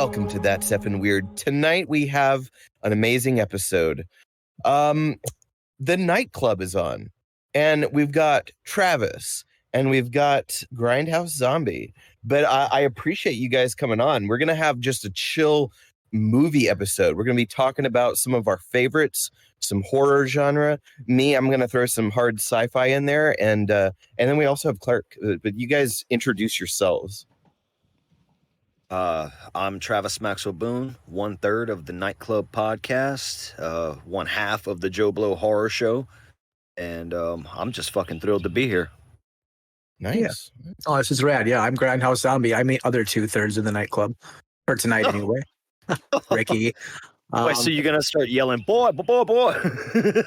Welcome to That's Effin' Weird. Tonight we have an amazing episode. The Nightclub is on, and we've got Travis, and we've got Grindhouse Zombie. But I appreciate you guys coming on. We're going to have just a chill movie episode. We're going to be talking about some of our favorites, some horror genre. I'm going to throw some hard sci-fi in there, and then we also have Clark. But you guys introduce yourselves. I'm Travis Maxwell Boone, 1/3 of the Nightclub podcast, 1/2 of the Joe Blow Horror Show, and I'm just fucking thrilled to be here. Nice. Yeah. Oh, this is rad. Yeah, I'm Grindhouse Zombie. I'm the other 2/3 of the Nightclub, or tonight anyway. Ricky. Wait, so you're gonna start yelling, boy, boy, boy?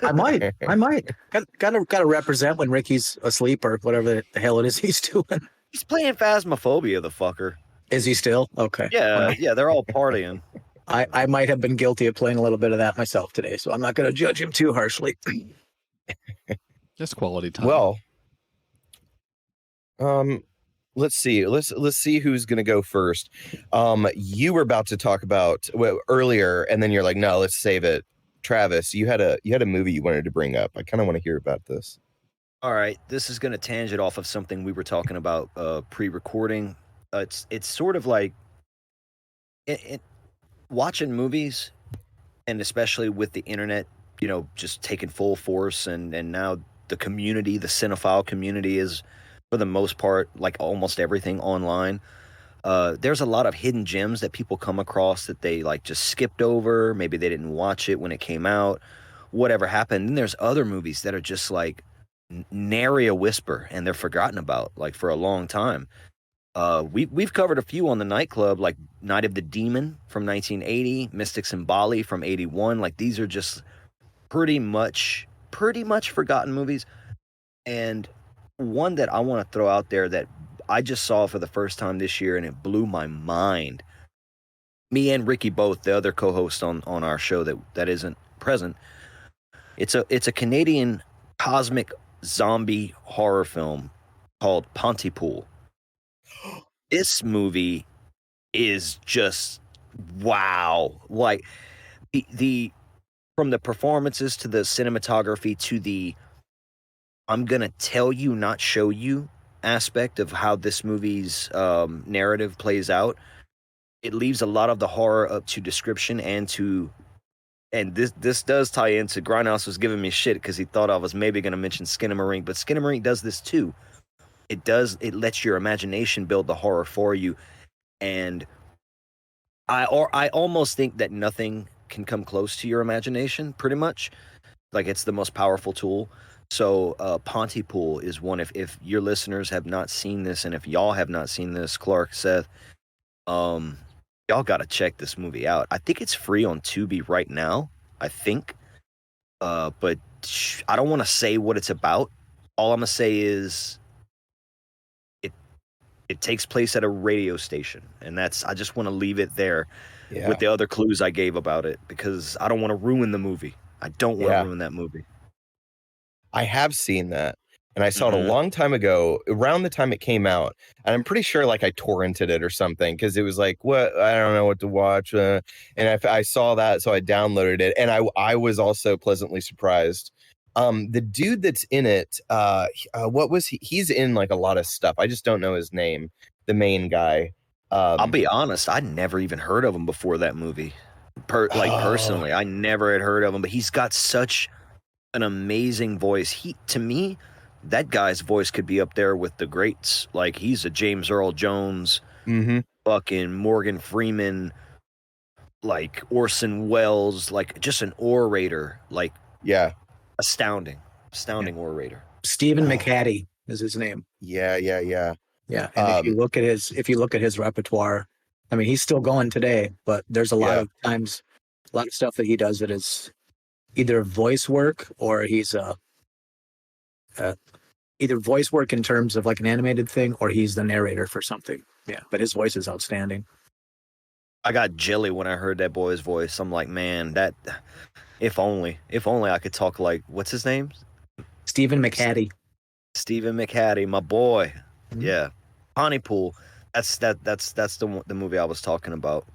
I might. Gotta represent when Ricky's asleep or whatever the hell it is he's doing. He's playing Phasmophobia, the fucker. Is he still? Okay. Yeah, they're all partying. I might have been guilty of playing a little bit of that myself today, so I'm not going to judge him too harshly. Just quality time. Well, let's see. Let's see who's going to go first. You were about to talk about earlier, and then you're like, no, let's save it. Travis, you had a movie you wanted to bring up. I kind of want to hear about this. All right, this is going to tangent off of something we were talking about pre-recording. It's sort of like watching movies, and especially with the internet, just taking full force, and now the community, the cinephile community, is for the most part like almost everything online. There's a lot of hidden gems that people come across that they like just skipped over. Maybe they didn't watch it when it came out, whatever happened. And there's other movies that are just like nary a whisper, and they're forgotten about like for a long time. We've covered a few on the Nightclub, like Night of the Demon from 1980, Mystics in Bali from 81. Like these are just pretty much forgotten movies. And one that I want to throw out there that I just saw for the first time this year, and it blew my mind. Me and Ricky both, the other co-host on our show that isn't present. It's a Canadian cosmic zombie horror film called Pontypool. This movie is just wow. Like the from the performances to the cinematography to the I'm gonna tell you, not show you aspect of how this movie's narrative plays out. It leaves a lot of the horror up to description and this does tie into Grindhouse was giving me shit because he thought I was maybe gonna mention Skinamarink, but Skinamarink does this too. It lets your imagination build the horror for you. And I almost think that nothing can come close to your imagination, pretty much. Like it's the most powerful tool. So Pontypool is one. If your listeners have not seen this, and if y'all have not seen this, Clark, Seth, y'all gotta check this movie out. I think it's free on Tubi right now, I think. But I don't want to say what it's about. All I'm gonna say is it takes place at a radio station, and I just want to leave it there with the other clues I gave about it, because I don't want to ruin the movie. I don't want to ruin that movie. I have seen that, and I saw it a long time ago, around the time it came out, and I'm pretty sure like I torrented it or something, because it was like, what, I don't know what to watch, and I saw that, so I downloaded it, and I was also pleasantly surprised. The dude that's in it, what was he? He's in like a lot of stuff. I just don't know his name. The main guy. I'll be honest, I'd never even heard of him before that movie. Personally, I never had heard of him, but he's got such an amazing voice. To me, that guy's voice could be up there with the greats. Like he's a James Earl Jones, fucking Morgan Freeman, like Orson Welles, like just an orator. Like astounding orator. Stephen McHattie is his name. Yeah. And if you look at his repertoire, I mean, he's still going today, but there's a lot of times, a lot of stuff that he does that is either voice work or he's either voice work in terms of like an animated thing, or he's the narrator for something. Yeah, but his voice is outstanding. I got jelly when I heard that boy's voice. I'm like, man, that if only I could talk like, what's his name? Stephen McHattie. Stephen McHattie, my boy. Mm-hmm. Yeah. Pontypool. That's the movie I was talking about.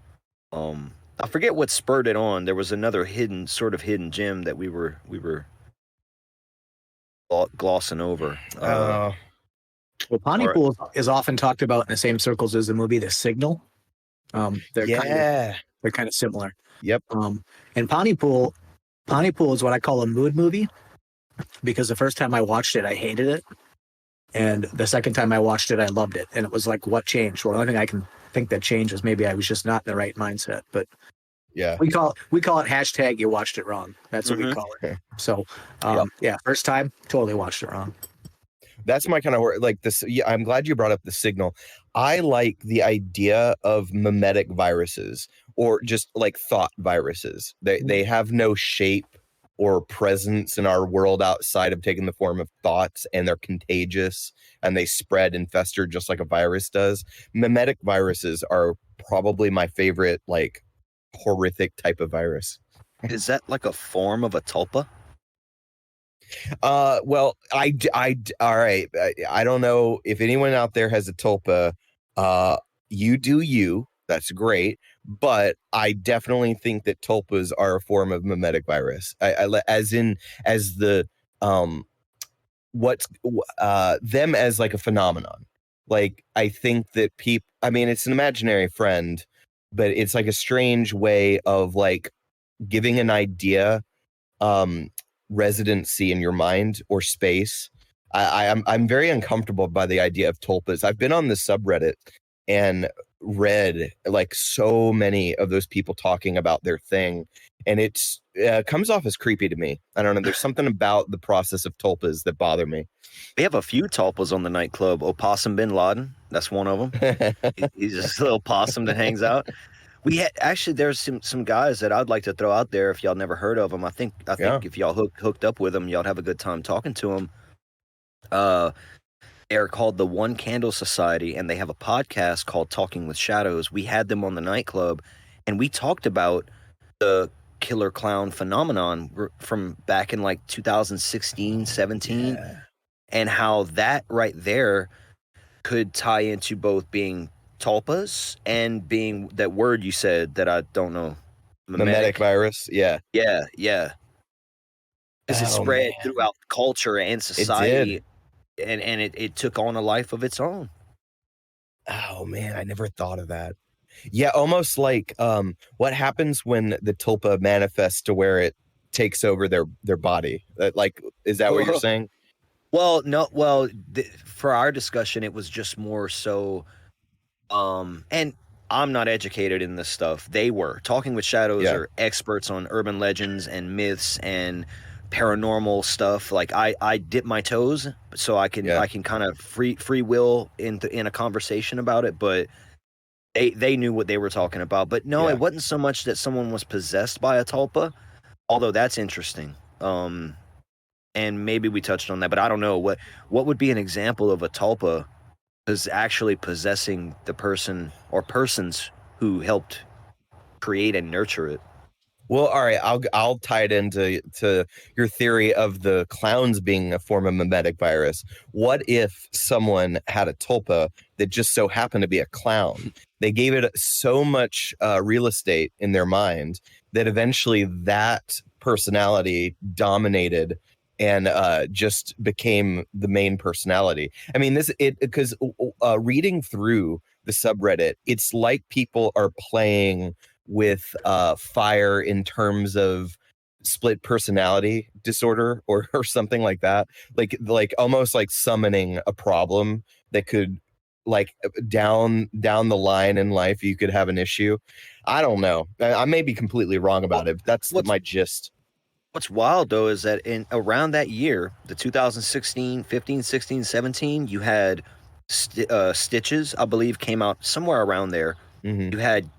I forget what spurred it on. There was another hidden gem that we were glossing over. Well, Pontypool is often talked about in the same circles as the movie The Signal. They're kind of similar. Yep. And Pontypool is what I call a mood movie, because the first time I watched it, I hated it, and the second time I watched it, I loved it. And it was like, what changed? Well, the only thing I can think that changed was maybe I was just not in the right mindset. But yeah, we call it hashtag you watched it wrong. That's what we call it. So yeah, first time, totally watched it wrong. That's my kind of work. Like this, yeah, I'm glad you brought up The Signal. I like the idea of mimetic viruses, or just like thought viruses. They have no shape or presence in our world outside of taking the form of thoughts, and they're contagious and they spread and fester just like a virus does. Mimetic viruses are probably my favorite, like, horrific type of virus. Is that like a form of a tulpa? Well, all right. I don't know if anyone out there has a tulpa. You do you. That's great. But I definitely think that tulpas are a form of mimetic virus. As the them as like a phenomenon. Like, I think that people, I mean, it's an imaginary friend, but it's like a strange way of like giving an idea residency in your mind or space. I'm very uncomfortable by the idea of tulpas. I've been on the subreddit and read like so many of those people talking about their thing, and it's comes off as creepy to me. I don't know. There's something about the process of tulpas that bother me. We have a few tulpas on the nightclub. Opossum Bin Laden, that's one of them. He's just a little possum that hangs out. We had actually, there's some guys that I'd like to throw out there if y'all never heard of them. I think if y'all hooked up with them, y'all have a good time talking to them. They're called the One Candle Society, and they have a podcast called Talking with Shadows. We had them on the nightclub, and we talked about the killer clown phenomenon from back in like 2016, 17, and how that right there could tie into both being tulpas and being that word you said that I don't know. Mimetic virus. Yeah. Because it spread throughout culture and society. And it took on a life of its own. Oh man, I never thought of that. Yeah, almost like what happens when the tulpa manifests to where it takes over their body. Like, is that what you're saying? Well, no. Well, for our discussion, it was just more so. And I'm not educated in this stuff. They were Talking with Shadows are experts on urban legends and myths and paranormal stuff. Like I dip my toes so I can kind of free will in a conversation about it, but they knew what they were talking about. But no, it wasn't so much that someone was possessed by a tulpa, although that's interesting. And maybe we touched on that, but I don't know what would be an example of a tulpa is actually possessing the person or persons who helped create and nurture it. Well, all right, I'll tie it into your theory of the clowns being a form of mimetic virus. What if someone had a tulpa that just so happened to be a clown? They gave it so much real estate in their mind that eventually that personality dominated and just became the main personality. I mean, because reading through the subreddit, it's like people are playing with fire in terms of split personality disorder or something like that, like almost like summoning a problem that could, like, down the line in life you could have an issue. I don't know, I may be completely wrong about it, but that's my gist. What's wild though is that in around that year, the 2016, 15, 16, 17, you had Stitches, I believe, came out somewhere around there. Mm-hmm. You had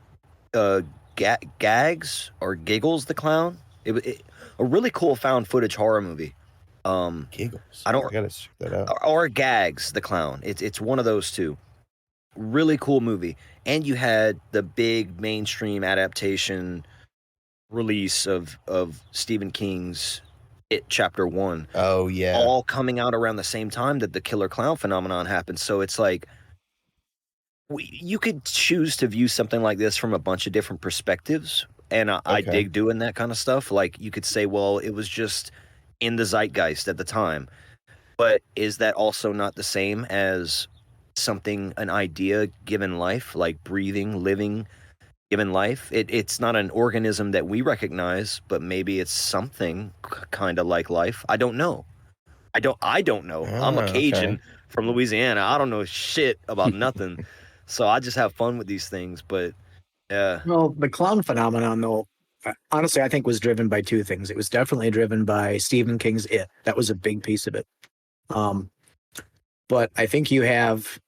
Gags or Giggles the Clown. It a really cool found footage horror movie. Giggles. I gotta check that out. Or Gags the Clown. It's one of those two. Really cool movie. And you had the big mainstream adaptation release of Stephen King's It Chapter 1. Oh yeah. All coming out around the same time that the killer clown phenomenon happened. So it's like you could choose to view something like this from a bunch of different perspectives, and I dig doing that kind of stuff. Like, you could say, well, it was just in the zeitgeist at the time, but is that also not the same as something, an idea given life, like breathing, living, given life? It's not an organism that we recognize, but maybe it's something kind of like life. I don't know. I don't know. I'm a Cajun from Louisiana. I don't know shit about nothing. So I just have fun with these things. But yeah. Well, the clown phenomenon, though, honestly, I think was driven by two things. It was definitely driven by Stephen King's It. That was a big piece of it. But I think you have,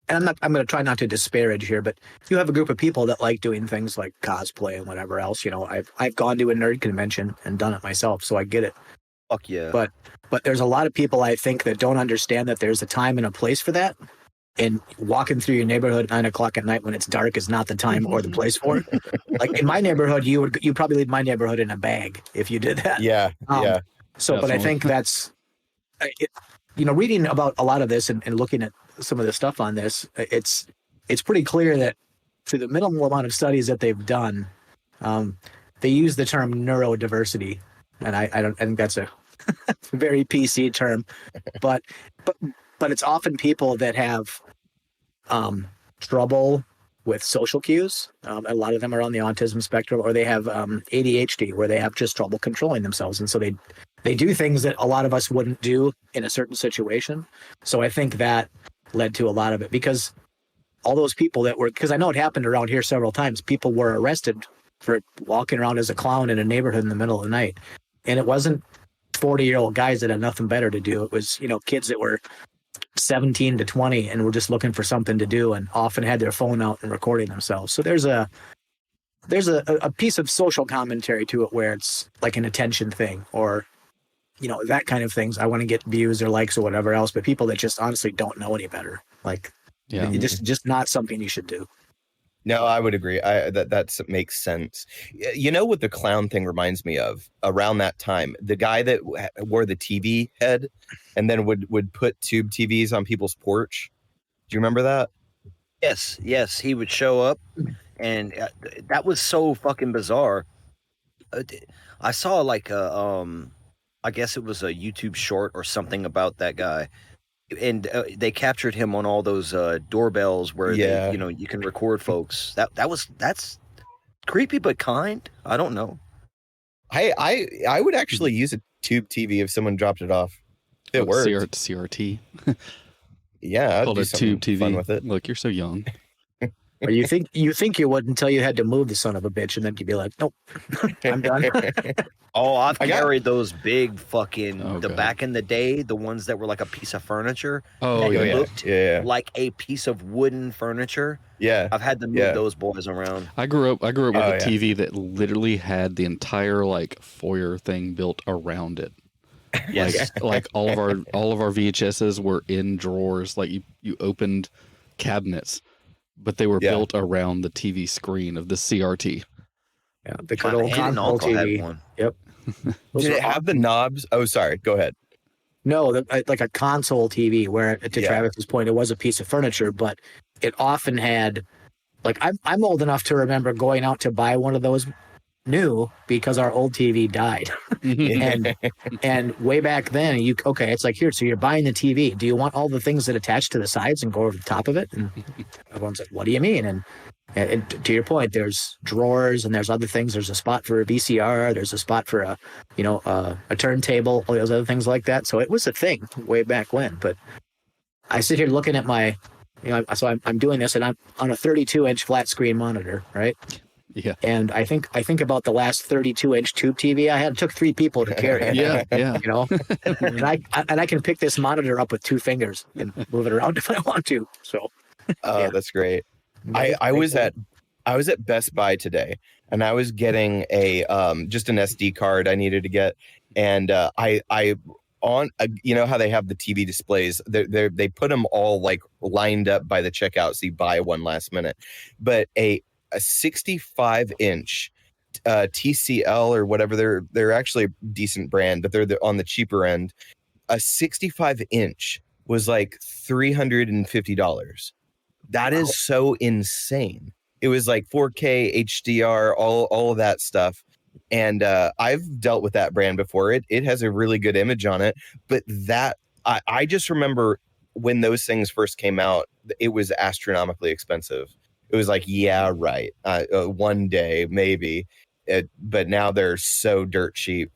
and I'm going to try not to disparage here, but you have a group of people that like doing things like cosplay and whatever else. You know, I've gone to a nerd convention and done it myself, so I get it. Fuck yeah. But there's a lot of people, I think, that don't understand that there's a time and a place for that. And walking through your neighborhood at 9 o'clock at night when it's dark is not the time or the place for it. Like in my neighborhood, you probably leave my neighborhood in a bag if you did that. Yeah. So, Definitely. but I think that's, reading about a lot of this and looking at some of the stuff on this, it's pretty clear that through the minimal amount of studies that they've done, they use the term neurodiversity, and I think that's a very PC term, but it's often people that have trouble with social cues. A lot of them are on the autism spectrum, or they have ADHD, where they have just trouble controlling themselves, and so they do things that a lot of us wouldn't do in a certain situation. So I think that led to a lot of it, because all those people because I know it happened around here several times, people were arrested for walking around as a clown in a neighborhood in the middle of the night. And it wasn't 40-year-old guys that had nothing better to do. It was, kids that were 17 to 20 and were just looking for something to do, and often had their phone out and recording themselves. So there's a piece of social commentary to it where it's like an attention thing, or that kind of things. I want to get views or likes or whatever else, but people that just honestly don't know any better, like, just not something you should do. No, I would agree. That makes sense. You know what the clown thing reminds me of? Around that time, the guy that wore the TV head and then would put tube TVs on people's porch. Do you remember that? Yes, he would show up, and that was so fucking bizarre. I saw like I guess it was a YouTube short or something about that guy, and they captured him on all those doorbells where they, you can record folks. That's creepy but kind. I don't know. I would actually use a tube TV if someone dropped it off. It worked. CRT. Yeah, I'd Called do a tube TV. fun with it. Look, you're so young. Or you think you would until you had to move the son of a bitch, and then you'd be like, nope, I'm done. Oh, I've carried those big fucking God. Back in the day, the ones that were like a piece of furniture. Oh, that yeah. looked like a piece of wooden furniture. Yeah, I've had to move those boys around. I grew up with a TV that literally had the entire like foyer thing built around it. Yes, like all of our VHSs were in drawers. Like you opened cabinets, but they were built around the TV screen of the CRT. Yeah, the good old console TV. One. Yep. Did it have the knobs? Oh, sorry. Go ahead. No, like a console TV, where to Travis's point, it was a piece of furniture, but it often had, like, I'm old enough to remember going out to buy one of those new because our old TV died. and way back then, it's like, here, so you're buying the TV. Do you want all the things that attach to the sides and go over the top of it? And everyone's like, what do you mean? And to your point, there's drawers and there's other things. There's a spot for a VCR. There's a spot for a turntable, all those other things like that. So it was a thing way back when. But I sit here looking at my, so I'm doing this, and I'm on a 32-inch flat screen monitor, right? Yeah. And I think about the last 32-inch tube TV I had. It took 3 people to carry it. Yeah. And I can pick this monitor up with 2 fingers and move it around if I want to. So. That's great. I was at Best Buy today, and I was getting a just an SD card I needed to get, and I on how they have the TV displays, they put them all like lined up by the checkout, so you buy one last minute, but a 65-inch TCL or whatever, they're actually a decent brand, but they're on the cheaper end. A 65-inch was like $350. That is so insane. It was like 4K, HDR, all of that stuff. And I've dealt with that brand before. It has a really good image on it. But that I just remember when those things first came out, it was astronomically expensive. It was like, yeah, right. One day, maybe. But now they're so dirt cheap.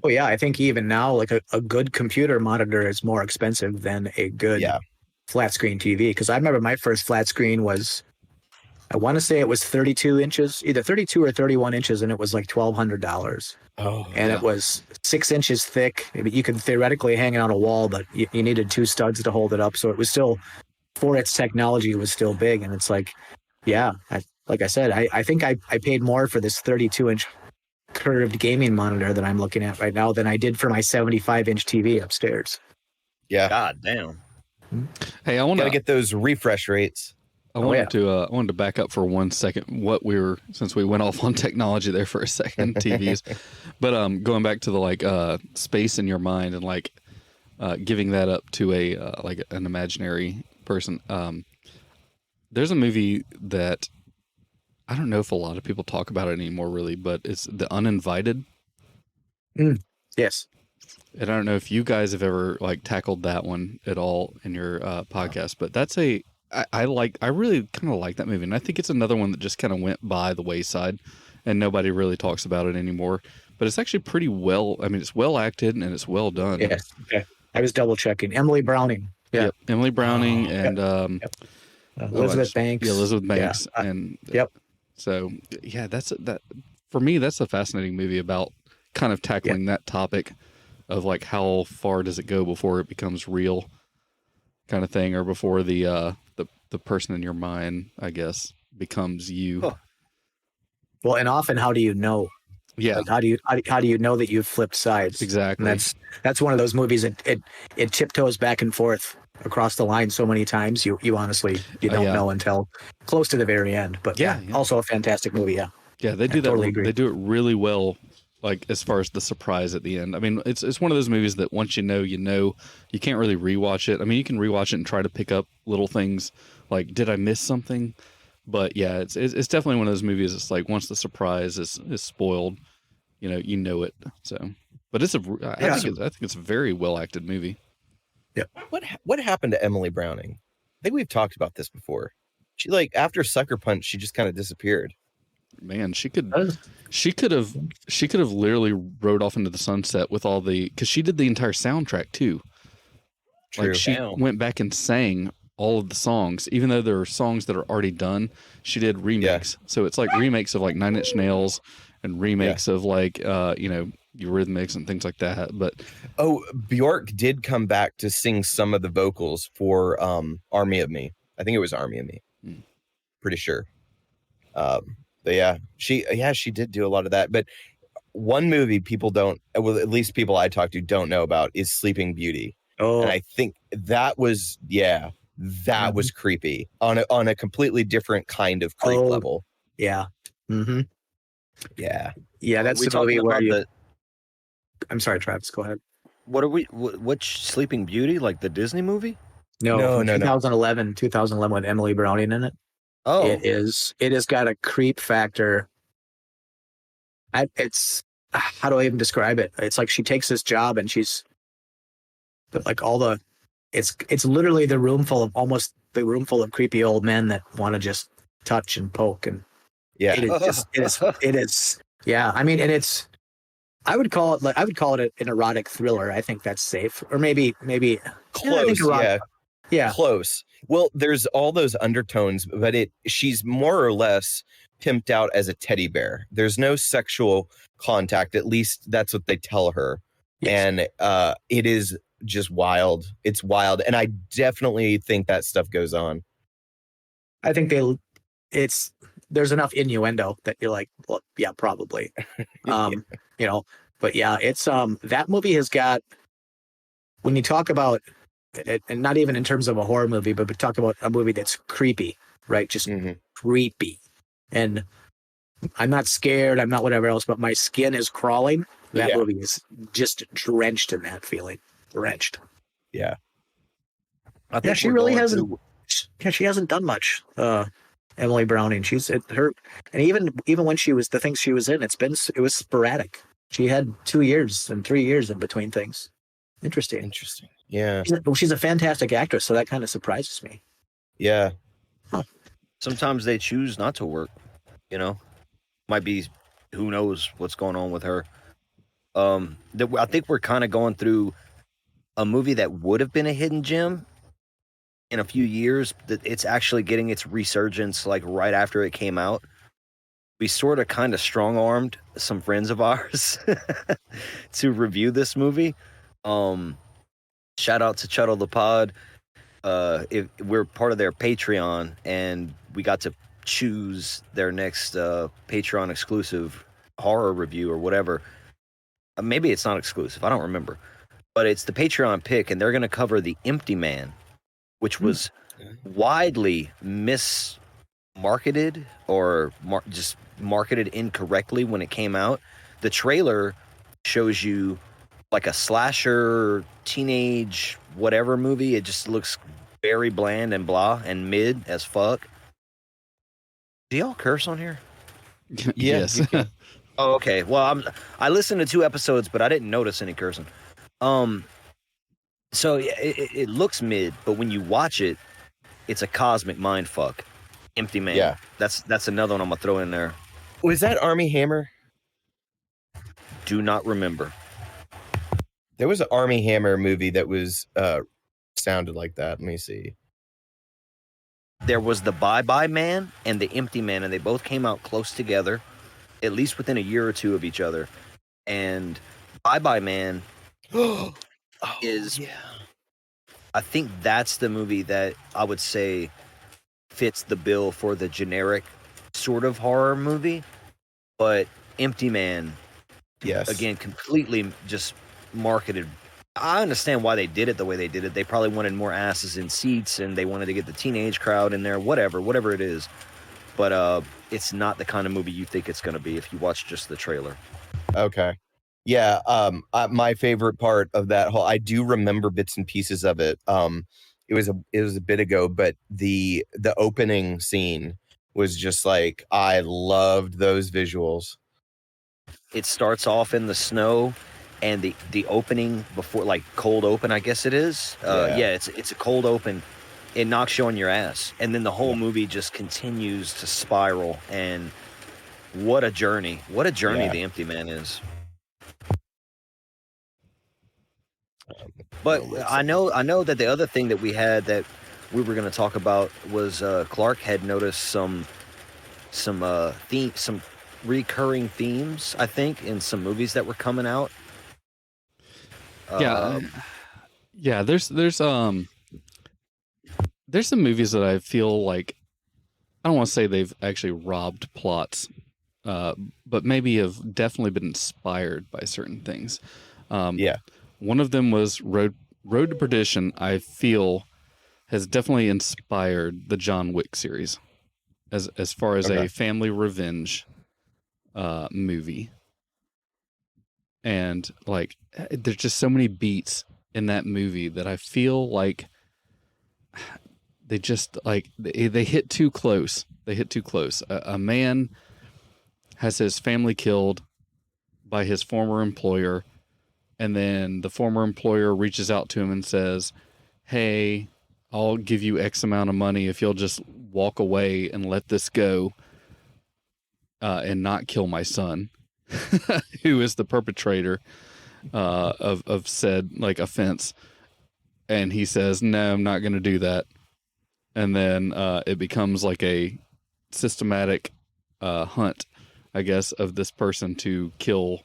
Oh, yeah. I think even now, like a good computer monitor is more expensive than a good flat screen TV. Because I remember my first flat screen was, I want to say it was 32 inches, either 32 or 31 inches, and it was like $1,200. Oh, and it was 6 inches thick. You could theoretically hang it on a wall, but you needed 2 studs to hold it up. So it was still, for its technology, it was still big. And it's like, like I said, I think I paid more for this 32-inch curved gaming monitor that I'm looking at right now than I did for my 75-inch TV upstairs. Yeah. God damn. Hey, I want to get those refresh rates. I wanted to back up for 1 second. Since we went off on technology there for a second, TVs, but going back to the space in your mind and giving that up to a like an imaginary person. There's a movie that I don't know if a lot of people talk about it anymore, really, but it's The Uninvited. Yes. And I don't know if you guys have ever tackled that one at all in your podcast, but that's I really kind of like that movie, and I think it's another one that just kind of went by the wayside, and nobody really talks about it anymore. But it's actually pretty well. I mean, it's well acted and it's well done. Yes. Okay. I was double checking. Emily Browning. Yeah. Yep. Emily Browning and Elizabeth Banks. Yeah, Elizabeth Banks. Yeah. And yep. So yeah, that for me, that's a fascinating movie about kind of tackling that topic of how far does it go before it becomes real, kind of thing, or before the person in your mind, I guess, becomes you. Huh. Well, and often, how do you know? Yeah. How do you know that you've flipped sides? Exactly. And that's one of those movies that it tiptoes back and forth across the line so many times. You honestly don't know until close to the very end. But also a fantastic movie. Yeah. Yeah, they do that. Totally agree. They do it really well. As far as the surprise at the end. I mean, it's one of those movies that once you know, you can't really rewatch it. I mean, you can rewatch it and try to pick up little things like, did I miss something? But yeah, it's definitely one of those movies. It's once the surprise is spoiled, you know it. So, but I think it's a very well acted movie. Yeah. What happened to Emily Browning? I think we've talked about this before. She after Sucker Punch, she just kind of disappeared. Man, she could have literally rode off into the sunset with because she did the entire soundtrack too. True. She went back and sang all of the songs, even though there are songs that are already done. She did remakes, so it's remakes of Nine Inch Nails and remakes of Eurythmics and things like that. But Bjork did come back to sing some of the vocals for "Army of Me." I think it was "Army of Me." Pretty sure. But she did do a lot of that. But one movie people don't, well, at least people I talk to don't know about is Sleeping Beauty. Oh, and I think that was was creepy on a completely different kind of creep level. Yeah. Mm-hmm. Yeah. Yeah. That's the movie where I'm sorry, Travis. Go ahead. Which Sleeping Beauty? Like the Disney movie? No. 2011 with Emily Browning in it. Oh, it has got a creep factor. It's how do I even describe it? It's she takes this job and she's it's literally the room full of creepy old men that want to just touch and poke, and it is. Yeah. I mean, and I would call it an erotic thriller. I think that's safe, or maybe close. Yeah. Close. Well, there's all those undertones, but she's more or less pimped out as a teddy bear. There's no sexual contact. At least that's what they tell her. Yes. And it is just wild. It's wild. And I definitely think that stuff goes on. I think there's enough innuendo that you're like, well, yeah, probably. But yeah, it's that movie has got, when you talk about it, and not even in terms of a horror movie, but talk about a movie that's creepy, right? Just creepy. And I'm not scared, I'm not whatever else, but my skin is crawling. That movie is just drenched in that feeling. Drenched. Yeah. She really Yeah, she hasn't done much. Emily Browning. She's at her, and even when she was the things she was in, it was sporadic. She had 2 years and 3 years in between things. Interesting. Yeah. She's a fantastic actress, so that kind of surprises me. Yeah. Huh. Sometimes they choose not to work. Might be, who knows what's going on with her. I think we're kind of going through a movie that would have been a hidden gem in a few years, that it's actually getting its resurgence like right after it came out. We sort of kind of strong-armed some friends of ours to review this movie. Shout out to Chuddle the Pod. We're part of their Patreon, and we got to choose their next Patreon exclusive horror review or whatever. Maybe it's not exclusive. I don't remember. But it's the Patreon pick, and they're going to cover The Empty Man, which was widely mismarketed or just marketed incorrectly when it came out. The trailer shows you like a slasher, teenage, whatever movie. It just looks very bland and blah and mid as fuck. Do y'all curse on here? Yes. Oh, okay. Well, I listened to 2 episodes, but I didn't notice any cursing. So it looks mid, but when you watch it, it's a cosmic mind fuck. Empty Man. Yeah. That's another one I'm gonna throw in there. Was that Army Hammer? Do not remember. There was an Army Hammer movie that was sounded like that. Let me see. There was the Bye Bye Man and the Empty Man, and they both came out close together, at least within a year or two of each other. And Bye Bye Man is, I think that's the movie that I would say fits the bill for the generic sort of horror movie. But Empty Man, yes, again, completely just marketed. I understand why they did it the way they did it. They probably wanted more asses in seats, and they wanted to get the teenage crowd in there, whatever it is. But it's not the kind of movie you think it's going to be if you watch just the trailer. Okay. Yeah. My favorite part of that whole, I do remember bits and pieces of it. It was a bit ago, but the opening scene was just like, I loved those visuals. It starts off in the snow, and the opening before, like cold open, I guess it is. It's a cold open. It knocks you on your ass, and then the whole movie just continues to spiral. And what a journey! What a journey The Empty Man is. But I know that the other thing that we had that we were going to talk about was Clark had noticed some recurring themes, I think, in some movies that were coming out. Yeah. There's some movies that I feel like, I don't want to say they've actually robbed plots, but maybe have definitely been inspired by certain things. One of them was Road to Perdition. I feel has definitely inspired the John Wick series as far as a family revenge movie. And like, there's just so many beats in that movie that I feel like they just like they hit too close. They hit too close. A man has his family killed by his former employer, and then the former employer reaches out to him and says, "Hey, I'll give you X amount of money if you'll just walk away and let this go, and not kill my son," who is the perpetrator of said like offense. And he says, "No, I'm not going to do that." And then it becomes like a systematic hunt, I guess, of this person to kill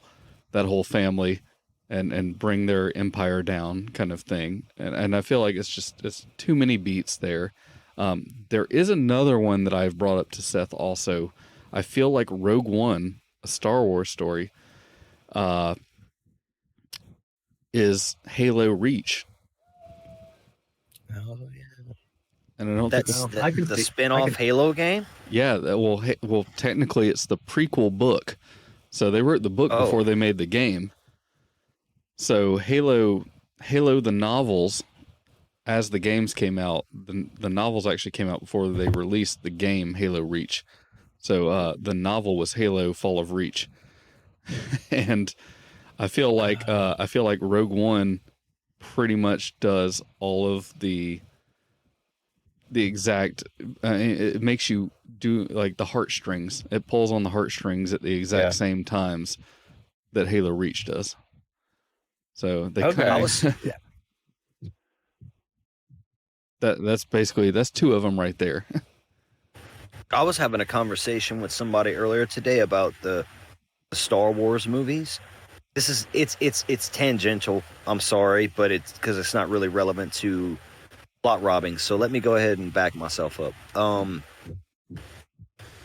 that whole family and bring their empire down, kind of thing. And I feel like it's too many beats there. There is another one that I've brought up to Seth also. I feel like Rogue One, a Star Wars story, is Halo Reach. Oh yeah. And I don't think the spin-off Halo game. Yeah, well, technically it's the prequel book. So they wrote the book before they made the game. So Halo the novels as the games came out, the novels actually came out before they released the game Halo Reach. So the novel was Halo Fall of Reach, and I feel like Rogue One pretty much does all of the exact. It makes you do like the heartstrings. It pulls on the heartstrings at the exact same times that Halo Reach does. So they that's two of them right there. I was having a conversation with somebody earlier today about the Star Wars movies. It's tangential. I'm sorry, but it's because it's not really relevant to plot robbing. So let me go ahead and back myself up.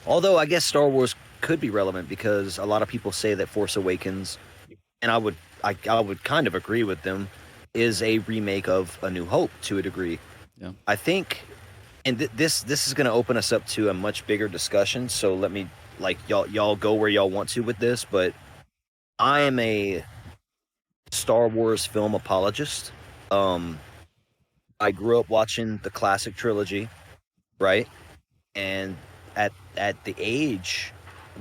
Although I guess Star Wars could be relevant because a lot of people say that Force Awakens, and I would kind of agree with them, is a remake of A New Hope to a degree. Yeah. I think, and this is going to open us up to a much bigger discussion. So let me, like, y'all go where y'all want to with this, but I am a Star Wars film apologist. I grew up watching the classic trilogy, right? And at the age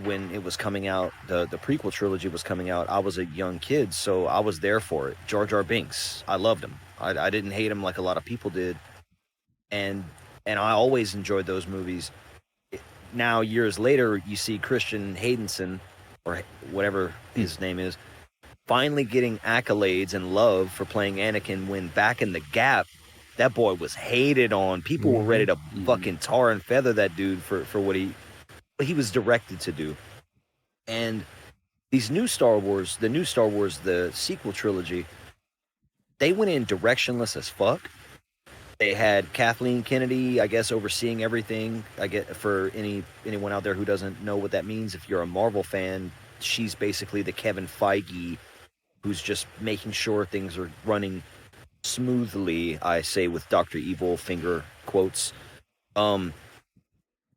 when it was coming out, the prequel trilogy was coming out, I was a young kid, so I was there for it. Jar Jar Binks, I loved him. I didn't hate him like a lot of people did. And I always enjoyed those movies. Now, years later, you see Christian Haydenson, or whatever his name is, finally getting accolades and love for playing Anakin, when back in the Gap, that boy was hated on. People were ready to fucking tar and feather that dude for what he was directed to do. And these new Star Wars, the sequel trilogy, they went in directionless as fuck. They had Kathleen Kennedy, I guess, overseeing everything. I get, for anyone out there who doesn't know what that means, if you're a Marvel fan, she's basically the Kevin Feige who's just making sure things are running smoothly, I say with Dr. Evil finger quotes. And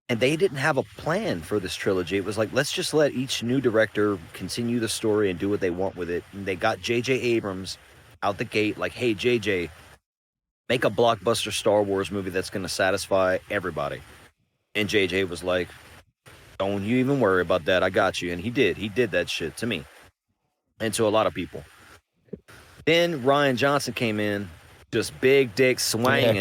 they didn't have a plan for this trilogy. It was like, let's just let each new director continue the story and do what they want with it. And they got J.J. Abrams out the gate like, hey, J.J., make a blockbuster Star Wars movie that's going to satisfy everybody. And JJ was like, don't you even worry about that. I got you. And he did. He did that shit to me and to a lot of people. Then Rian Johnson came in, just big dick swanging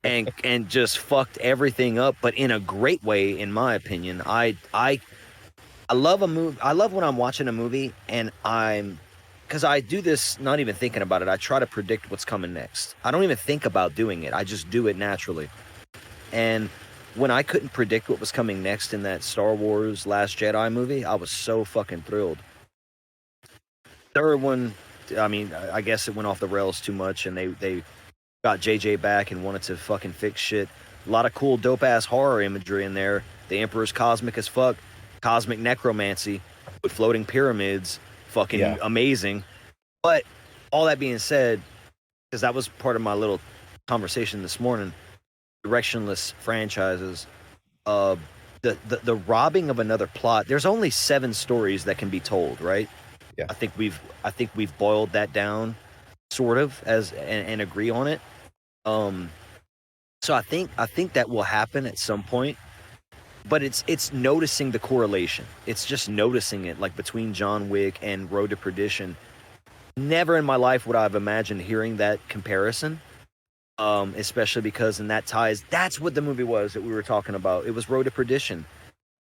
and just fucked everything up, but in a great way, in my opinion. I love a movie. I love when I'm watching a movie and because I do this not even thinking about it. I try to predict what's coming next. I don't even think about doing it. I just do it naturally. And when I couldn't predict what was coming next in that Star Wars Last Jedi movie, I was so fucking thrilled. Third one, I mean, I guess it went off the rails too much, and they got JJ back and wanted to fucking fix shit. A lot of cool, dope-ass horror imagery in there. The Emperor's cosmic as fuck. Cosmic necromancy with floating pyramids. Fucking amazing. But all that being said, because that was part of my little conversation this morning, directionless franchises, the robbing of another plot. There's only 7 stories that can be told, right? Yeah. I think we've boiled that down, sort of, and agree on it. So I think that will happen at some point. But it's noticing the correlation. It's just noticing it, like between John Wick and Road to Perdition. Never in my life would I have imagined hearing that comparison, especially because that's what the movie was that we were talking about. It was Road to Perdition.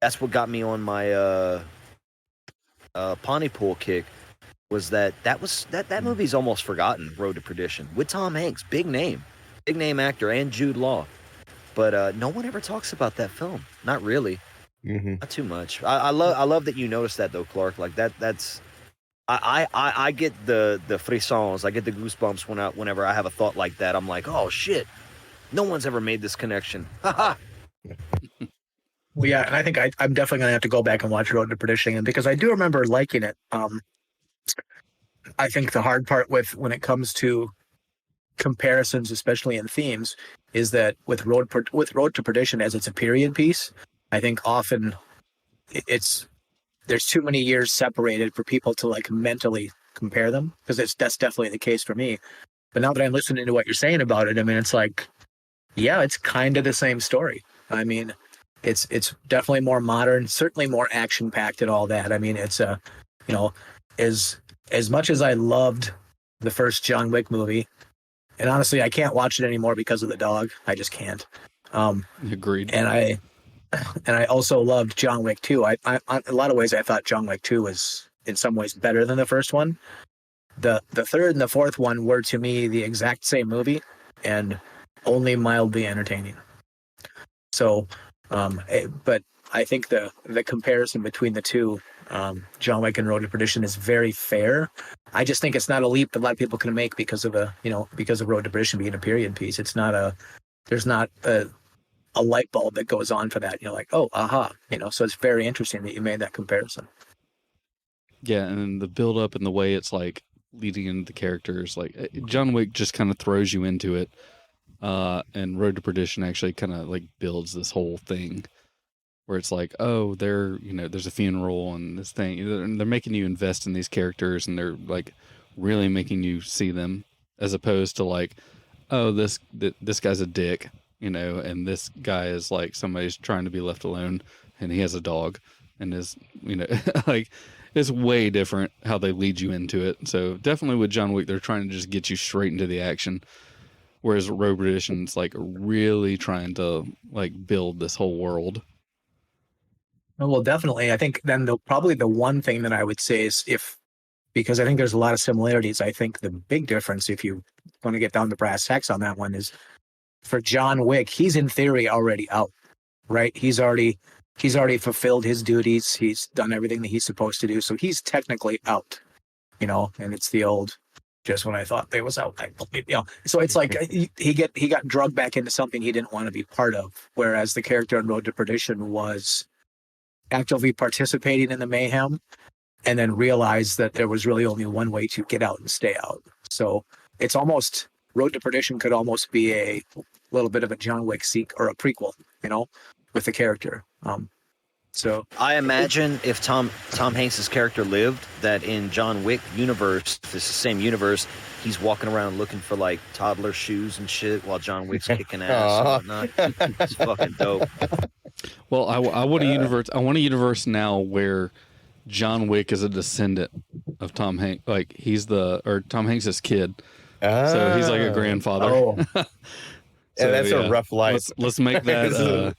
That's what got me on my Pontypool kick, was that movie's almost forgotten, Road to Perdition, with Tom Hanks, big name actor, and Jude Law. But no one ever talks about that film. Not really. Not too much. I love that you noticed that though, Clark. Like that's I get the frissons. I get the goosebumps whenever I have a thought like that. I'm like, oh shit, no one's ever made this connection. Haha. Well, yeah, and I think I'm definitely gonna have to go back and watch Road to Perdition, because I do remember liking it. I think the hard part when it comes to comparisons, especially in themes, is that with Road to Perdition, as it's a period piece, I think often there's too many years separated for people to like mentally compare them, because that's definitely the case for me. But now that I'm listening to what you're saying about it, I mean, it's like, yeah, it's kind of the same story. I mean, it's definitely more modern, certainly more action packed and all that. I mean, it's you know, as much as I loved the first John Wick movie, and honestly, I can't watch it anymore because of the dog. I just can't. Agreed. And I also loved John Wick 2. I in a lot of ways, I thought John Wick 2 was in some ways better than the first one. The third and the fourth one were to me the exact same movie and only mildly entertaining. So, but I think the comparison between the two, John Wick and Road to Perdition, is very fair. I just think it's not a leap that a lot of people can make because of because of Road to Perdition being a period piece. There's not a light bulb that goes on for that. You're like, oh, aha, so it's very interesting that you made that comparison. Yeah. And the build up and the way it's like leading into the characters, like John Wick just kind of throws you into it. And Road to Perdition actually kind of like builds this whole thing where it's like, oh, there's a funeral and this thing. They're making you invest in these characters and they're like really making you see them, as opposed to like, oh, this guy's a dick, and this guy is like somebody's trying to be left alone and he has a dog and is, like, it's way different how they lead you into it. So definitely with John Wick, they're trying to just get you straight into the action. Whereas Road to Perdition's like really trying to like build this whole world. Well, definitely. I think then probably the one thing that I would say is because I think there's a lot of similarities. I think the big difference, if you want to get down to brass tacks on that one, is for John Wick, he's in theory already out, right? He's already fulfilled his duties. He's done everything that he's supposed to do. So he's technically out, and it's the old, just when I thought they was out, So it's like he got drugged back into something he didn't want to be part of. Whereas the character on Road to Perdition was actively participating in the mayhem and then realized that there was really only one way to get out and stay out. So it's almost, Road to Perdition could almost be a little bit of a John Wick or a prequel, with the character. So I imagine if Tom Hanks's character lived, that in John Wick universe, if it's the same universe, he's walking around looking for like toddler shoes and shit while John Wick's kicking ass and whatnot. It's fucking dope. Well, I want a universe now where John Wick is a descendant of Tom Hanks. Like Tom Hanks's kid. So he's like a grandfather. Oh. So, that's a rough life. Let's make that.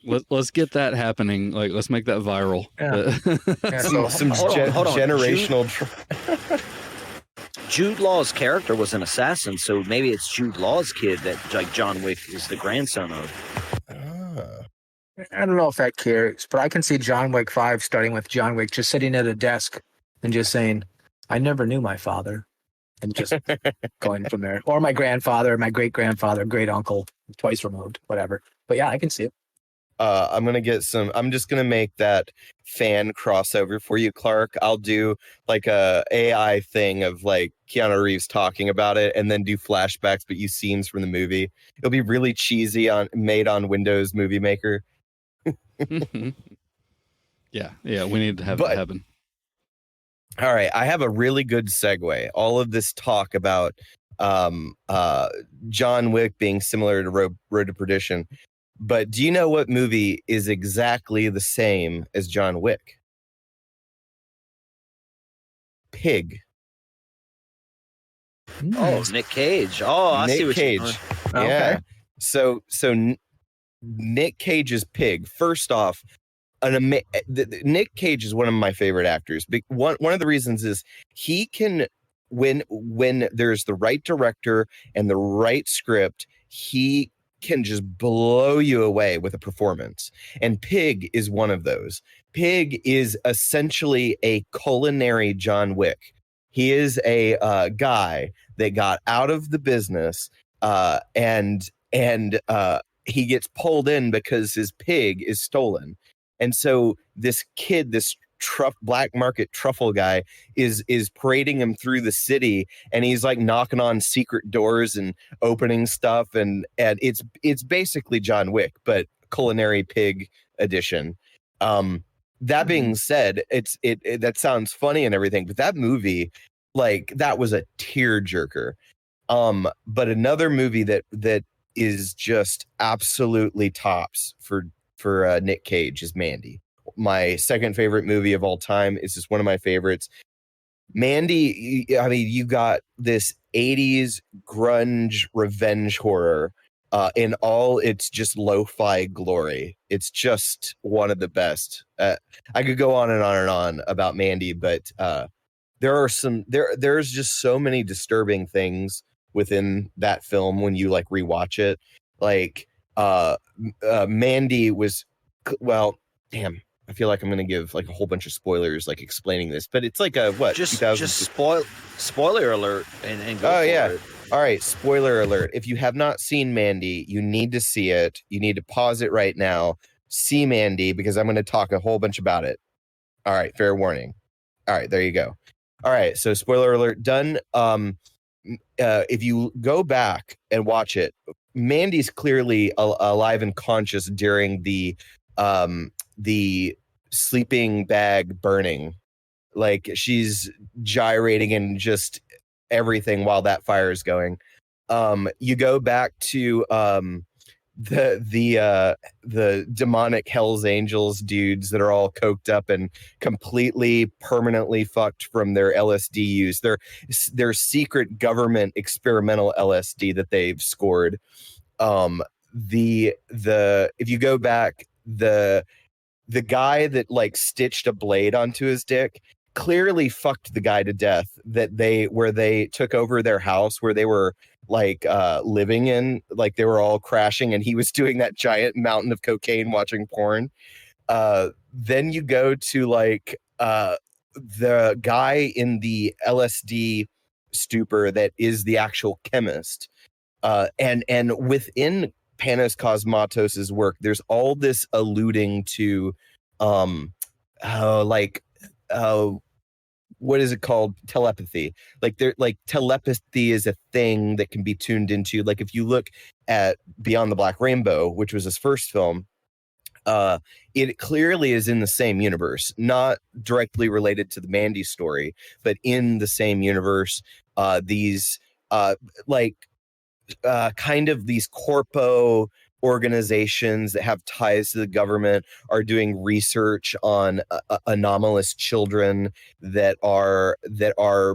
Let's get that happening. Like, let's make that viral. Yeah. Some generational. Jude Law's character was an assassin, so maybe it's Jude Law's kid that like John Wick is the grandson of. I don't know if that carries, but I can see John Wick 5 starting with John Wick just sitting at a desk and just saying, "I never knew my father." And just going from there. Or my grandfather, my great-grandfather, great-uncle, twice removed, whatever. But yeah, I can see it. I'm just going to make that fan crossover for you, Clark. I'll do like a AI thing of like Keanu Reeves talking about it and then do flashbacks, but use scenes from the movie. It'll be really cheesy made on Windows Movie Maker. Yeah, we need to have that happen. All right, I have a really good segue. All of this talk about John Wick being similar to Road to Perdition. But do you know what movie is exactly the same as John Wick? Pig. Oh, Nick Cage. Oh, I see what Cage. You're doing. Yeah. Okay. So Nick Cage's Pig. First off, Nick Cage is one of my favorite actors. One of the reasons is he can, when there's the right director and the right script, he can just blow you away with a performance. And Pig is one of those. Pig is essentially a culinary John Wick. He is a guy that got out of the business and he gets pulled in because his pig is stolen. And so this kid, this black market truffle guy is parading him through the city, and he's like knocking on secret doors and opening stuff. And it's basically John Wick, but culinary pig edition. That being said, that sounds funny and everything, but that movie, like, that was a tearjerker. But another movie that is just absolutely tops for Nick Cage is Mandy. My second favorite movie of all time. It's just one of my favorites. Mandy, I mean, you got this 80s grunge revenge horror in all its just lo-fi glory. It's just one of the best. I could go on and on and on about Mandy, but there's just so many disturbing things within that film when you like rewatch it. Like Mandy was, well, damn, I feel like I'm going to give like a whole bunch of spoilers, like explaining this, but it's like a what? Just spoiler alert and go for it. All right, spoiler alert. If you have not seen Mandy, you need to see it. You need to pause it right now. See Mandy because I'm going to talk a whole bunch about it. All right, fair warning. All right, there you go. All right, so spoiler alert done. If you go back and watch it, Mandy's clearly alive and conscious during the sleeping bag burning. Like she's gyrating and just everything while that fire is going. You go back to the demonic Hell's Angels dudes that are all coked up and completely permanently fucked from their LSD use. Their secret government experimental LSD that they've scored. If you go back, the guy that like stitched a blade onto his dick clearly fucked the guy to death where they took over their house where they were like living in, like they were all crashing and he was doing that giant mountain of cocaine watching porn. Then you go to like the guy in the LSD stupor that is the actual chemist. And within Panos Cosmatos's work, there's all this alluding to what is it called? Telepathy. Like telepathy is a thing that can be tuned into. Like if you look at Beyond the Black Rainbow, which was his first film, it clearly is in the same universe, not directly related to the Mandy story, but in the same universe. These kind of these corpo organizations that have ties to the government are doing research on anomalous children that are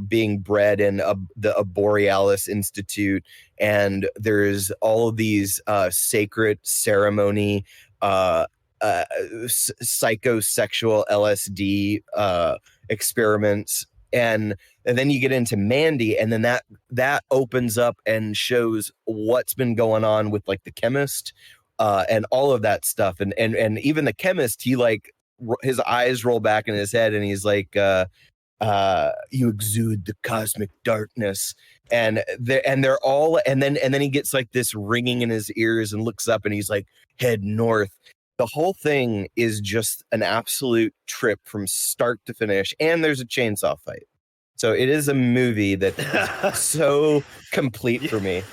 being bred in the Borealis Institute, and there's all of these sacred ceremony psychosexual LSD experiments. And then you get into Mandy, and then that opens up and shows what's been going on with like the chemist and all of that stuff. And even the chemist, he like his eyes roll back in his head and he's like, you exude the cosmic darkness. And they're all, and then he gets like this ringing in his ears and looks up and he's like, head north. The whole thing is just an absolute trip from start to finish. And there's a chainsaw fight. So it is a movie that is so complete for me.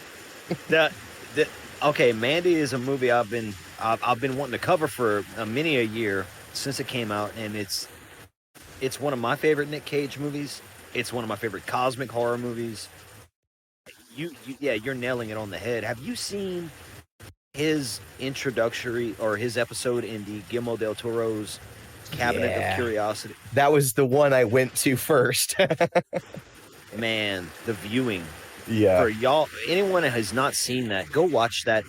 Okay, Mandy is a movie I've been wanting to cover for many a year since it came out, and it's one of my favorite Nick Cage movies. It's one of my favorite cosmic horror movies. You're nailing it on the head. Have you seen his introductory or his episode in the Guillermo del Toro's Cabinet of Curiosity? That was the one I went to first. Man, The Viewing. Yeah. For y'all, anyone that has not seen that, go watch that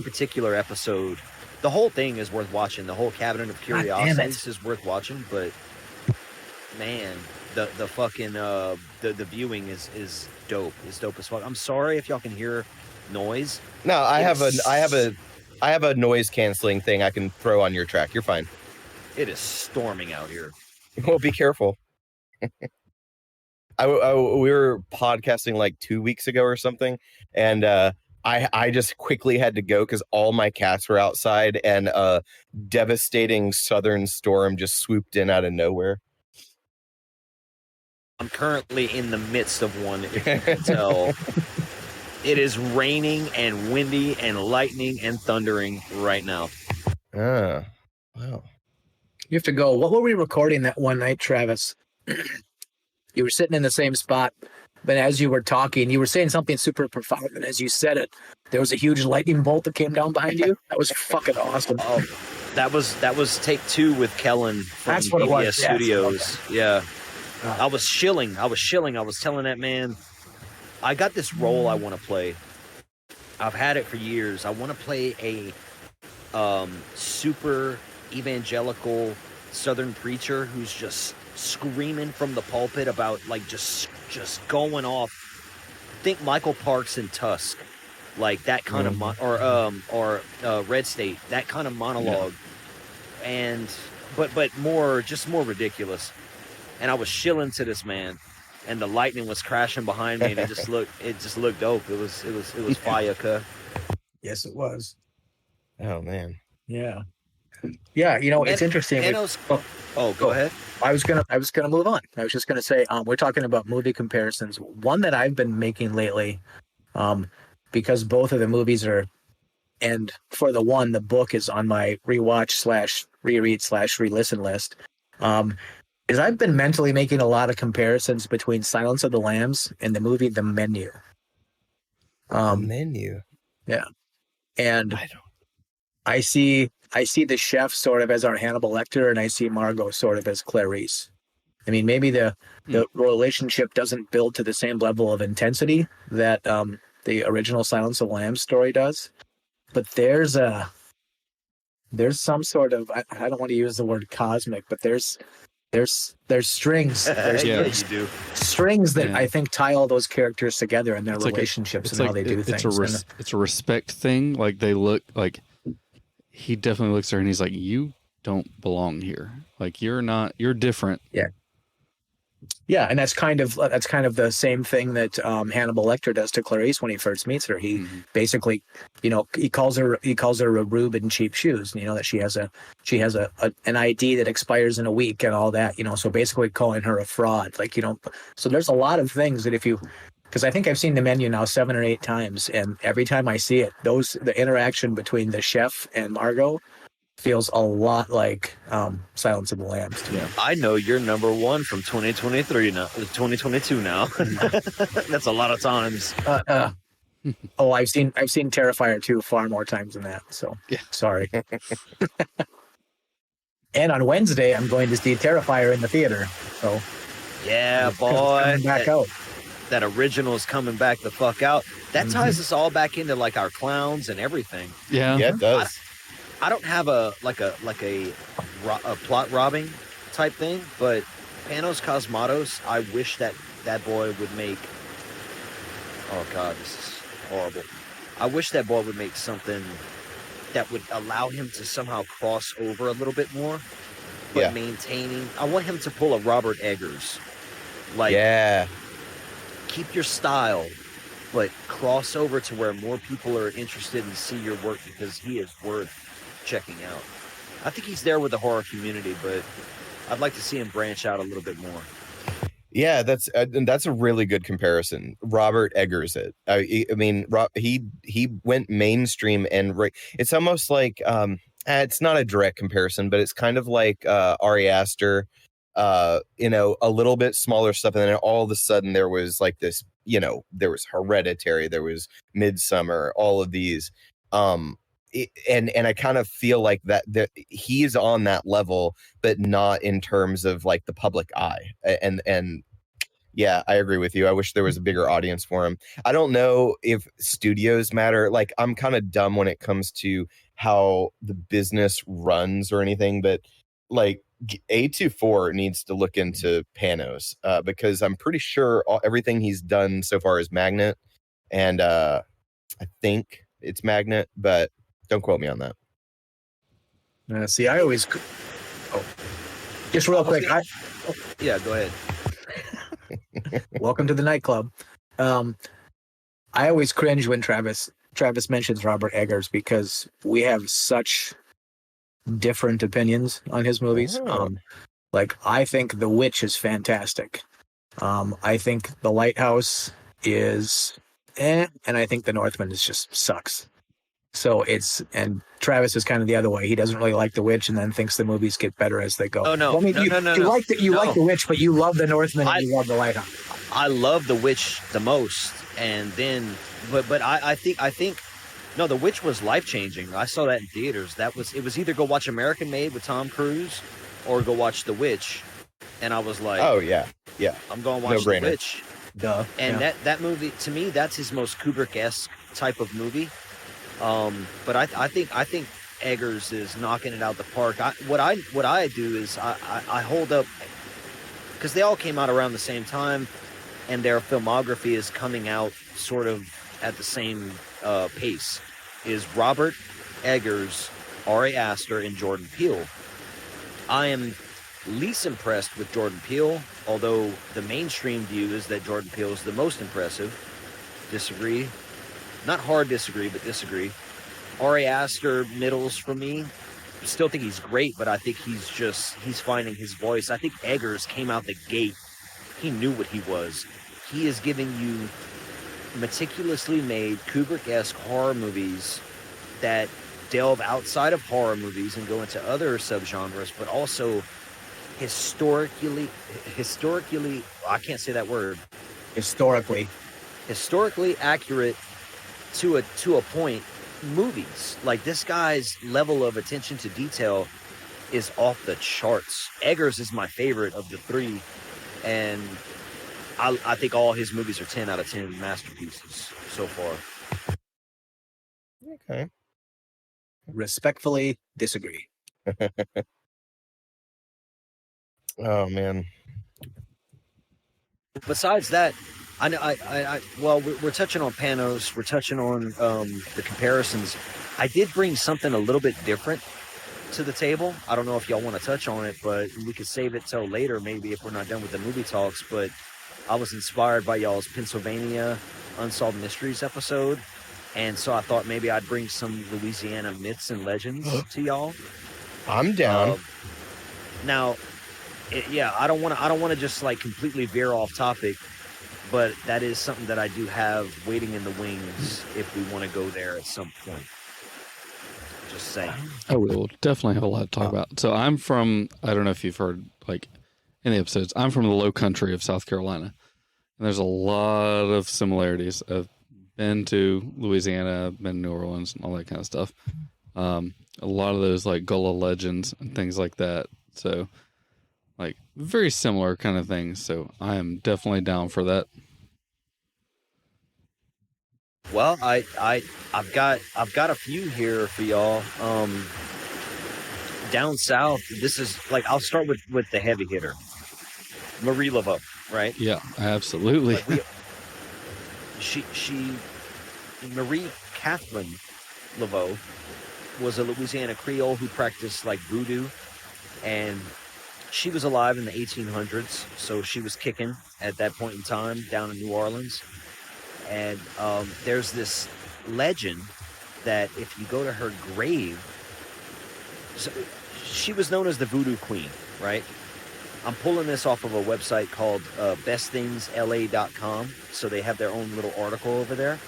particular episode. The whole thing is worth watching. The whole Cabinet of Curiosities is worth watching. But man, the fucking the Viewing is dope. It's dope as fuck. I'm sorry if y'all can hear noise. No, I have a noise canceling thing I can throw on your track. You're fine. It is storming out here. Well, be careful. We were podcasting like 2 weeks ago or something, and I just quickly had to go because all my cats were outside, and a devastating southern storm just swooped in out of nowhere. I'm currently in the midst of one, if you can tell. It is raining and windy and lightning and thundering right now. Wow. You have to go. What were we recording that one night, Travis? You were sitting in the same spot But as you were talking, you were saying something super profound, and as you said it, there was a huge lightning bolt that came down behind you. That was fucking awesome. Oh, that was take 2 with Kellen from That's what it PBS was. Studios. Yeah. I was shilling. I was telling that man, I got this role I want to play. I've had it for years. I want to play a super evangelical Southern preacher who's just screaming from the pulpit about like just going off. Think Michael Parks in Tusk, like that kind of or Red State, that kind of monologue, and but more ridiculous. And I was shilling to this man, and the lightning was crashing behind me, and it just looked dope. It was fire, cuh. Yes, it was. Oh man. Yeah. Yeah, it's interesting. Go ahead. I was gonna move on. I was just gonna say, we're talking about movie comparisons. One that I've been making lately, because both of the movies are, and for the one, the book is on my rewatch / reread / re-listen list. Is I've been mentally making a lot of comparisons between Silence of the Lambs and the movie The Menu. Menu. Yeah, and I see the chef sort of as our Hannibal Lecter, and I see Margot sort of as Clarice. I mean, maybe the relationship doesn't build to the same level of intensity that the original Silence of the Lambs story does, but there's some sort of, I don't want to use the word cosmic, but there's strings. There's strings that I think tie all those characters together in their relationships and how they do things. It's a respect thing. Like they look like, he definitely looks at her and he's like, you don't belong here. Like you're different. Yeah. Yeah, and that's kind of the same thing that Hannibal Lecter does to Clarice when he first meets her. He basically, he calls her a rube in cheap shoes. That she has an ID that expires in a week and all that. So basically calling her a fraud. So there's a lot of things that because I think I've seen The Menu now 7 or 8 times, and every time I see it, the interaction between the chef and Margot feels a lot like Silence of the Lambs to me. I know you're number 1 from 2023 now, 2022 now. That's a lot of times. I've seen Terrifier 2 far more times than that. So sorry. And on Wednesday, I'm going to see Terrifier in the theater. So yeah, boy, back out. That original is coming back the fuck out. That ties us all back into like our clowns and everything. Yeah, it does. I don't have a plot robbing type thing, but Panos Cosmatos, I wish that boy would make. Oh God, this is horrible. I wish that boy would make something that would allow him to somehow cross over a little bit more, but maintaining. I want him to pull a Robert Eggers, keep your style, but cross over to where more people are interested in see your work because he is worth checking out. I think he's there with the horror community, but I'd like to see him branch out a little bit more. Yeah, that's a really good comparison. Robert Eggers it. I mean, he went mainstream, and it's almost like it's not a direct comparison, but it's kind of like Ari Aster. A little bit smaller stuff, and then all of a sudden there was like this. There was Hereditary, there was Midsummer, all of these. And I kind of feel like that he's on that level, but not in terms of like the public eye. And yeah, I agree with you. I wish there was a bigger audience for him. I don't know if studios matter. Like, I'm kind of dumb when it comes to how the business runs or anything, but like A24 needs to look into Panos because I'm pretty sure everything he's done so far is Magnet, and I think it's Magnet, but don't quote me on that. See, I always. Just real quick. Yeah, go ahead. Welcome to the Nightclub. I always cringe when Travis mentions Robert Eggers because we have such different opinions on his movies. I think The Witch is fantastic. I think The Lighthouse is and I think The Northman just sucks. So and Travis is kind of the other way. He doesn't really like The Witch and then thinks the movies get better as they go. Oh, no. Well, I mean, you like The Witch, but you love The Northman and you love The Lighthouse. I love The Witch the most. And then, but I think, no, The Witch was life-changing. I saw that in theaters. It was either go watch American Made with Tom Cruise or go watch The Witch. And I was like, oh, yeah. I'm going to watch The Witch. Duh. And that movie, to me, that's his most Kubrick-esque type of movie. But I think Eggers is knocking it out the park. What I do is I hold up, because they all came out around the same time, and their filmography is coming out sort of at the same pace. Is Robert Eggers, Ari Aster, and Jordan Peele. I am least impressed with Jordan Peele, although the mainstream view is that Jordan Peele is the most impressive. Disagree. Not hard disagree, but disagree. Ari Aster, middles for me. Still think he's great, but I think he's finding his voice. I think Eggers came out the gate. He knew what he was. He is giving you meticulously made Kubrick-esque horror movies that delve outside of horror movies and go into other subgenres, but also historically, I can't say that word. Historically accurate to a point movies. Like, this guy's level of attention to detail is off the charts. Eggers is my favorite of the three, and I think all his movies are 10 out of 10 masterpieces so far. Okay. Respectfully disagree. Oh, man. Besides that, well, we're touching on Panos. We're touching on the comparisons. I did bring something a little bit different to the table. I don't know if y'all want to touch on it, but we could save it till later, maybe, if we're not done with the movie talks. But I was inspired by y'all's Pennsylvania Unsolved Mysteries episode, and so I thought maybe I'd bring some Louisiana myths and legends to y'all. I'm down. Now, I don't want to just like completely veer off topic, but that is something that I do have waiting in the wings if we want to go there at some point. Just saying. Oh, we'll definitely have a lot to talk about. So I'm from, I don't know if you've heard like in the episodes, I'm from the low country of South Carolina. And there's a lot of similarities. I've been to Louisiana, been to New Orleans, and all that kind of stuff. A lot of those like Gullah legends and things like that. So like very similar kind of things. So I am definitely down for that. Well, I've got a few here for y'all. Down south, this is like, I'll start with the heavy hitter, Marie Laveau, right? Yeah, absolutely. Like Marie Catherine Laveau was a Louisiana Creole who practiced like voodoo, and she was alive in the 1800s, so she was kicking at that point in time down in New Orleans. And there's this legend that if you go to her grave, so she was known as the Voodoo Queen, right? I'm pulling this off of a website called bestthingsla.com, so they have their own little article over there.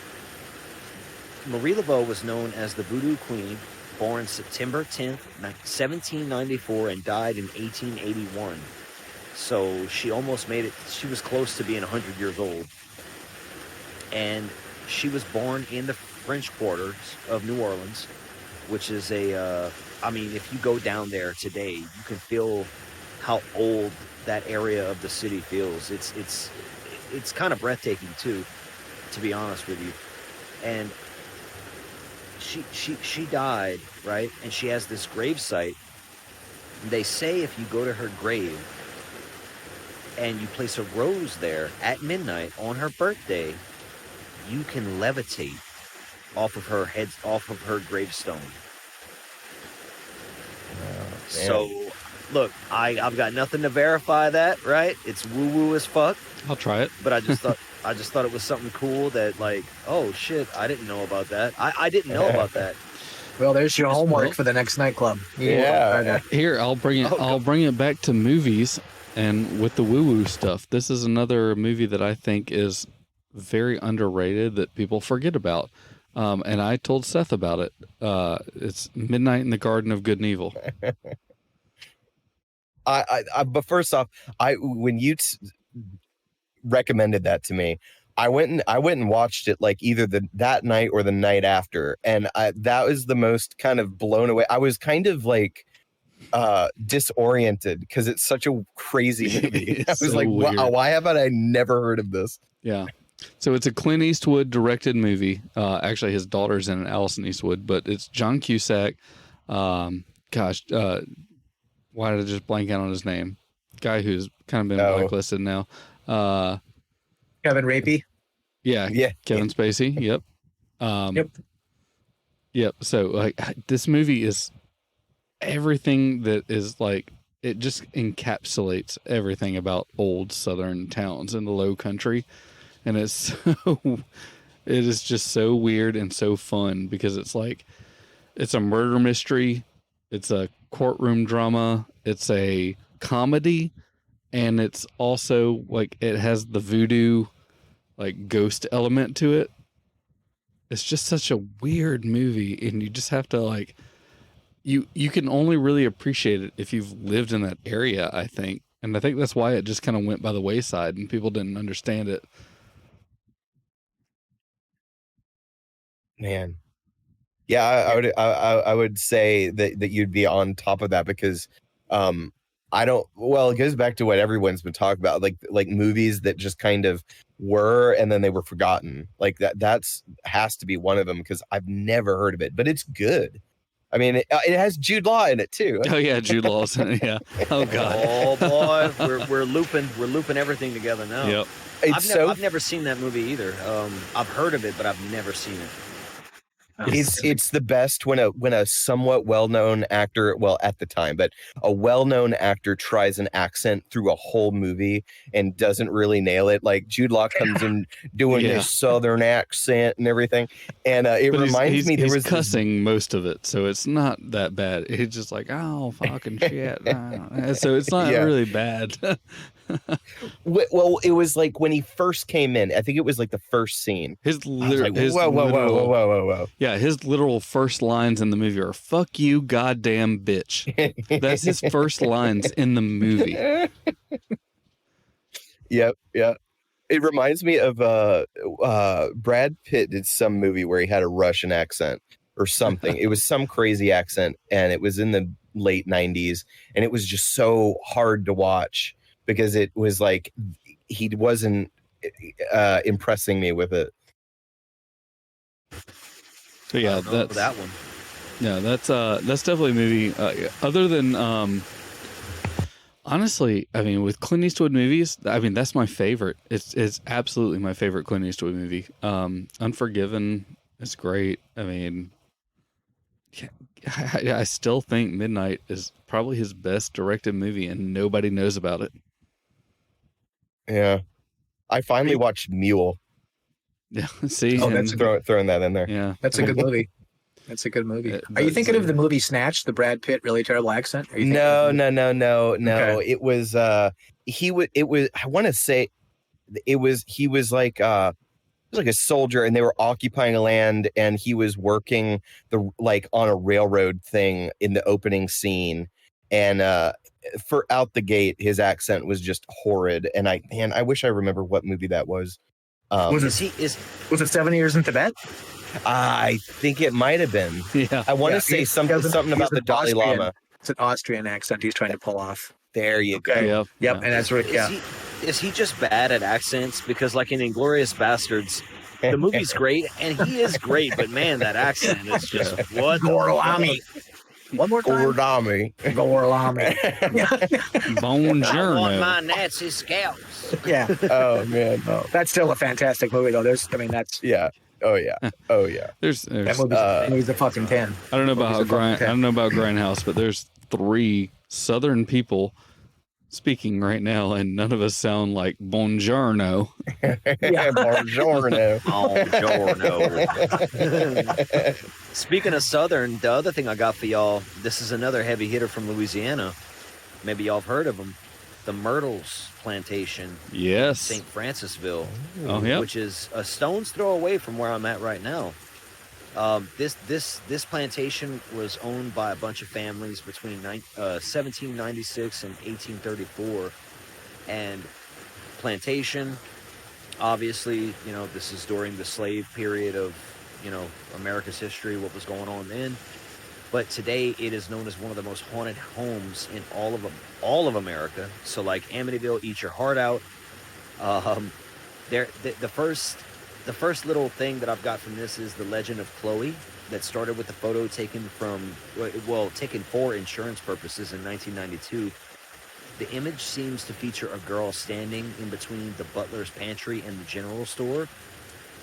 Marie Laveau was known as the Voodoo Queen, born September 10th, 1794, and died in 1881. So she almost made it. She was close to being 100 years old. And she was born in the French quarters of New Orleans, which is if you go down there today, you can feel how old that area of the city feels. It's kind of breathtaking too, to be honest with you. And she died, right? And she has this gravesite. They say if you go to her grave and you place a rose there at midnight on her birthday, you can levitate off of her gravestone. Oh, so, look, I've got nothing to verify that, right? It's woo-woo as fuck. I'll try it. But I just thought it was something cool that, like, oh shit, I didn't know about that. I didn't know about that. Well, there's your homework for the next nightclub. Yeah. Here, I'll bring it back to movies, and with the woo-woo stuff. This is another movie that I think is very underrated that people forget about. And I told Seth about it. It's Midnight in the Garden of Good and Evil. But first off, when you recommended that to me, I went and watched it like either that night or the night after, and that was the most kind of blown away. I was kind of like disoriented because it's such a crazy movie. I was so like, wow, why haven't I never heard of this? Yeah. So it's a Clint Eastwood directed movie. Actually, his daughter's in it, Allison Eastwood, but it's John Cusack. Why did I just blank out on his name? Guy who's kind of been blacklisted now. Kevin Rapey. Yeah. Kevin Spacey. Yep. Yep. So like this movie is everything that is like, it just encapsulates everything about old Southern towns in the Low Country. And it is just so weird and so fun because it's like, it's a murder mystery. It's a courtroom drama. It's a comedy. And it's also like, it has the voodoo, like ghost element to it. It's just such a weird movie. And you just have to like, you can only really appreciate it if you've lived in that area, I think. And I think that's why it just kind of went by the wayside and people didn't understand it. Man. Yeah, I would say that you'd be on top of that because it goes back to what everyone's been talking about, like movies that just kind of were and then they were forgotten. Like that's has to be one of them because I've never heard of it, but it's good. I mean, it has Jude Law in it too. Oh yeah, Jude Law's in it. Yeah. Oh god. Oh boy, we're looping everything together now. Yep. I've never seen that movie either. I've heard of it, but I've never seen it. It's the best when a somewhat well-known actor, well at the time, but a well-known actor tries an accent through a whole movie and doesn't really nail it. Like Jude Law comes in doing his Southern accent and everything, and it reminds me he's cussing most of it, so it's not that bad. He's just like, oh fucking shit, so it's not really bad. Well, it was like when he first came in. I think it was like the first scene. Whoa. Yeah, his literal first lines in the movie are "fuck you, goddamn bitch." That's his first lines in the movie. Yep. It reminds me of Brad Pitt did some movie where he had a Russian accent or something. It was some crazy accent, and it was in the late 90s, and it was just so hard to watch. Because it was like he wasn't impressing me with it. So yeah, that's that one. Yeah, that's definitely a movie. Other than honestly, I mean, with Clint Eastwood movies, I mean that's my favorite. It's absolutely my favorite Clint Eastwood movie. Unforgiven is great. I mean, I still think Midnight is probably his best directed movie, and nobody knows about it. Yeah, I finally watched Mule. Yeah, see, that's throwing that in there. Yeah, that's a good movie. That's a good movie. Are you thinking of the movie Snatch, the Brad Pitt really terrible accent? No. Okay. It was he was. I want to say he was like a soldier, and they were occupying a land, and he was working on a railroad thing in the opening scene, and for out the gate, his accent was just horrid. And I wish I remember what movie that was. Was it 7 Years in Tibet? I think it might have been. Yeah, I want to say something about the Dalai Lama. It's an Austrian accent he's trying to pull off. There you go. Yep. Yeah. And that's right. Yeah. Is he just bad at accents? Because like in Inglourious Bastards, the movie's great and he is great, but man, that accent is just what? Gorlami. One more time. Gorlami. Buongiorno. I want my Nazi scalps. Yeah. Oh man. Oh, that's still a fantastic movie though. Yeah. Oh yeah. There's that movie's a fucking 10. I don't know about Grindhouse, but there's 3 Southern people speaking right now, and none of us sound like Buongiorno. Yeah, Buongiorno. Speaking of Southern, the other thing I got for y'all, this is another heavy hitter from Louisiana. Maybe y'all have heard of them. The Myrtles Plantation. Yes. St. Francisville. Oh, yeah. Which is a stone's throw away from where I'm at right now. This plantation was owned by a bunch of families between 1796 and 1834, and plantation, obviously, this is during the slave period of, America's history, what was going on then. But today it is known as one of the most haunted homes in all of America. So like Amityville, eat your heart out. The first little thing that I've got from this is the legend of Chloe, that started with the photo taken for insurance purposes in 1992. The image seems to feature a girl standing in between the butler's pantry and the general store,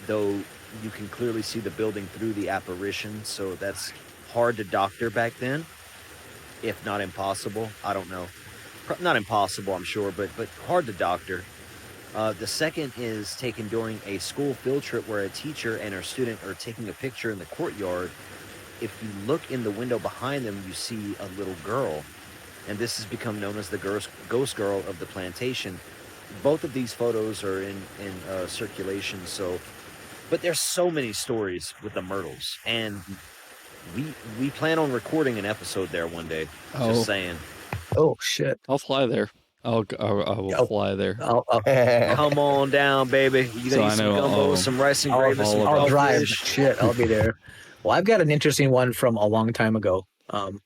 though you can clearly see the building through the apparition, so that's hard to doctor back then, if not impossible. I don't know. Not impossible, I'm sure, but hard to doctor. The second is taken during a school field trip where a teacher and her student are taking a picture in the courtyard. If you look in the window behind them, you see a little girl, and this has become known as the ghost girl of the plantation. Both of these photos are in circulation, but there's so many stories with the Myrtles, and we plan on recording an episode there one day. Just saying. Oh shit! I'll fly there. I will fly there. Come on down, baby. You got some gumbo, some rice and gravy, some I'll drive. Shit, I'll be there. Well, I've got an interesting one from a long time ago,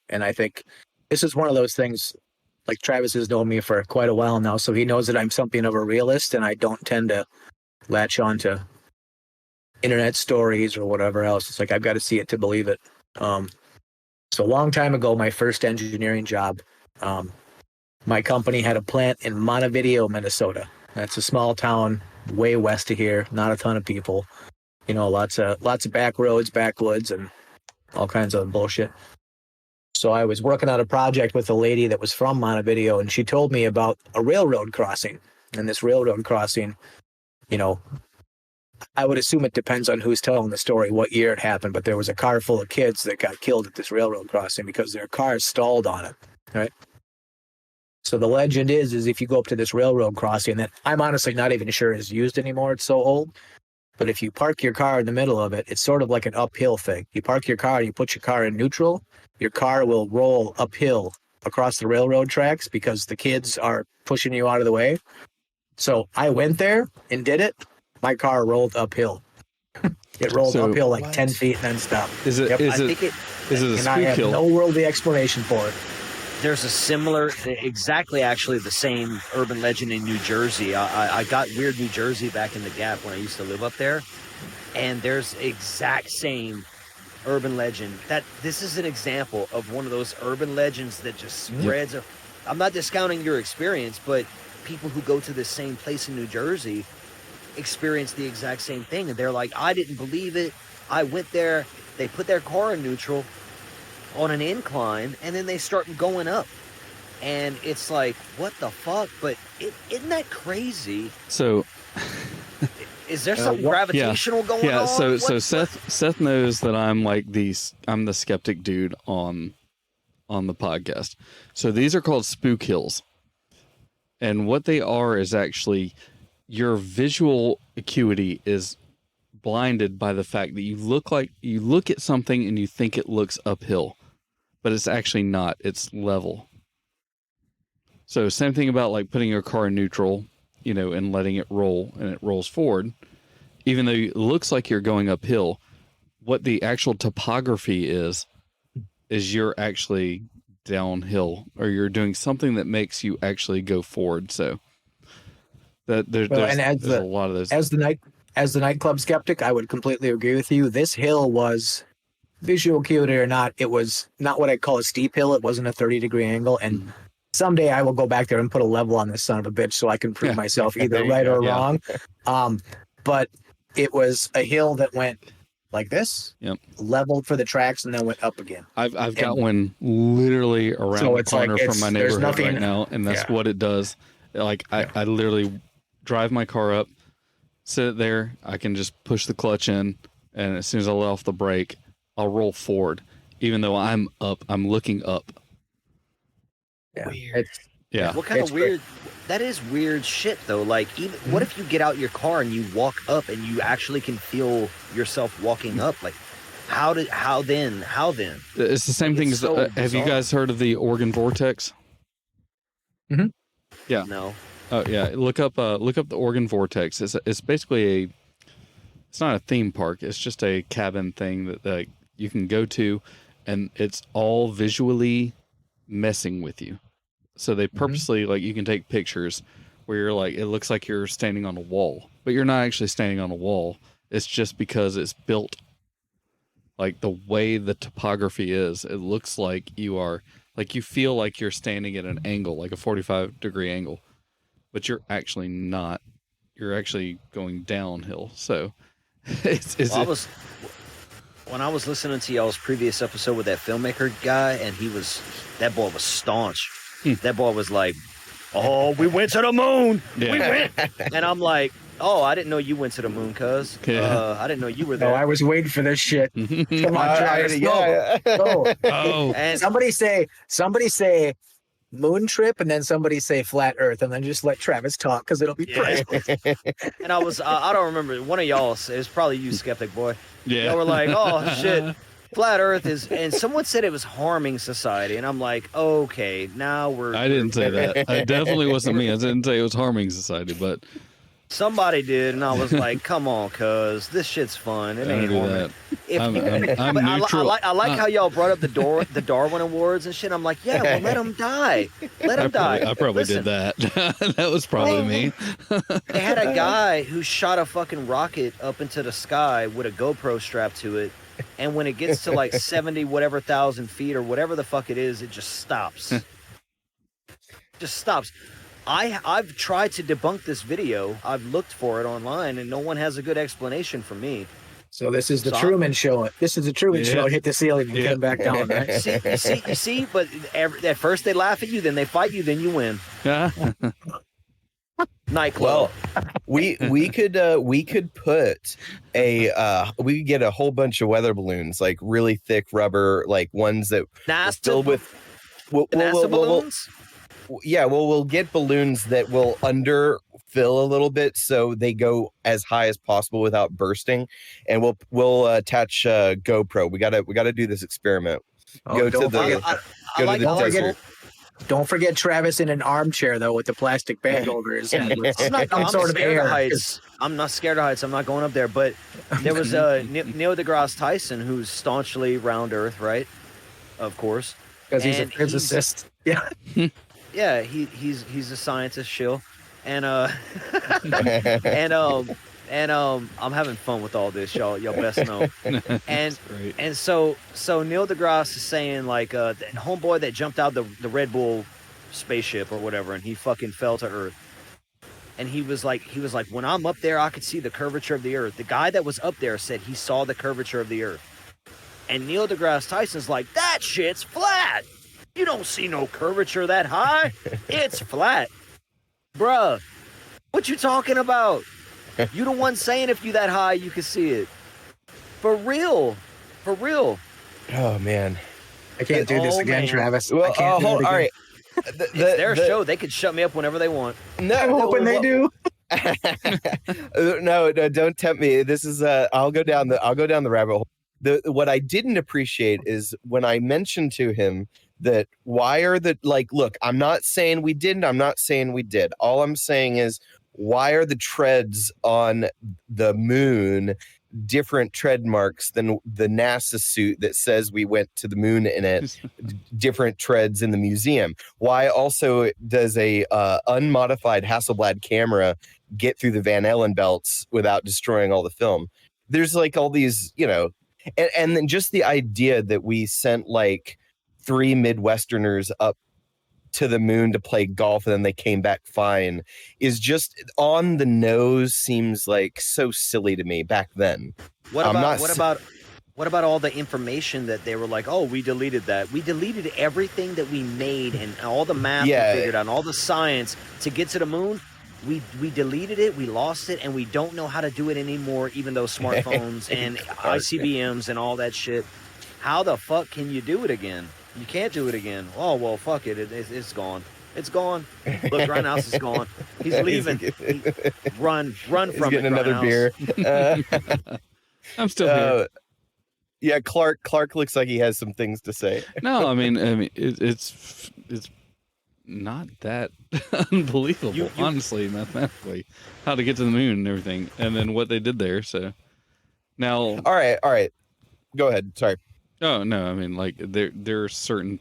and I think this is one of those things. Like Travis has known me for quite a while now, so he knows that I'm something of a realist, and I don't tend to latch on to internet stories or whatever else. It's like I've got to see it to believe it. So a long time ago, my first engineering job, my company had a plant in Montevideo, Minnesota. That's a small town way west of here. Not a ton of people. Lots of back roads, backwoods, and all kinds of bullshit. So I was working on a project with a lady that was from Montevideo, and she told me about a railroad crossing. And this railroad crossing, I would assume it depends on who's telling the story, what year it happened, but there was a car full of kids that got killed at this railroad crossing because their cars stalled on it, right? So the legend is if you go up to this railroad crossing that I'm honestly not even sure is used anymore, it's so old, but if you park your car in the middle of it, it's sort of like an uphill thing. You park your car and you put your car in neutral, your car will roll uphill across the railroad tracks because the kids are pushing you out of the way. So I went there and did it. My car rolled uphill. It rolled uphill like 10 feet and then stopped. Is it a spook I have hill? no worldly explanation for it. There's a similar, exactly actually the same urban legend in New Jersey. I got weird New Jersey back in the Gap when I used to live up there. And there's exact same urban legend. This is an example of one of those urban legends that just spreads. I'm not discounting your experience, but people who go to the same place in New Jersey experience the exact same thing, and they're like, I didn't believe it. I went there, they put their car in neutral on an incline, and then they start going up, and it's like, what the fuck? But isn't that crazy? So is there something gravitational going on? So Seth knows that I'm the skeptic dude on the podcast. So these are called spook hills, and what they are is actually your visual acuity is blinded by the fact that you look at something and you think it looks uphill, but it's actually not. It's level. So same thing about like putting your car in neutral, and letting it roll, and it rolls forward. Even though it looks like you're going uphill, what the actual topography is you're actually downhill, or you're doing something that makes you actually go forward. So there's a lot of those. As the nightclub skeptic, I would completely agree with you. This hill was visual acuity or not, it was not what I call a steep hill. It wasn't a 30-degree angle. And someday I will go back there and put a level on this son of a bitch so I can prove myself either right or wrong. But it was a hill that went like this, leveled for the tracks, and then went up again. I've got one literally around the corner from my neighborhood right now, and that's what it does. Like I literally drive my car up, sit there, I can just push the clutch in, and as soon as I let off the brake, I'll roll forward, even though I'm looking up. Yeah. Weird. What kind of weird? That is weird shit, though. Like, even what if you get out your car and you walk up and you actually can feel yourself walking up? Like, How then? It's the same thing as. So have you guys heard of the Oregon Vortex? Mm-hmm. Yeah. No. Oh yeah. Look up the Oregon Vortex. It's basically it's not a theme park. It's just a cabin thing that you can go to, and it's all visually messing with you. So they purposely like you can take pictures where you're like it looks like you're standing on a wall, but you're not actually standing on a wall. It's just because it's built like the way the topography is. It looks like you are like you feel like you're standing at an angle, like a 45-degree angle, but you're actually not. You're actually going downhill. So when I was listening to y'all's previous episode with that filmmaker guy, and that boy was staunch. That boy was like, "Oh, we went to the moon. Yeah. We went," and I'm like, "Oh, I didn't know you went to the moon, cuz. I didn't know you were there." No, I was waiting for this shit. Come on, Travis. Yeah. Go. Oh, And Somebody say moon trip, and then somebody say flat Earth, and then just let Travis talk because it'll be perfect. and I don't remember, one of y'all, it was probably you, Skeptic Boy. yeah. Y'all were like, "Oh shit, flat Earth is," and someone said it was harming society, and I'm like, okay, now we're. I didn't say that. I definitely wasn't me. I didn't say it was harming society, but Somebody did, and I was like, "Come on, cuz this shit's fun. It I don't ain't do harming." that. I'm But neutral. I like how y'all brought up the Darwin Awards and shit. I'm like, yeah, well, let him die. Let him die. I probably Listen, did that. That was probably me. They had a guy who shot a fucking rocket up into the sky with a GoPro strapped to it, and when it gets to like 70 whatever thousand feet or whatever the fuck it is, it just stops. Just stops. I've tried to debunk this video. I've looked for it online, and no one has a good explanation for me. So this is the Truman Show. This is the Truman Show. Hit the ceiling and get him back down, right? You see, but at first they laugh at you, then they fight you, then you win. Nightclub. Well, we could put we could get a whole bunch of weather balloons, like really thick rubber, like ones that filled with NASA balloons. We'll get balloons that will underfill a little bit so they go as high as possible without bursting, and we'll attach GoPro. We gotta do this experiment. Go to the desert. Don't forget Travis in an armchair though with the plastic bag over his head. I'm not scared of heights. I'm not going up there. But there was Neil deGrasse Tyson, who's staunchly round Earth, right? Of course, because he's a physicist. Yeah. Yeah, he's a scientist, shill, and I'm having fun with all this, y'all best know. And so Neil deGrasse is saying like that homeboy that jumped out the Red Bull spaceship or whatever, and he fucking fell to Earth. And he was like, when I'm up there, I could see the curvature of the Earth. The guy that was up there said he saw the curvature of the Earth. And Neil deGrasse Tyson's like, that shit's flat. You don't see no curvature that high. It's flat. Bruh, what you talking about? You the one saying if you that high, you can see it. For real. Oh, man. I can't do this again, Travis. Well, I can't do it again. all right. It's their show. They could shut me up whenever they want. No, I'm hoping they do. No, don't tempt me. This is I'll go down the rabbit hole. What I didn't appreciate is when I mentioned to him that look, I'm not saying we didn't, I'm not saying we did. All I'm saying is, why are the treads on the moon different tread marks than the NASA suit that says we went to the moon in it? Different treads in the museum. Why also does a unmodified Hasselblad camera get through the Van Allen belts without destroying all the film? There's like all these, and then just the idea that we sent like 3 Midwesterners up to the moon to play golf and then they came back fine is just on the nose. Seems like so silly to me back then. What about all the information that they were like, oh, we deleted that. We deleted everything that we made and all the math we figured out, and all the science to get to the moon. We deleted it, we lost it, and we don't know how to do it anymore, even though smartphones and ICBMs and all that shit. How the fuck can you do it again? You can't do it again. Oh, well, fuck it. It's gone. It's gone. Look, Grindhouse is gone. He's leaving. Run from getting it, another beer. I'm still here. Yeah, Clark looks like he has some things to say. No, I mean, it's not that unbelievable, honestly, mathematically, how to get to the moon and everything, and then what they did there. So now, all right, go ahead. Sorry. Oh no, I mean, like there are certain,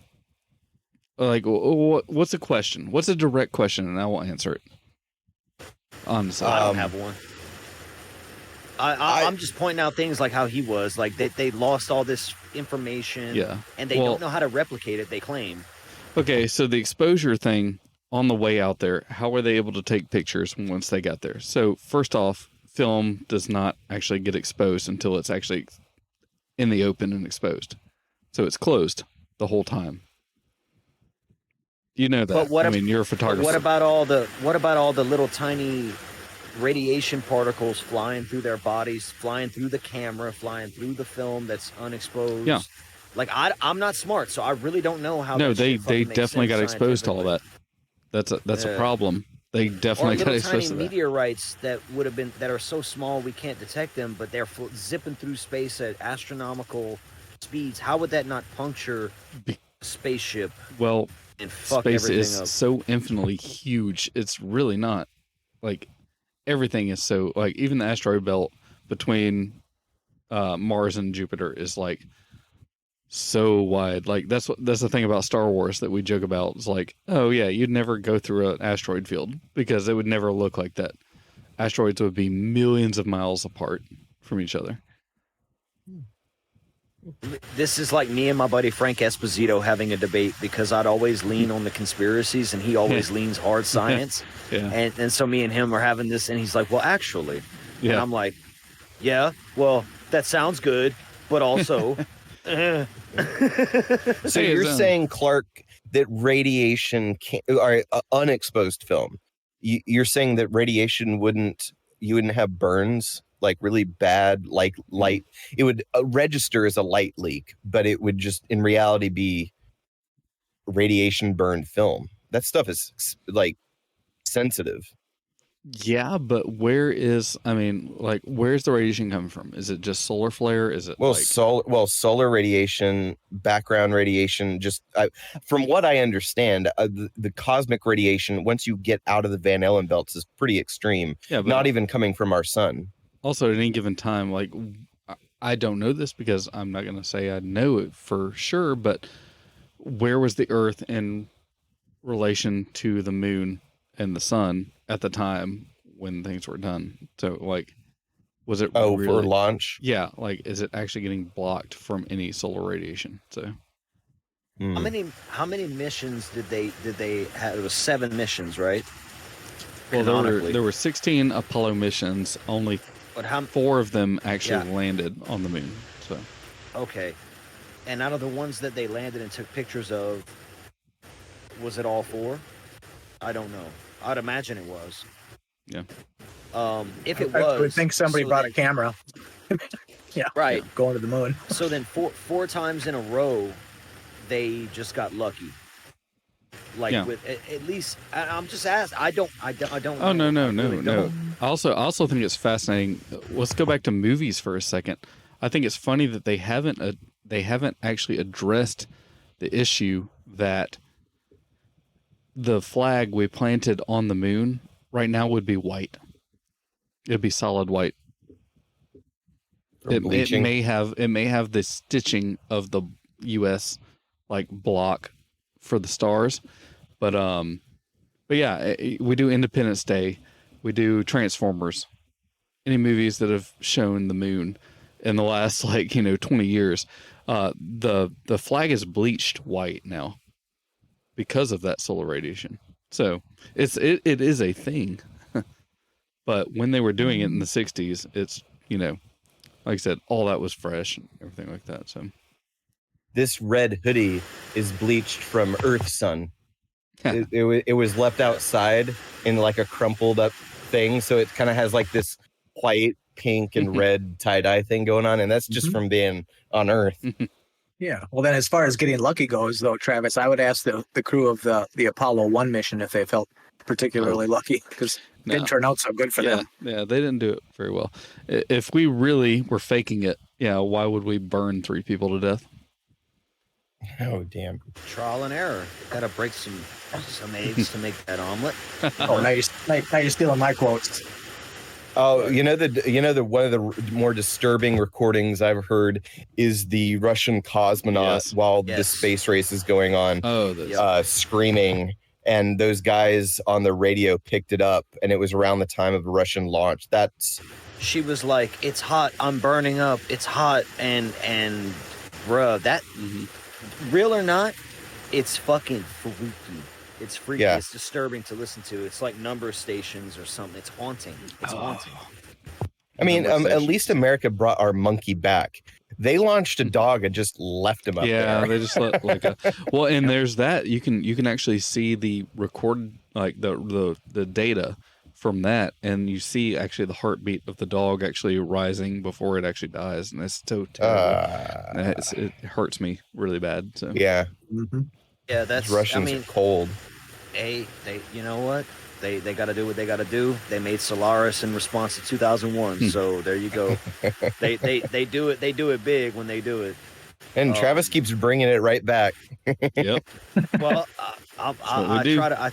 like, what's a question? What's a direct question, and I will answer it. Honestly, I don't have one. I'm just pointing out things like how he was, like they lost all this information, and they don't know how to replicate it. They claim. Okay, so the exposure thing on the way out there, how were they able to take pictures once they got there? So first off, film does not actually get exposed until it's actually in the open and exposed. So it's closed the whole time. You know that. But I mean, you're a photographer. What about all the little tiny radiation particles flying through their bodies, flying through the camera, flying through the film that's unexposed? Yeah. Like I'm not smart, so I really don't know how. No, they definitely got exposed to all that. That's a problem. They definitely got exposed to that. Meteorites that would have been that are so small we can't detect them, but they're zipping through space at astronomical speeds. How would that not puncture a spaceship? Well, and fuck space is up? So infinitely huge. It's really not. Like everything is so, like, even the asteroid belt between Mars and Jupiter is like so wide. Like that's the thing about Star Wars that we joke about. It's like, oh yeah, you'd never go through an asteroid field because it would never look like that. Asteroids would be millions of miles apart from each other. This is like me and my buddy Frank Esposito having a debate because I'd always lean on the conspiracies and he always leans hard science. And so me and him are having this and he's like, well, actually. And I'm like, yeah, well, that sounds good, but also... So you're saying, Clark, that radiation can't, or unexposed film, you're saying that radiation you wouldn't have burns, like really bad, like light, it would register as a light leak, but it would just in reality be radiation burned film. That stuff is like sensitive. Yeah, but where's the radiation coming from? Is it just solar flare? Is it solar radiation, background radiation? Just from what I understand, the cosmic radiation, once you get out of the Van Allen belts, is pretty extreme. Yeah, not even coming from our sun. Also, at any given time, like I don't know this because I'm not going to say I know it for sure, but where was the Earth in relation to the moon and the sun at the time when things were done? So like, was it really, for launch? Yeah. Like, is it actually getting blocked from any solar radiation? So how many missions did they have? It was 7 missions, right? Well, there were 16 Apollo missions, only 4 of them actually landed on the moon. So okay. And out of the ones that they landed and took pictures of, was it all 4? I don't know. I'd imagine it was. Yeah. If it was, I would think somebody brought a camera. Yeah. Right. Going to the moon. So then 4 times in a row, they just got lucky. Like with at least, I'm just asked. I don't. Oh no. I also think it's fascinating. Let's go back to movies for a second. I think it's funny that they haven't actually addressed the issue that the flag we planted on the moon right now would be white. It'd be solid white. It may have the stitching of the U.S. like block for the stars, but yeah, we do Independence Day, we do Transformers, any movies that have shown the moon in the last 20 years, the flag is bleached white now because of that solar radiation. So it is a thing. But when they were doing it in the 60s, it's, like I said, all that was fresh and everything like that. So this red hoodie is bleached from Earth sun. It was left outside in like a crumpled up thing. So it kind of has like this white, pink, and red tie-dye thing going on. And that's just from being on Earth. Yeah. Well, then as far as getting lucky goes, though, Travis, I would ask the crew of the Apollo 1 mission if they felt particularly lucky, because it didn't turn out so good for them. Yeah, they didn't do it very well. If we really were faking it, Yeah, why would we burn 3 people to death? Oh, damn. Trial and error. Got to break some eggs to make that omelet. Oh, now you're stealing my quotes. Oh, the one of the more disturbing recordings I've heard is the Russian cosmonaut while the space race is going on, screaming, and those guys on the radio picked it up, and it was around the time of the Russian launch. She was like, "It's hot. I'm burning up. It's hot." And bruh, that real or not, it's fucking freaky. It's freaky. Yeah. It's disturbing to listen to. It's like number stations or something. It's haunting. It's haunting. I mean, at least America brought our monkey back. They launched a dog and just left him up there. Yeah, they just let well, and there's that. You can actually see the recorded, like the data from that, and you see actually the heartbeat of the dog actually rising before it actually dies, and it's so terrible. It hurts me really bad. So yeah. Mm-hmm. Yeah, that's Russians are cold. They you know what? They got to do what they got to do. They made Solaris in response to 2001. So there you go. They do it. They do it big when they do it. And Travis keeps bringing it right back. Yep. Well, I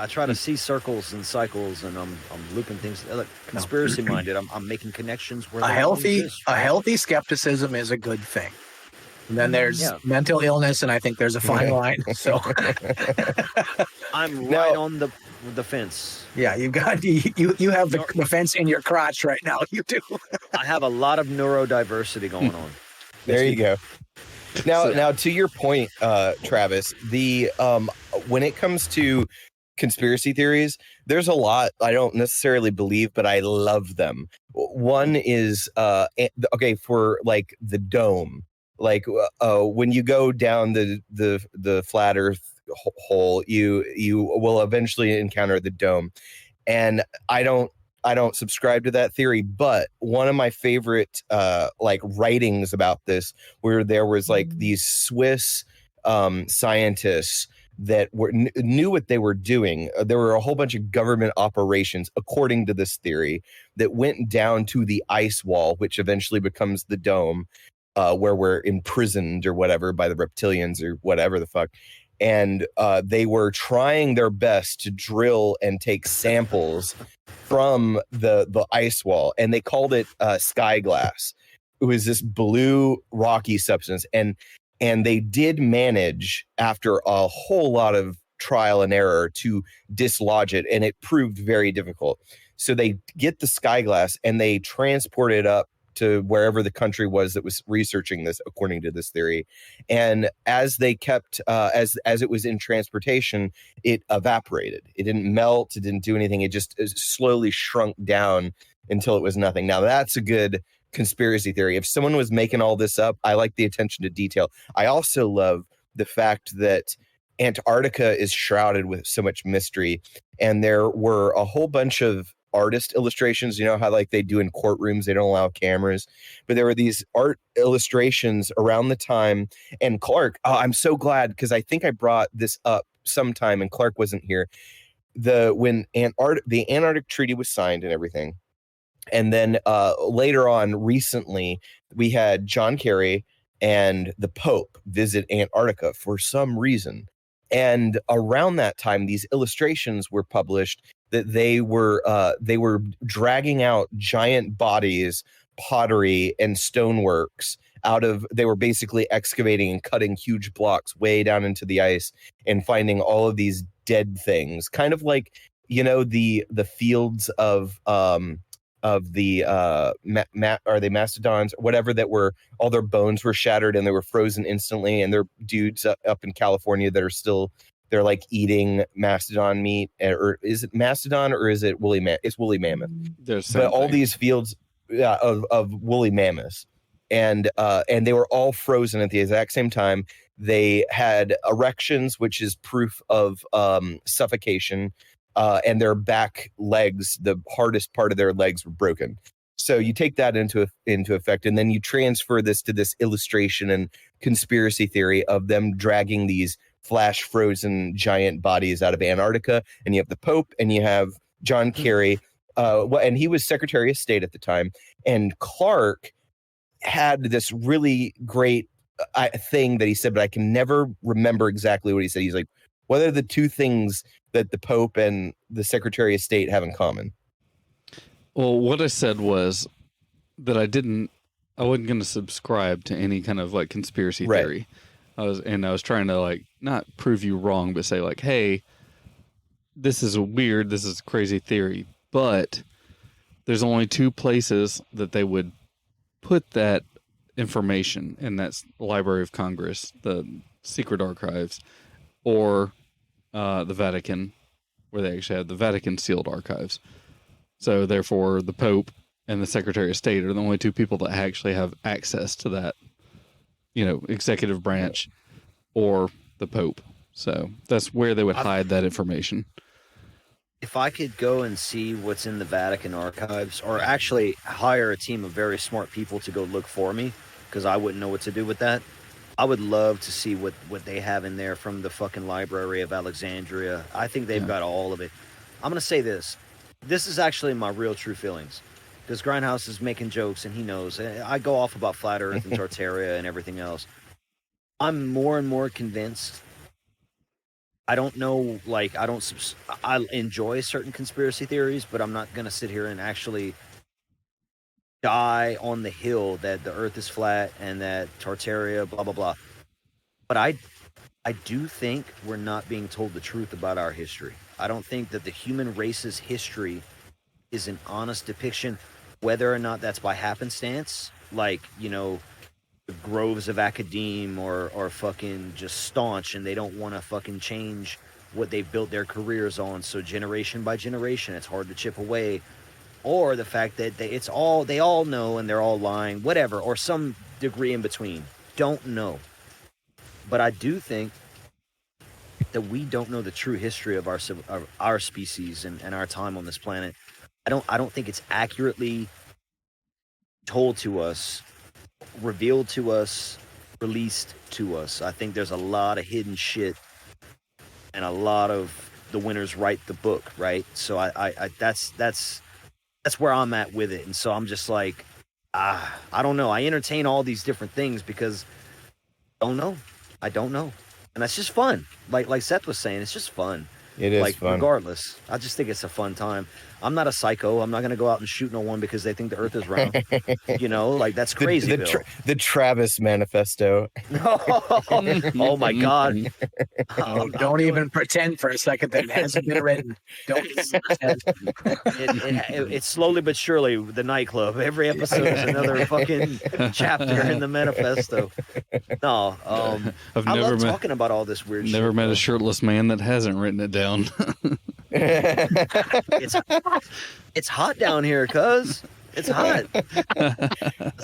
try to see circles and cycles, and I'm looping things. Look, conspiracy minded. I'm making connections where a healthy skepticism is a good thing. And then there's mental illness, and I think there's a fine line. So I'm right on the fence. Yeah, you have the fence in your crotch right now. You do. I have a lot of neurodiversity going on. There you go. Now to your point, Travis, the when it comes to conspiracy theories, there's a lot I don't necessarily believe, but I love them. One is for like the dome. Like when you go down the flat Earth hole, you will eventually encounter the dome, and I don't subscribe to that theory. But one of my favorite writings about this, where there was like these Swiss scientists that knew what they were doing. There were a whole bunch of government operations, according to this theory, that went down to the ice wall, which eventually becomes the dome. Where we're imprisoned or whatever by the reptilians or whatever the fuck. And they were trying their best to drill and take samples from the ice wall. And they called it sky glass. It was this blue rocky substance. And they did manage, after a whole lot of trial and error, to dislodge it. And it proved very difficult. So they get the sky glass and they transport it up to wherever the country was that was researching this, according to this theory. And as they kept, as it was in transportation, it evaporated. It didn't melt. It didn't do anything. It just slowly shrunk down until it was nothing. Now that's a good conspiracy theory. If someone was making all this up, I like the attention to detail. I also love the fact that Antarctica is shrouded with so much mystery. And there were a whole bunch of artist illustrations, how like they do in courtrooms, they don't allow cameras, but there were these art illustrations around the time. And Clark, I'm so glad, because I think I brought this up sometime and Clark wasn't here, when the Antarctic Treaty was signed and everything. And then later on, recently, we had John Kerry and the Pope visit Antarctica for some reason. And around that time, these illustrations were published that they were dragging out giant bodies, pottery, and stoneworks they were basically excavating and cutting huge blocks way down into the ice and finding all of these dead things, kind of like, the fields of the are they mastodons, whatever, that were, all their bones were shattered and they were frozen instantly, and they're dudes up in California that are still, they're like eating mastodon meat. Or is it mastodon or is it woolly mammoth? It's woolly mammoth. But all these fields of woolly mammoths, and they were all frozen at the exact same time. They had erections, which is proof of suffocation, and their back legs, the hardest part of their legs, were broken. So you take that into effect, and then you transfer this to this illustration and conspiracy theory of them dragging these flash frozen giant bodies out of Antarctica. And you have the Pope, and you have John Kerry, and he was Secretary of State at the time. And Clark had this really great thing that he said, but I can never remember exactly what he said. He's like, what are the two things that the Pope and the Secretary of State have in common? Well, what I said was that I wasn't going to subscribe to any kind of like conspiracy theory. I was trying to like not prove you wrong, but say like, hey, this is a crazy theory, but there's only two places that they would put that information, and that's the Library of Congress, the secret archives, or the Vatican, where they actually have the Vatican sealed archives. So therefore, the Pope and the Secretary of State are the only two people that actually have access to that, executive branch, or the Pope. So that's where they would hide that information. If I could go and see what's in the Vatican archives, or actually hire a team of very smart people to go look for me, because I wouldn't know what to do with that, I would love to see what they have in there from the fucking Library of Alexandria. I think they've got all of it. I'm going to say this. This is actually my real true feelings. Because Grindhouse is making jokes, and he knows. I go off about Flat Earth and Tartaria and everything else. I'm more and more convinced. I don't know, I enjoy certain conspiracy theories, but I'm not going to sit here and actually die on the hill that the Earth is flat and that Tartaria, blah, blah, blah. But I do think we're not being told the truth about our history. I don't think that the human race's history is an honest depiction, whether or not that's by happenstance, like, the groves of academe or fucking just staunch, and they don't want to fucking change what they've built their careers on. So generation by generation, it's hard to chip away. Or the fact that they all know and they're all lying, whatever, or some degree in between. Don't know. But I do think that we don't know the true history of our species and our time on this planet. I don't think it's accurately told to us, revealed to us, released to us. I think there's a lot of hidden shit, and a lot of the winners write the book, right? So I that's where I'm at with it. And so I'm just like, I don't know. I entertain all these different things because I don't know. And that's just fun. Like Seth was saying, it's just fun. It is fun. Regardless, I just think it's a fun time. I'm not a psycho. I'm not going to go out and shoot no one because they think the earth is round. That's crazy. The Travis manifesto. Oh my God. Don't even pretend for a second that it hasn't been written. Don't pretend. It's slowly but surely the Nightclub. Every episode is another fucking chapter in the manifesto. No, I love talking about all this weird shit. Never met a shirtless man that hasn't written it down. It's hot down here, cuz. It's hot.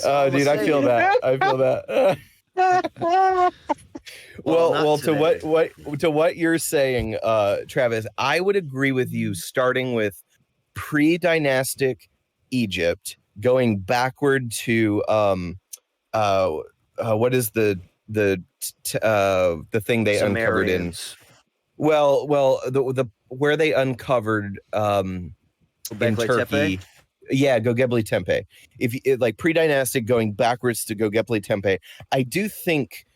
Oh, dude, I feel that. Well, to what you're saying, Travis, I would agree with you. Starting with pre-dynastic Egypt, going backward to what is the thing they uncovered in? Well, the where they uncovered in Turkey. Yeah, Göbekli Tepe. Like pre-dynastic going backwards to Göbekli Tepe, I do think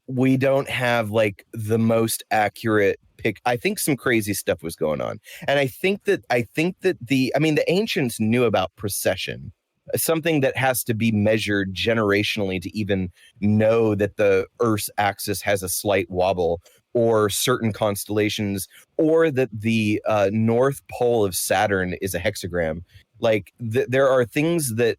we don't have like the most accurate pick. I think some crazy stuff was going on. And I think that the ancients knew about precession, something that has to be measured generationally to even know that the Earth's axis has a slight wobble, or certain constellations, or that the North Pole of Saturn is a hexagram. Like there are things that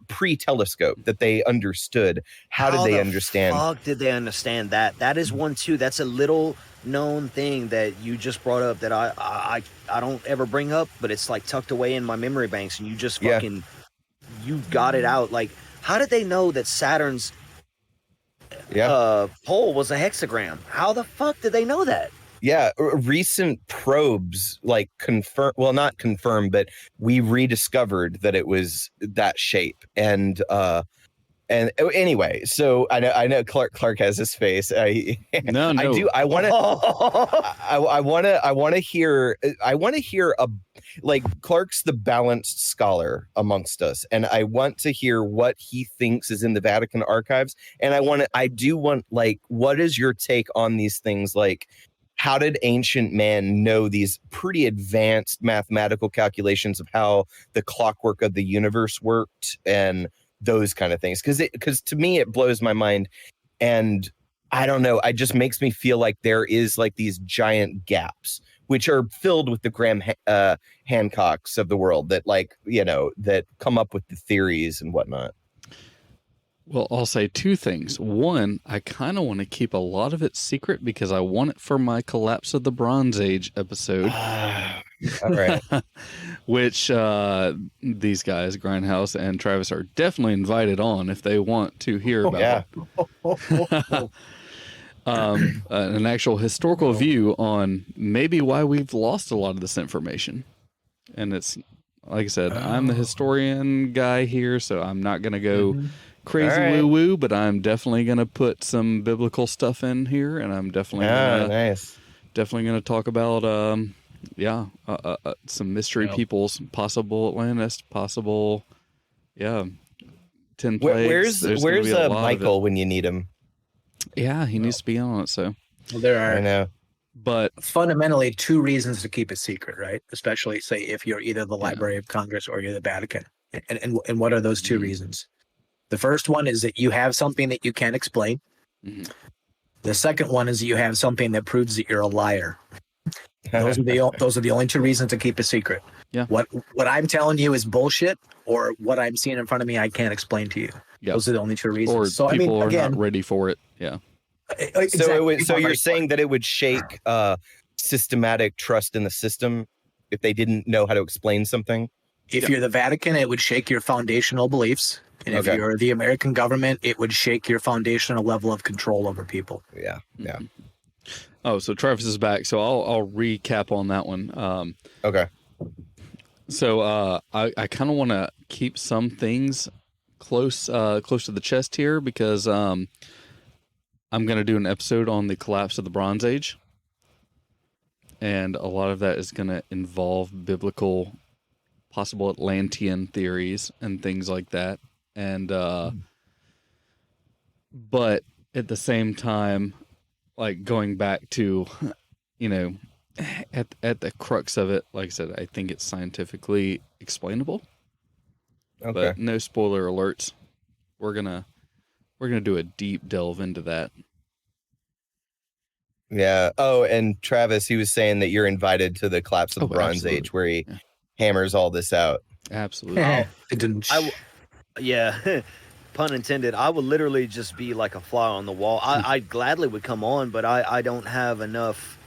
pre-telescope that they understood. How did they understand? How the fuck did they understand that? That is one too. That's a little known thing that you just brought up that I don't ever bring up, but it's like tucked away in my memory banks, and you just fucking you got it out. Like, how did they know that Saturn's pole was a hexagram? How the fuck did they know that? Yeah, recent probes not confirmed, but we rediscovered that it was that shape. And And anyway, so I know Clark has his face. No. I want to hear like Clark's the balanced scholar amongst us, and I want to hear what he thinks is in the Vatican archives. And I do want like, what is your take on these things? Like, how did ancient man know these pretty advanced mathematical calculations of how the clockwork of the universe worked and those kind of things? Because to me, it blows my mind. And I don't know, it just makes me feel like there is like these giant gaps, which are filled with the Graham Hancocks of the world that like, that come up with the theories and whatnot. Well, I'll say two things. One, I kind of want to keep a lot of it secret because I want it for my Collapse of the Bronze Age episode. All right. Which these guys, Grindhouse and Travis, are definitely invited on if they want to hear about an actual historical view on maybe why we've lost a lot of this information. And it's, like I said, I'm the historian guy here, so I'm not going to go crazy woo-woo, but I'm definitely going to put some biblical stuff in here, and I'm definitely definitely going to talk about some mystery peoples, possible Atlantis, possible 10 plagues. Where's Michael when you need him? Yeah, he needs to be on it. So there are, I know, but fundamentally two reasons to keep it secret, right? Especially say if you're either the Library of Congress or you're the Vatican. And what are those two reasons? The first one is that you have something that you can't explain. Mm-hmm. The second one is that you have something that proves that you're a liar. Those are the only two reasons to keep a secret. Yeah. What I'm telling you is bullshit, or what I'm seeing in front of me I can't explain to you. Yep. Those are the only two reasons. Or people are not ready for it. Yeah. Exactly. So you're saying that it would shake systematic trust in the system if they didn't know how to explain something? If you're the Vatican, it would shake your foundational beliefs. And if you're the American government, it would shake your foundational level of control over people. Yeah. Oh, so Travis is back. So I'll recap on that one. Okay. So I kind of want to keep some things close to the chest here because I'm going to do an episode on the collapse of the Bronze Age. And a lot of that is going to involve biblical, possible Atlantean theories and things like that. And but at the same time, like going back to, at the crux of it, like I said, I think it's scientifically explainable. Okay. But no spoiler alerts. We're gonna do a deep delve into that. Yeah. Oh, and Travis, he was saying that you're invited to the collapse of the Bronze Age, where he hammers all this out. Absolutely. Pun intended. I would literally just be like a fly on the wall. I gladly would come on, but I don't have enough,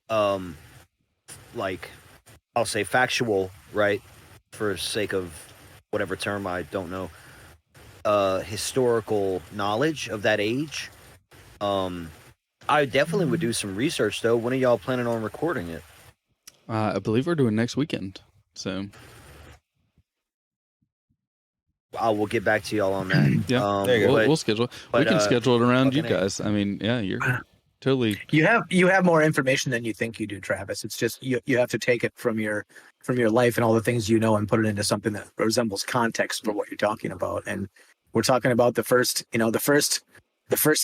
like, I'll say factual, right, for sake of whatever term I don't know, historical knowledge of that age. I definitely would do some research, though. When are y'all planning on recording it? I believe we're doing next weekend, so I will get back to y'all on that. Yeah, there you go. We'll schedule it. We can schedule it around you guys. I mean, yeah, you're totally. You have more information than you think you do, Travis. It's just you have to take it from your life and all the things you know and put it into something that resembles context for what you're talking about. And we're talking about the first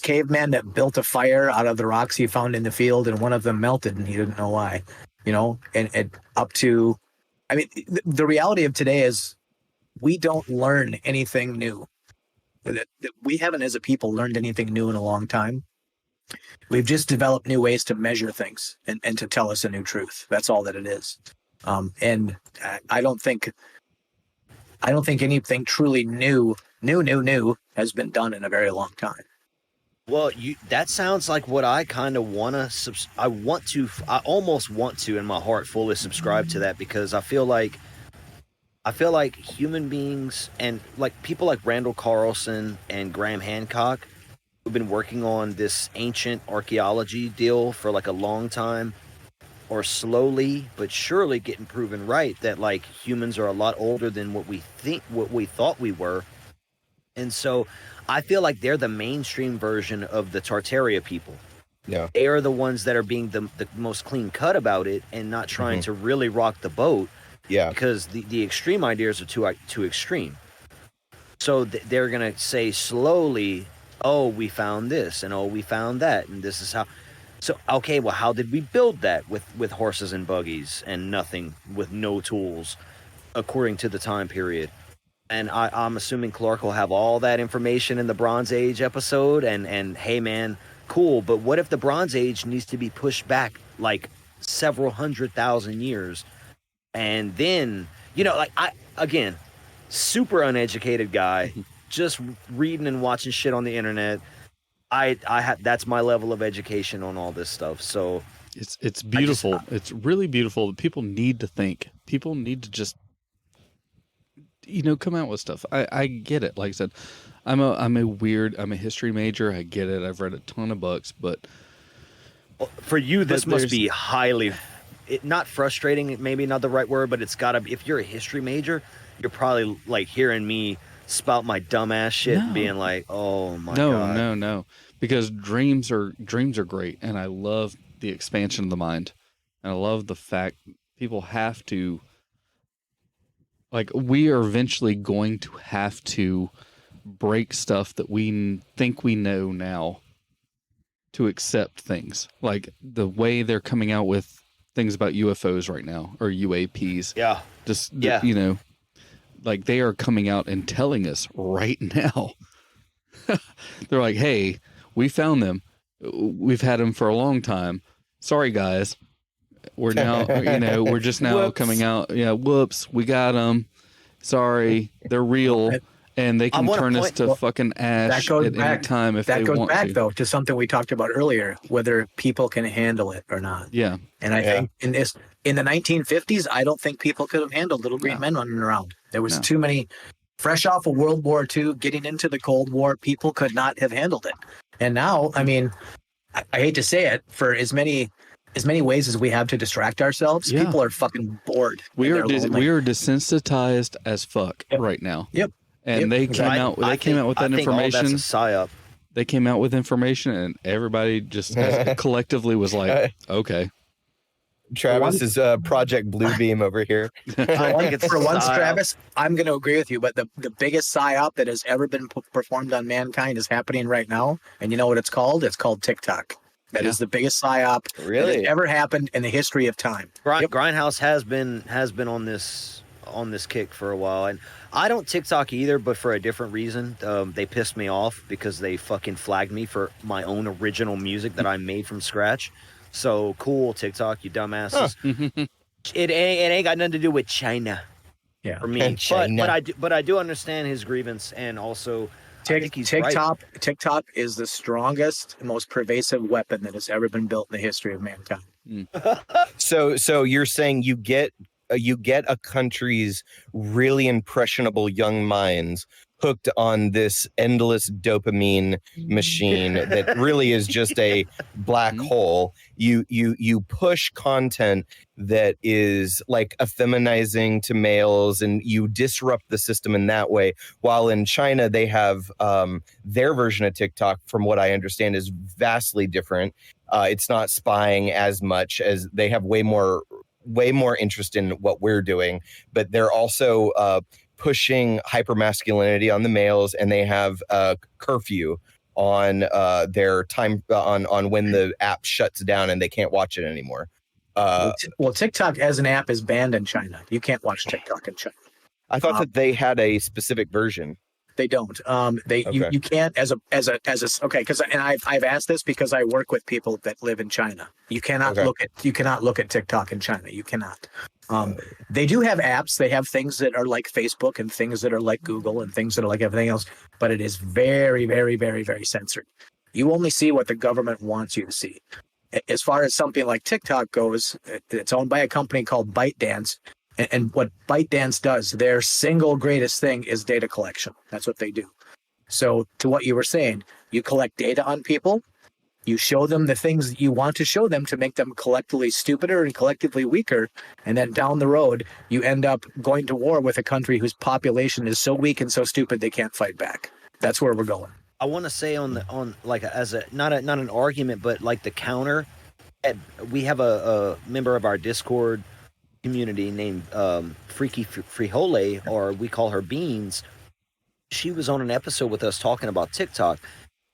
caveman that built a fire out of the rocks he found in the field, and one of them melted, and he didn't know why. And up to, I mean, the reality of today is, we don't learn anything new. We haven't, as a people, learned anything new in a long time. We've just developed new ways to measure things and to tell us a new truth. That's all that it is. And I don't think anything truly new has been done in a very long time. Well, that sounds like what I kind of want to. I almost want to, in my heart, fully subscribe to that, because I feel like human beings and like people like Randall Carlson and Graham Hancock, who've been working on this ancient archaeology deal for like a long time, are slowly but surely getting proven right that like humans are a lot older than what we thought we were. And so I feel like they're the mainstream version of the Tartaria people. Yeah. They are the ones that are being the most clean cut about it and not trying to really rock the boat. Yeah. Because the extreme ideas are too extreme. So they're going to say slowly, oh, we found this and oh, we found that. And this is how. So, okay, well, how did we build that with horses and buggies and nothing, with no tools, according to the time period? And I'm assuming Clark will have all that information in the Bronze Age episode. And hey, man, cool. But what if the Bronze Age needs to be pushed back like several 100,000 years? And then, again, super uneducated guy, just reading and watching shit on the internet. That's my level of education on all this stuff. So it's beautiful. It's really beautiful. People need to think. People need to just, come out with stuff. I get it. Like I said, I'm a history major. I get it. I've read a ton of books, but for you, this must be highly, not frustrating, maybe not the right word, but it's gotta be. If you're a history major, you're probably like hearing me spout my dumbass shit and being like, oh my God. No. Because dreams are great, and I love the expansion of the mind. And I love the fact people have to, we are eventually going to have to break stuff that we think we know now to accept things. Like the way they're coming out with things about UFOs right now, or UAPs. Yeah. They are coming out and telling us right now. They're like, hey, we found them. We've had them for a long time. Sorry, guys. We're now, we're just now coming out. Yeah, whoops. We got them. Sorry. They're real. And they can turn us to fucking ash at any time if they want to. That goes back, though, to something we talked about earlier, whether people can handle it or not. Yeah. And I think in the 1950s, I don't think people could have handled little green men running around. There was too many, fresh off of World War II, getting into the Cold War, people could not have handled it. And now, I mean, I hate to say it, for as many ways as we have to distract ourselves, people are fucking bored. We are desensitized as fuck right now. Yep. And they came out with that information. All that's a psyop. They came out with information, and everybody just collectively was like, "Okay." Travis is Project Bluebeam over here. For once, Travis, I'm going to agree with you. But the biggest psyop that has ever been performed on mankind is happening right now, and you know what it's called? It's called TikTok. That is the biggest psyop that has ever happened in the history of time. Grindhouse has been on this kick for a while, and I don't TikTok either, but for a different reason. They pissed me off because they fucking flagged me for my own original music that I made from scratch. So cool, TikTok, you dumbasses. Huh. It ain't got nothing to do with China. Yeah, for me. But I do understand his grievance, and also I think he's TikTok. right. TikTok is the strongest, most pervasive weapon that has ever been built in the history of mankind. So you're saying you get a country's really impressionable young minds hooked on this endless dopamine machine that really is just a black hole. You push content that is like effeminizing to males, and you disrupt the system in that way. While in China, they have their version of TikTok, from what I understand, is vastly different. It's not spying as much, as they have way more interest in what we're doing, but they're also pushing hypermasculinity on the males, and they have a curfew on their time on when the app shuts down and they can't watch it anymore. Well, TikTok as an app is banned in China. You can't watch TikTok in China. I thought that they had a specific version. They don't. You can't because I've asked this because I work with people that live in China. You cannot look at TikTok in China. You cannot. They do have apps. They have things that are like Facebook and things that are like Google and things that are like everything else. But it is very, very, very, very censored. You only see what the government wants you to see. As far as something like TikTok goes, it's owned by a company called ByteDance. And what ByteDance does, their single greatest thing is data collection. That's what they do. So to what you were saying, you collect data on people, you show them the things that you want to show them to make them collectively stupider and collectively weaker. And then down the road, you end up going to war with a country whose population is so weak and so stupid they can't fight back. That's where we're going. I want to say on like as a not an argument, but like the counter. We have a member of our Discord community named Freaky Frijole, or we call her Beans. She was on an episode with us talking about TikTok,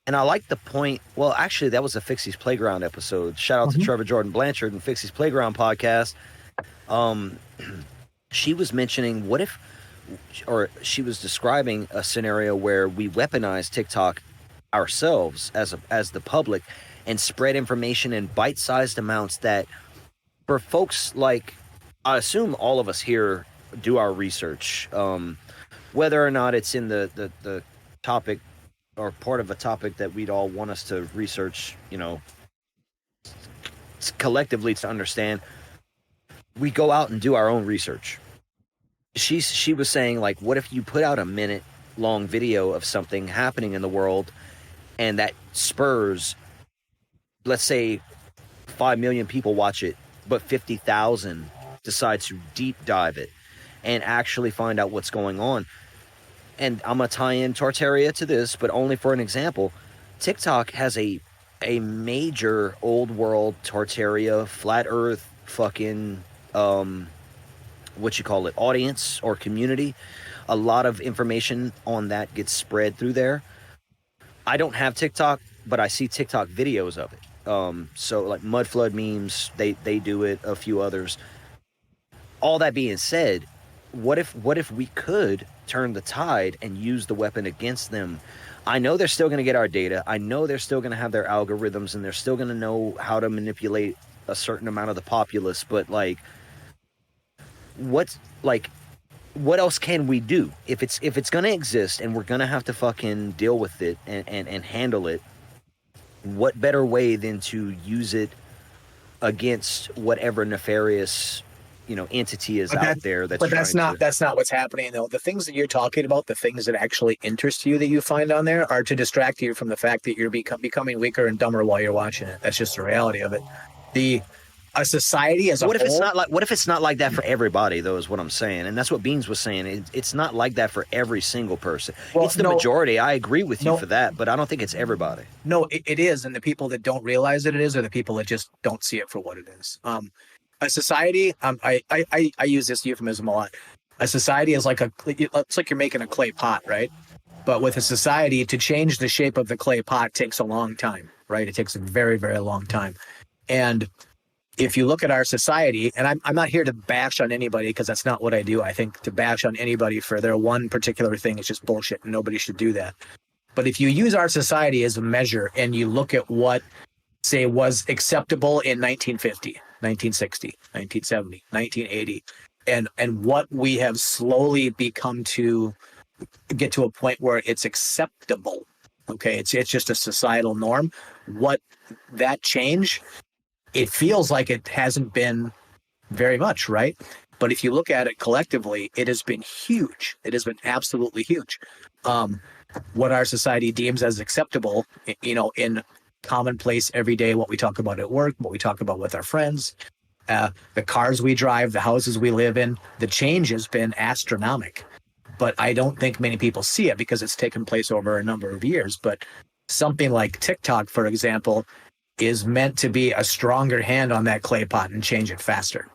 and I like the point. Well, actually, that was a Fixie's Playground episode. Shout out to Trevor Jordan Blanchard and Fixie's Playground podcast. She was mentioning she was describing a scenario where we weaponize TikTok ourselves as the public and spread information in bite-sized amounts that for folks like, I assume all of us here do our research, whether or not it's in the topic or part of a topic that we'd all want us to research, collectively to understand. We go out and do our own research. She was saying, like, what if you put out a minute-long video of something happening in the world and that spurs, let's say, 5 million people watch it, but 50,000 decide to deep dive it and actually find out what's going on. And I'm going to tie in Tartaria to this, but only for an example. TikTok has a major old world Tartaria, flat earth, fucking, audience or community. A lot of information on that gets spread through there. I don't have TikTok, but I see TikTok videos of it. So like Mudflood memes, they do it, a few others. All that being said, what if we could turn the tide and use the weapon against them? I know they're still going to get our data. I know they're still going to have their algorithms, and they're still going to know how to manipulate a certain amount of the populace. But like, what else can we do if it's going to exist and we're going to have to fucking deal with it and handle it? What better way than to use it against whatever nefarious entity is out there that's not what's happening though. The things that you're talking about, the things that actually interest you that you find on there, are to distract you from the fact that you're becoming weaker and dumber while you're watching it. That's just the reality of it. A society as a whole. What if it's not like that for everybody though, is what I'm saying. And that's what Beans was saying. It's not like that for every single person. Well, it's the majority. I agree with you for that, but I don't think it's everybody. No, it is. And the people that don't realize that it is are the people that just don't see it for what it is. A society, I use this euphemism a lot. A society is it's like you're making a clay pot, right? But with a society, to change the shape of the clay pot takes a long time, right? It takes a very, very long time. And if you look at our society, and I'm not here to bash on anybody because that's not what I do. I think to bash on anybody for their one particular thing is just bullshit, and nobody should do that. But if you use our society as a measure and you look at what, say, was acceptable in 1950, 1960, 1970, 1980, and what we have slowly become to get to a point where it's acceptable, okay? It's just a societal norm. What that change, it feels like it hasn't been very much, right? But if you look at it collectively, it has been huge. It has been absolutely huge. What our society deems as acceptable, in commonplace every day, what we talk about at work, what we talk about with our friends, the cars we drive, the houses we live in, the change has been astronomical. But I don't think many people see it because it's taken place over a number of years. But something like TikTok, for example, is meant to be a stronger hand on that clay pot and change it faster.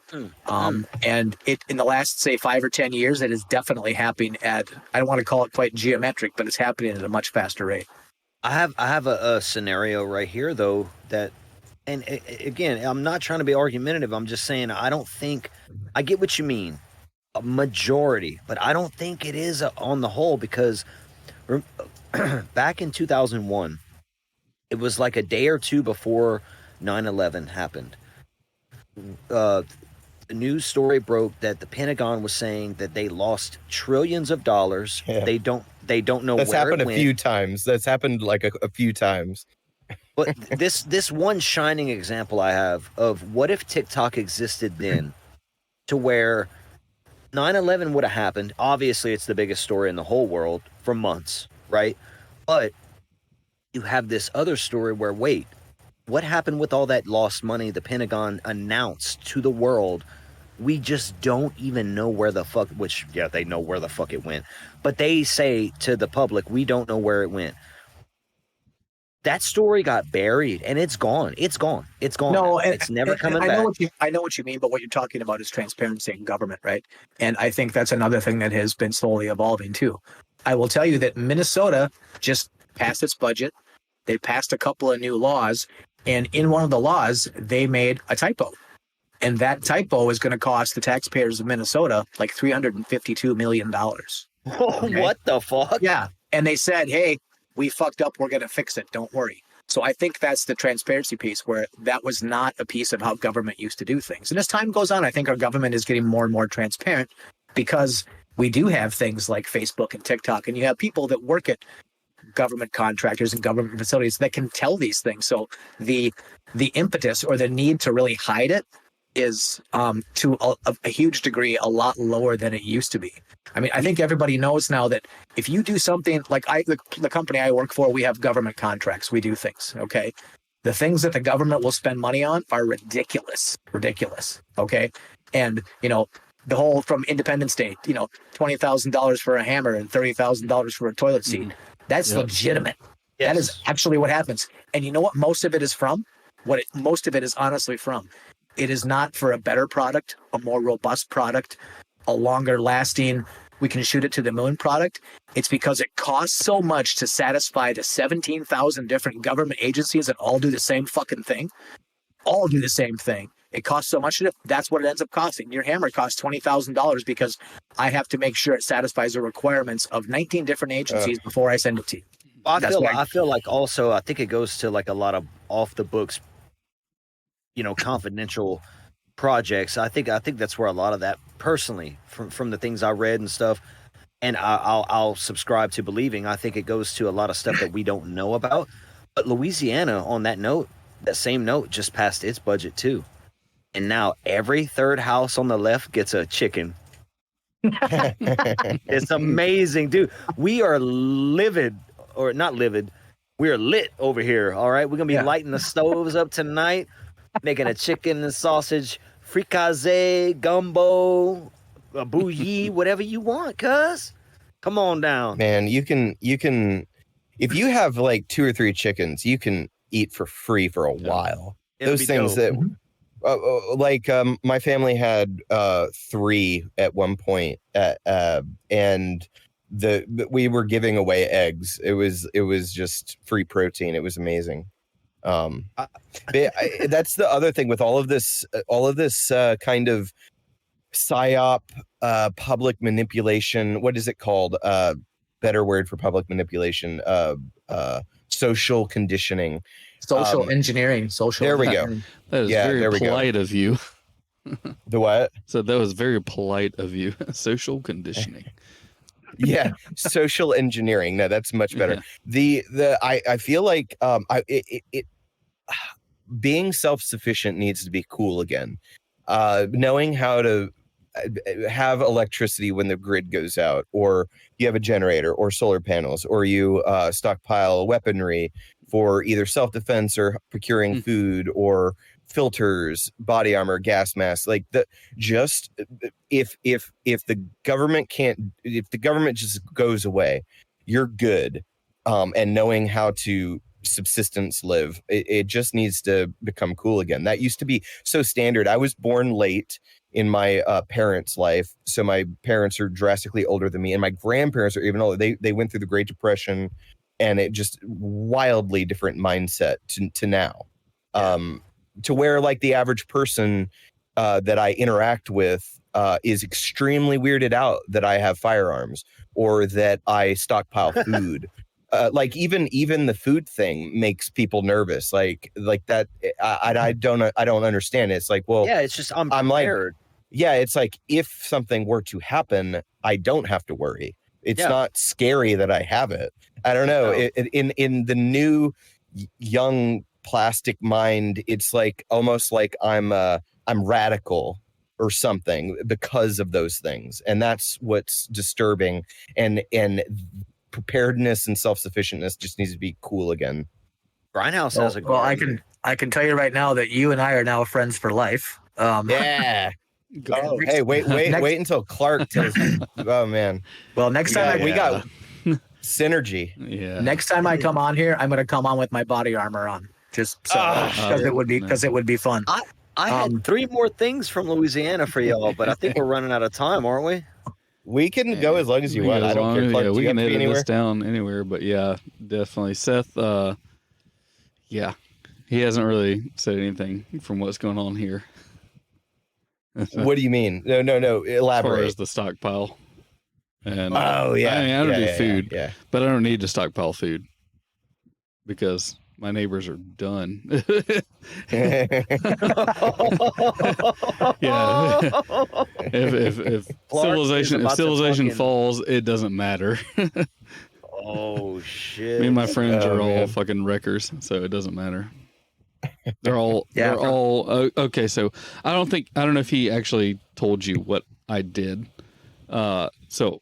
And it, in the last, say, 5 or 10 years, it is definitely happening at, I don't want to call it quite geometric, but it's happening at a much faster rate. I have a scenario right here, though, that, and again, I'm not trying to be argumentative. I'm just saying, I don't think, I get what you mean, a majority, but I don't think it is on the whole, because back in 2001, it was like a day or two before 9/11 happened. The news story broke that the Pentagon was saying that they lost trillions of dollars. Yeah. They don't know That's where happened it went. a few times. That's happened like a few times. But this one shining example I have of what if TikTok existed then, to where 9/11 would have happened. Obviously, it's the biggest story in the whole world for months, right? But you have this other story where, wait, what happened with all that lost money the Pentagon announced to the world We just don't even know where the fuck, which, yeah, they know where the fuck it went. But they say to the public, we don't know where it went. That story got buried and it's gone. It's gone. It's gone. No, it's never coming I back. I know what you mean, but what you're talking about is transparency in government, right? And I think that's another thing that has been slowly evolving too. I will tell you that Minnesota just passed its budget. They passed a couple of new laws, and in one of the laws, they made a typo. And that typo is going to cost the taxpayers of Minnesota like $352 million. Okay? What the fuck? Yeah. And they said, hey, we fucked up. We're going to fix it. Don't worry. So I think that's the transparency piece, where that was not a piece of how government used to do things. And as time goes on, I think our government is getting more and more transparent, because we do have things like Facebook and TikTok, and you have people that work at government contractors and government facilities that can tell these things. So the impetus or the need to really hide it is to a huge degree a lot lower than it used to be. I mean, I think everybody knows now that if you do something like the company I work for, we have government contracts. We do things. Okay. The things that the government will spend money on are ridiculous. Okay. And, the whole from Independence Day, $20,000 for a hammer and $30,000 for a toilet seat. That's legitimate. Yes. That is actually what happens. And you know what most of it is from? Most of it is honestly from. It is not for a better product, a more robust product, a longer lasting, we can shoot it to the moon product. It's because it costs so much to satisfy the 17,000 different government agencies that all do the same fucking thing. All do the same thing. It costs so much. That's what it ends up costing. Your hammer costs $20,000 because I have to make sure it satisfies the requirements of 19 different agencies before I send it to you. I feel like also, I think it goes to like a lot of off the books, confidential projects. I think that's where a lot of that, personally, from the things I read and stuff, and I'll subscribe to believing, I think it goes to a lot of stuff that we don't know about. But Louisiana, on that same note, just passed its budget too. And now every third house on the left gets a chicken. It's amazing, dude. We are livid, or not livid. We are lit over here. All right. We're going to be lighting the stoves up tonight, making a chicken and sausage, fricassee, gumbo, a bouillie, whatever you want, cuz. Come on down. Man, you can, if you have like 2 or 3 chickens, you can eat for free for a while. Those things dope. that, my family had 3 at one point, and we were giving away eggs. It was just free protein. It was amazing. That's the other thing with all of this kind of psyop, public manipulation. What is it called? Better word for public manipulation. Social conditioning. Social engineering. There we go. That is very polite of you. The what? So that was very polite of you. Social conditioning. Yeah, social engineering. No, that's much better. Yeah. I feel like being self-sufficient needs to be cool again. Knowing how to have electricity when the grid goes out, or you have a generator or solar panels, or you stockpile weaponry for either self-defense or procuring food, or filters, body armor, gas masks. Like if the government just goes away, you're good. And knowing how to subsistence live, it just needs to become cool again. That used to be so standard. I was born late in my parents' life, so my parents are drastically older than me, and my grandparents are even older. They went through the Great Depression, and it just wildly different mindset to now. To where like the average person that I interact with is extremely weirded out that I have firearms or that I stockpile food. Like even the food thing makes people nervous. Like that. I don't understand it. It's like, well, yeah, it's just I'm prepared. Yeah, it's like if something were to happen, I don't have to worry. It's not scary that I have it. I don't know. In the new young plastic mind, it's like almost like I'm radical or something because of those things, and that's what's disturbing. And preparedness and self-sufficientness just needs to be cool again. Grindhouse has a I can tell you right now that you and I are now friends for life. Yeah. Oh, hey, wait until Clark tells you. Oh man. Well, next time we got synergy. Yeah. Next time I come on here, I'm going to come on with my body armor on, just because it would be fun. I had 3 more things from Louisiana for y'all, but I think we're running out of time, aren't we? We can go as long as you want. I don't care. Clark, we can edit anywhere? this down anywhere, but yeah, definitely. Seth, yeah, he hasn't really said anything from what's going on here. What do you mean? No. Elaborate. As far as the stockpile. And oh yeah, I don't do food, yeah, but I don't need to stockpile food because my neighbors are done. Yeah. If civilization falls, it doesn't matter. Oh shit! Me and my friends are all fucking wreckers, so it doesn't matter. They're all okay. So I don't know if he actually told you what I did. So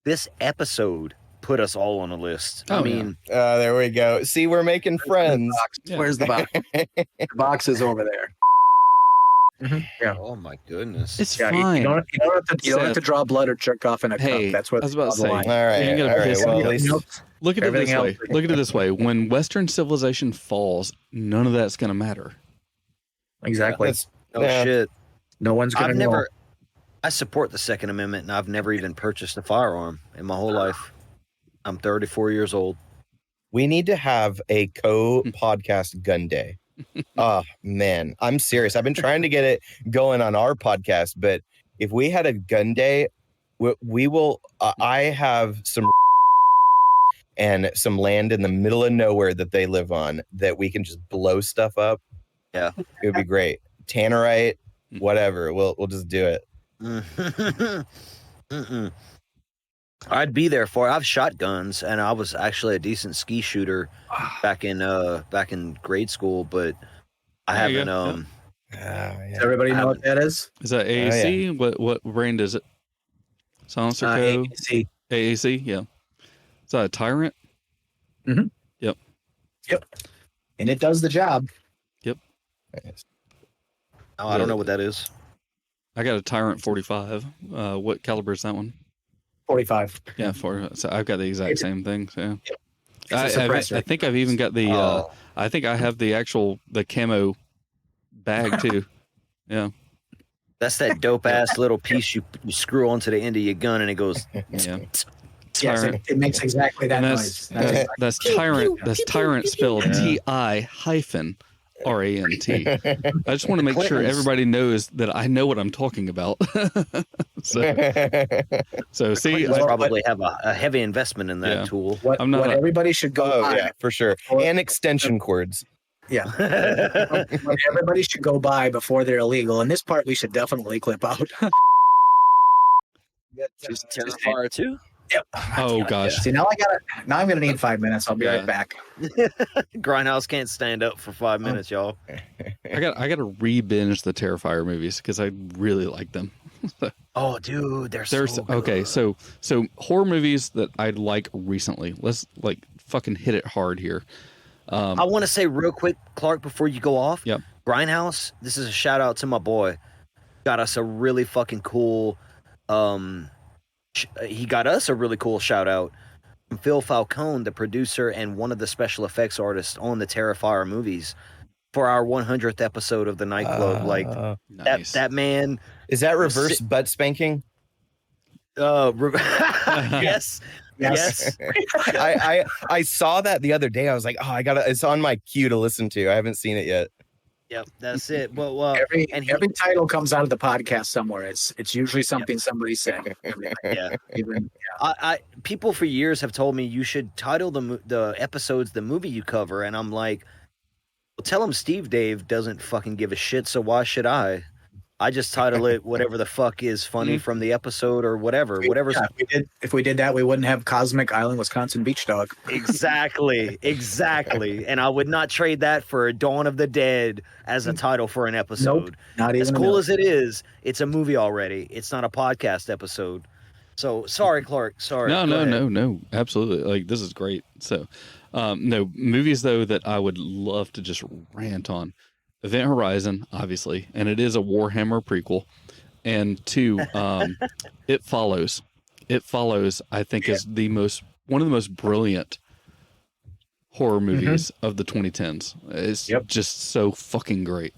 this episode put us all on a list. I mean, there we go. See, we're making friends. Where's the box? The box is over there. Mm-hmm. Yeah. Oh my goodness. It's fine. You don't have to draw blood or jerk off in a cup. That's what I was about to say. All right. Well, at least look at it this way. Look at it this way. When Western civilization falls, none of that's going to matter. Exactly. Shit. No one's going to know. I support the Second Amendment, and I've never even purchased a firearm in my whole life. I'm 34 years old. We need to have a co-podcast gun day. Oh man, I'm serious. I've been trying to get it going on our podcast, but if we had a gun day, we will. I have some and some land in the middle of nowhere that they live on that we can just blow stuff up. Yeah, it would be great. Tannerite, whatever. We'll just do it. I'd be there for it. I've shot guns, and I was actually a decent ski shooter back in grade school, but I haven't. Does everybody know what that is? Is that AAC? What brand is it? Silencer Co. AAC. AAC. Yeah. Is that a Tyrant? Mm-hmm. Yep. And it does the job. Yep. I don't know what that is. I got a Tyrant 45. What caliber is that one? 45. Yeah, so I've got the exact same thing. So I think I've even got the. I think I have the camo bag too. Yeah. That's that dope ass little piece you screw onto the end of your gun and it goes. Yeah. Yes, it makes exactly that noise. That's Tyrant. That's Tyrant spelled TI-RANT. I just want to make sure everybody knows that I know what I'm talking about. so see, I probably have a heavy investment in that tool. What everybody should go buy. Yeah, for sure. And extension cords. Yeah. What everybody should go buy before they're illegal. And this part we should definitely clip out. Just Terrifier 2? Yep. Oh gosh. See, now I'm gonna need 5 minutes. I'll be right back. Grindhouse can't stand up for 5 minutes, y'all. I got to re-binge the Terrifier movies because I really like them. Oh, dude, they're so good. Okay. So horror movies that I like recently. Let's fucking hit it hard here. I want to say real quick, Clark, before you go off. Yep. Grindhouse. This is a shout out to my boy. Got us a really fucking cool. He got us a really cool shout out from Phil Falcone, the producer and one of the special effects artists on the Terrifier movies, for our 100th episode of the Nightclub. Nice. that man. Is that reverse butt spanking? Yes. Yes. I saw that the other day. I was like, it's on my queue to listen to. I haven't seen it yet. Yep, that's it. Well, every title comes out of the podcast somewhere. It's usually something somebody said. Yeah. People for years have told me you should title the episodes the movie you cover, and I'm like, well, tell them Steve Dave doesn't fucking give a shit, so why should I? I just title it whatever the fuck is funny from the episode or whatever. If we did that, we wouldn't have Cosmic Island, Wisconsin Beach Dog. Exactly. And I would not trade that for Dawn of the Dead as a title for an episode. Nope, not even. As cool as it is, it's a movie already. It's not a podcast episode. So sorry, Clark. Sorry. No. Absolutely. This is great. So, no movies though that I would love to just rant on. Event Horizon, obviously, and it is a Warhammer prequel. And 2, It Follows. It Follows, I think, is one of the most brilliant horror movies of the 2010s. It's just so fucking great.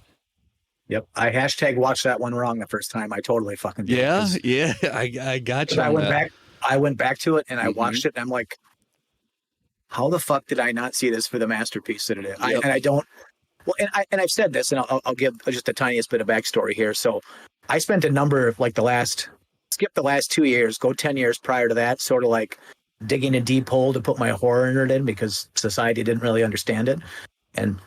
Yep. I watched that one wrong the first time. I totally fucking did. Yeah. I got you. I went back to it and I watched it and I'm like, how the fuck did I not see this for the masterpiece that it is? I've said this, and I'll give just the tiniest bit of backstory here. So I spent a number of skip the last 2 years, go 10 years prior to that, sort of like digging a deep hole to put my horror nerd in because society didn't really understand it. And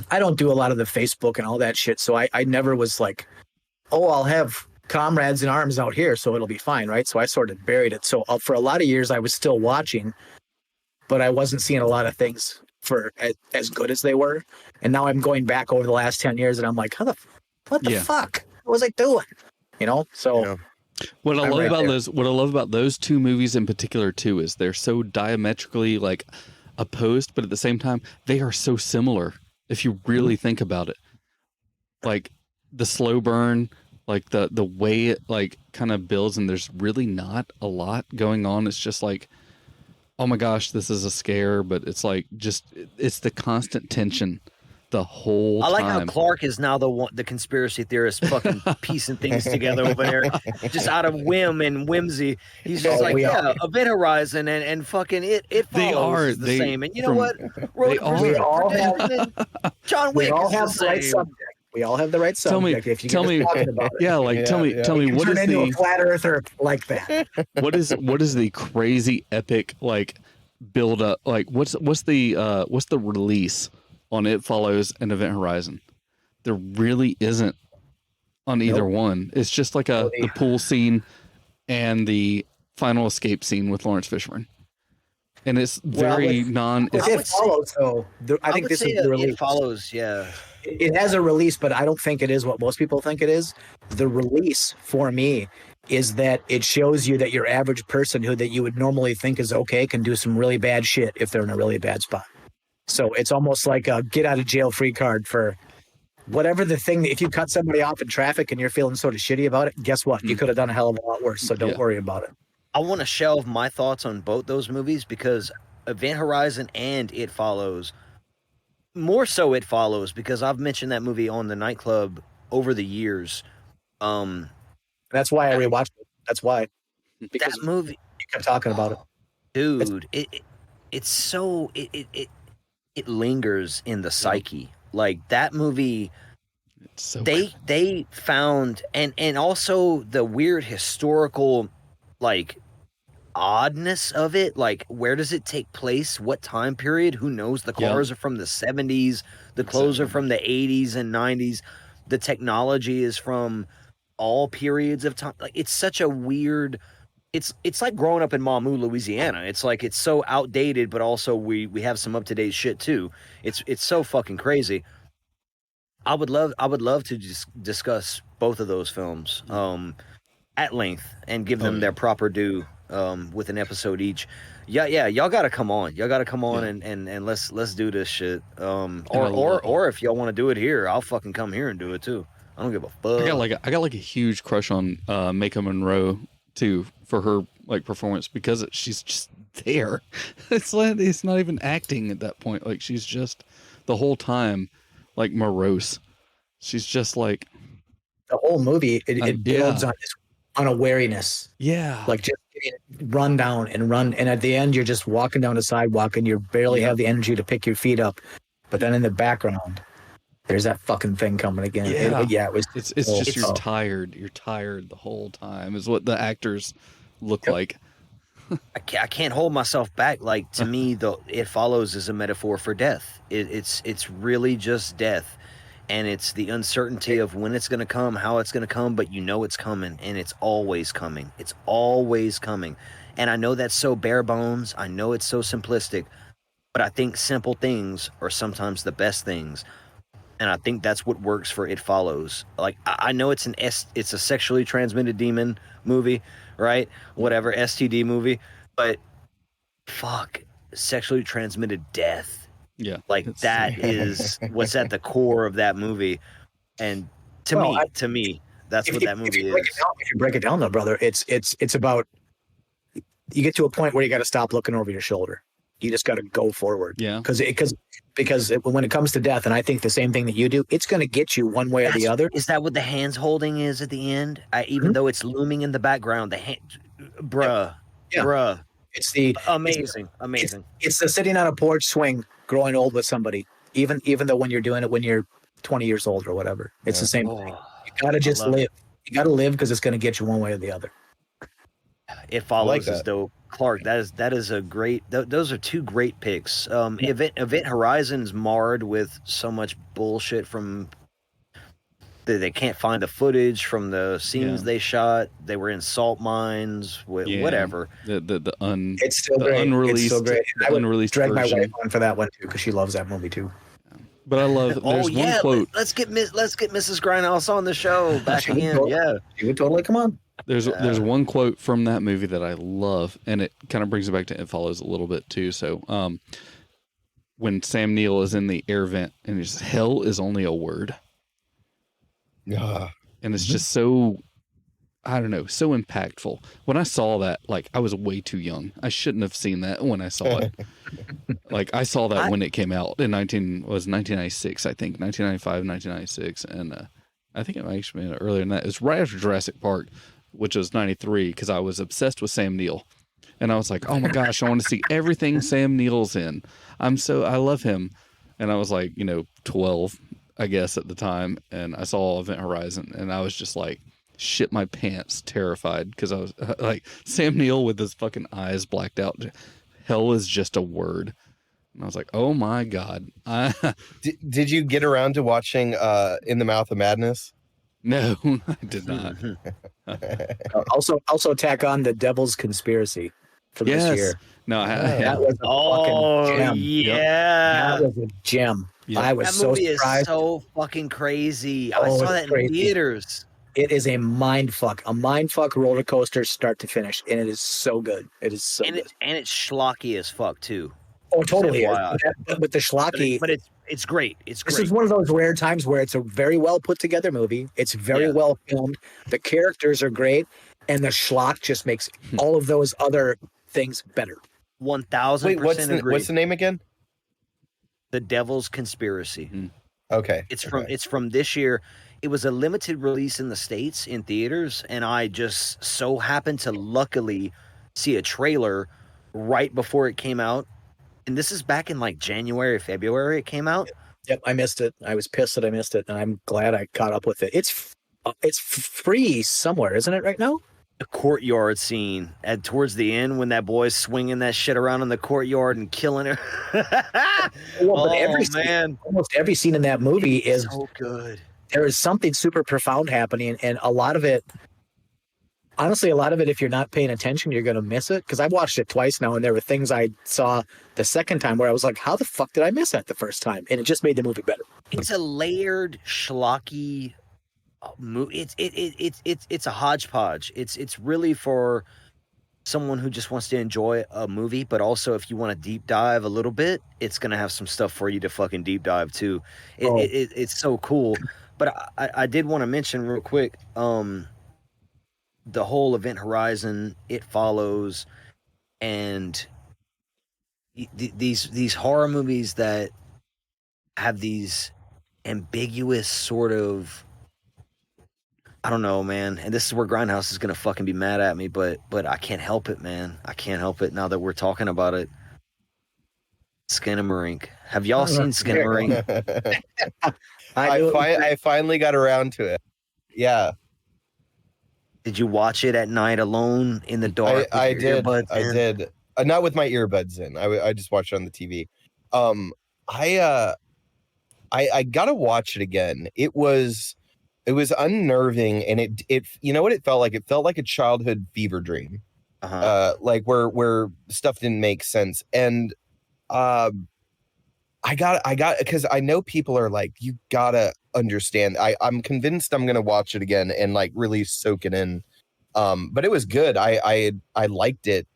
I don't do a lot of the Facebook and all that shit. So I never was like, oh, I'll have comrades in arms out here, so it'll be fine, right? So I sort of buried it. So for a lot of years, I was still watching, but I wasn't seeing a lot of things for as good as they were. And now I'm going back over the last 10 years and I'm like, what the fuck? What was I doing? So what I love about those two movies in particular too is they're so diametrically like opposed, but at the same time, they are so similar if you really think about it. Like the slow burn, like the way it like kind of builds, and there's really not a lot going on. It's just like, oh my gosh, this is a scare, but it's like it's the constant tension the whole time. I like how Clark is now the conspiracy theorist fucking piecing things together over there, just out of whim and whimsy. He's just Event Horizon and fucking it follows the same. And you know what? We all have John Wick. We all have the right subject. We all have the right subject. Tell me, tell me, what is a flat earther like that? What is the crazy epic like build up? Like what's the release on It Follows and Event Horizon? There really isn't on either one. It's just like the pool scene and the final escape scene with Lawrence Fishburne. And it's very It Follows, though. I think this is the release. It Follows, yeah. It has a release, but I don't think it is what most people think it is. The release for me is that it shows you that your average person that you would normally think is okay can do some really bad shit if they're in a really bad spot. So it's almost like a get out of jail free card for whatever the thing. If you cut somebody off in traffic and you're feeling sort of shitty about it, guess what? You could have done a hell of a lot worse. So don't worry about it. I want to shelve my thoughts on both those movies because Event Horizon and It Follows, more so It Follows, because I've mentioned that movie on the Nightclub over the years. That's why I rewatched it. That's why. Because that movie, you kept talking about it. Dude, it's so it lingers in the psyche. Like that movie, so they found and also the weird historical like oddness of it. Like where does it take place? What time period? Who knows? The cars are from the 70s. The clothes are from the 80s and 90s. The technology is from all periods of time. Like it's such a weird. It's like growing up in Mamou, Louisiana. It's like it's so outdated, but also we have some up to date shit too. It's so fucking crazy. I would love to discuss both of those films at length and give them their proper due with an episode each. Yeah, y'all gotta come on. Y'all gotta come on and let's do this shit. Or if y'all want to do it here, I'll fucking come here and do it too. I don't give a fuck. I got like a huge crush on Mika Monroe too, for her like performance, because she's just there. It's not even acting at that point. Like she's just the whole time like morose. She's just like the whole movie. It builds on this unawareness. Yeah, like just run down and run, and at the end you're just walking down the sidewalk and you barely have the energy to pick your feet up. But then in the background, there's that fucking thing coming again. It's just you're tired. You're tired the whole time is what the actors look like. I can't hold myself back. Like to me, It Follows is a metaphor for death. It's really just death, and it's the uncertainty of when it's going to come, how it's going to come, but you know it's coming, and it's always coming. It's always coming. And I know that's so bare bones. I know it's so simplistic, but I think simple things are sometimes the best things. And I think that's what works for It Follows. Like I know it's a sexually transmitted demon movie, right? Whatever, STD movie, but fuck, sexually transmitted death Yeah. Like that is what's at the core of that movie. And to me, that's what that movie is. If you break it down though, brother, it's about, you get to a point where you got to stop looking over your shoulder. You just got to go forward. Yeah. Because when it comes to death, and I think the same thing that you do, it's going to get you one way or the other. Is that what the hands holding is at the end? Even though it's looming in the background, the hand, bruh. It's the amazing. It's the sitting on a porch swing, growing old with somebody. Even though when you're doing it when you're 20 years old or whatever, it's the same thing. You gotta just live. You gotta live because it's going to get you one way or the other. It follows as though Clark. That is a great. Those are two great picks. Event Horizon's marred with so much bullshit from. They can't find the footage from the scenes they shot. They were in salt mines, whatever. It's still great. Unreleased, it's still great. I would unreleased drag version. my wife on for that one too because she loves that movie too. But I love. There's one quote. Let's get Mrs. Grindhouse on the show back again. She would totally come on. There's one quote from that movie that I love, and it kind of brings it back to It Follows a little bit too. So, when Sam Neill is in the air vent and he says, "Hell is only a word," and it's just so, I don't know, so impactful. When I saw that, like, I was way too young. I shouldn't have seen that when I saw it. Like, I saw that when it came out in 1996, I think, 1995, 1996, and I think it might actually been earlier than that. It was right after Jurassic Park, which was 93, because I was obsessed with Sam Neill. And I was like, oh my gosh, I want to see everything Sam Neill's in. I love him. And I was like, 12, I guess, at the time. And I saw Event Horizon, and I was just like, shit my pants, terrified, because I was like, Sam Neill with his fucking eyes blacked out. Hell is just a word. And I was like, oh my God. Did you get around to watching In the Mouth of Madness? No, I did not. Also tack on The Devil's Conspiracy for this year. No, that was a fucking gem. Yeah. That was a gem. Yep. I was so surprised. That movie is so fucking crazy. I saw that in theaters. It is a mindfuck roller coaster start to finish, and it is so good. It is so good. And it's schlocky as fuck too. Oh, totally. But the schlocky, but it's great. It's great. This is one of those rare times where it's a very well put together movie. It's very well filmed. The characters are great, and the schlock just makes all of those other things better. 1000% agree. What's the name again? The Devil's Conspiracy. Okay. It's from this year. It was a limited release in the States in theaters, and I just so happened to luckily see a trailer right before it came out. And this is back in like January, February it came out. Yep, I missed it. I was pissed that I missed it, and I'm glad I caught up with it. It's free somewhere, isn't it, right now? The courtyard scene towards the end when that boy's swinging that shit around in the courtyard and killing her. Almost every scene in that movie is so good. There is something super profound happening, and a lot of it, honestly, if you're not paying attention, you're going to miss it. Because I've watched it twice now, and there were things I saw the second time where I was like, how the fuck did I miss that the first time? And it just made the movie better. It's a layered, schlocky movie. It's a hodgepodge. It's really for someone who just wants to enjoy a movie, but also if you want to deep dive a little bit, it's going to have some stuff for you to fucking deep dive too. It's so cool. But I did want to mention real quick, the whole Event Horizon, It Follows, and these horror movies that have these ambiguous sort of, I don't know, man. And this is where Grindhouse is gonna fucking be mad at me, but I can't help it, man. I can't help it now that we're talking about it. Skinamarink. Have y'all seen Skinamarink? I finally got around to it. Yeah. Did you watch it at night alone in the dark? I did. Not with my earbuds in. I just watched it on the TV. I gotta watch it again. It was unnerving, and it you know what it felt like? It felt like a childhood fever dream. Like where stuff didn't make sense. And I got because I know people are like, you gotta understand. I'm convinced I'm gonna watch it again and like really soak it in. But it was good. I liked it.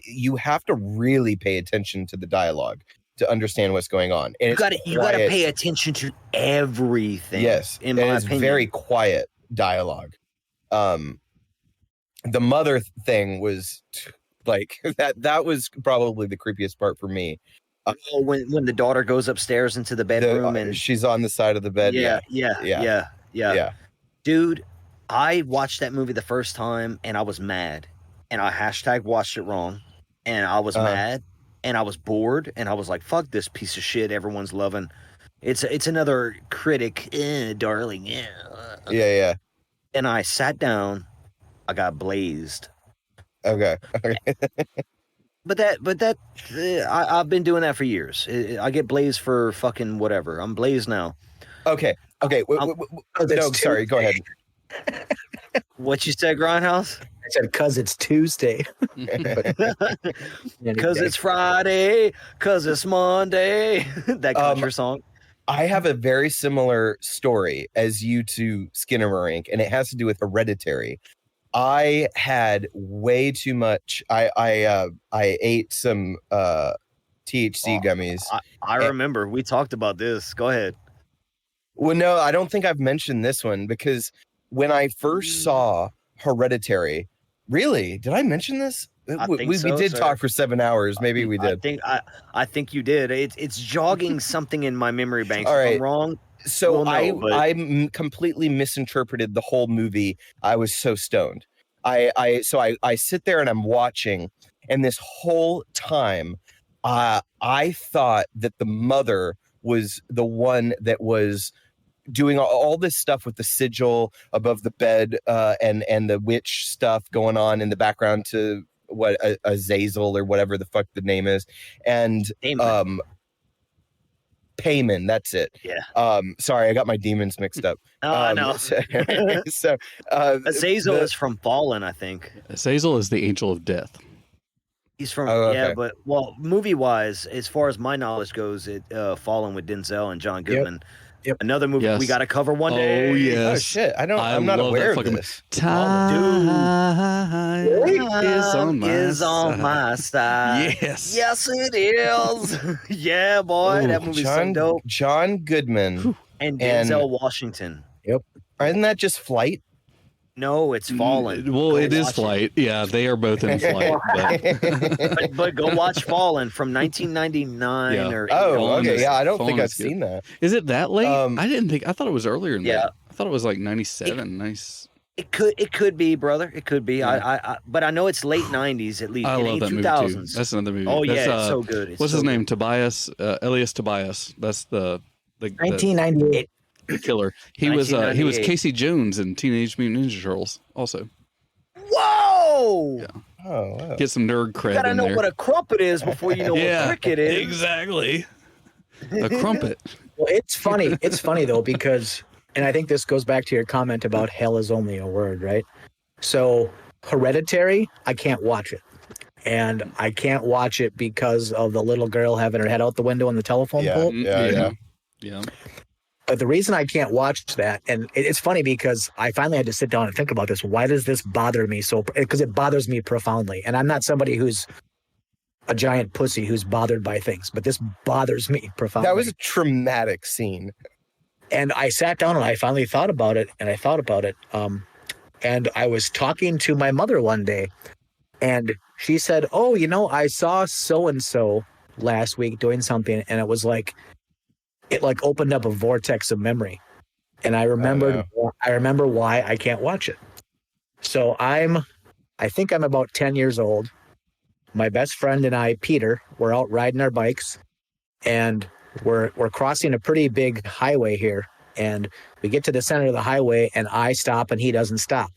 You have to really pay attention to the dialogue to understand what's going on. And you gotta pay attention to everything. Yes, in my it's opinion. very quiet dialogue. The mother thing was like that was probably the creepiest part for me. When the daughter goes upstairs into the bedroom and she's on the side of the bed. Yeah. Dude, I watched that movie the first time and I was mad, and I hashtag watched it wrong, and I was mad, and I was bored, and I was like, "Fuck this piece of shit everyone's loving." It's another critic, darling. Yeah. And I sat down, I got blazed. Okay. But I've been doing that for years. I get blazed for fucking whatever. I'm blazed now. Okay. No, sorry. Go ahead. What you said, Grindhouse? I said, "Cause it's Tuesday." Because it's Friday. Because it's Monday. That country song. I have a very similar story as you to Skinamarink, and it has to do with Hereditary. I had way too much. I ate some THC gummies. I remember we talked about this. Go ahead. Well, no, I don't think I've mentioned this one because when I first saw Hereditary, really, did I mention this? We did talk for 7 hours. Maybe we did. I think you did. It's jogging something in my memory bank. All right. If I'm wrong. So I completely misinterpreted the whole movie. I was so stoned. I sit there and I'm watching, and this whole time, I thought that the mother was the one that was doing all this stuff with the sigil above the bed, and the witch stuff going on in the background to what Azazel or whatever the fuck the name is, and Payman, that's it. Yeah. Sorry, I got my demons mixed up. I know. So Azazel is from Fallen, I think. Azazel is the angel of death. He's from okay. but movie wise, as far as my knowledge goes, it Fallen with Denzel and John Goodman. Yep. Another movie we got to cover one day. Oh yes. Oh shit! I'm not aware of this. Time is on my side. Yes, it is. Yeah, boy, that movie's so dope. John Goodman and Denzel Washington. Yep. Isn't that just Flight? No, it's Fallen. Well, it is Flight. Yeah, they are both in Flight. But go watch Fallen from 1999 or. Oh, okay. Yeah, I don't think I've good. seen that. Is it that late? I thought it was earlier than that. I thought it was like 97. Nice. It could be, brother. It could be. Yeah. But I know it's late 90s at least. I love that 2000s. movie too. That's another movie. Oh that's, yeah, it's so good. What's his name? Tobias, Elias Tobias. That's the 1998. Killer. He was Casey Jones in Teenage Mutant Ninja Turtles also. Whoa! Yeah. Oh, wow. Get some nerd cred. You gotta know what a crumpet is before you know what a cricket is. Exactly. A crumpet. Well, it's funny. It's funny though, because, and I think this goes back to your comment about hell is only a word, right? So Hereditary, I can't watch it. And I can't watch it because of the little girl having her head out the window in the telephone pole. Yeah. But the reason I can't watch that, and it's funny because I finally had to sit down and think about this. Why does this bother me so? Because it bothers me profoundly. And I'm not somebody who's a giant pussy who's bothered by things, but this bothers me profoundly. That was a traumatic scene. And I sat down and I finally thought about it. And I was talking to my mother one day, and she said, "Oh, I saw so-and-so last week doing something." And it was like, it like opened up a vortex of memory. And I remember why I can't watch it. So I think I'm about 10 years old. My best friend and I, Peter, we're out riding our bikes, and we're crossing a pretty big highway here. And we get to the center of the highway, and I stop and he doesn't stop.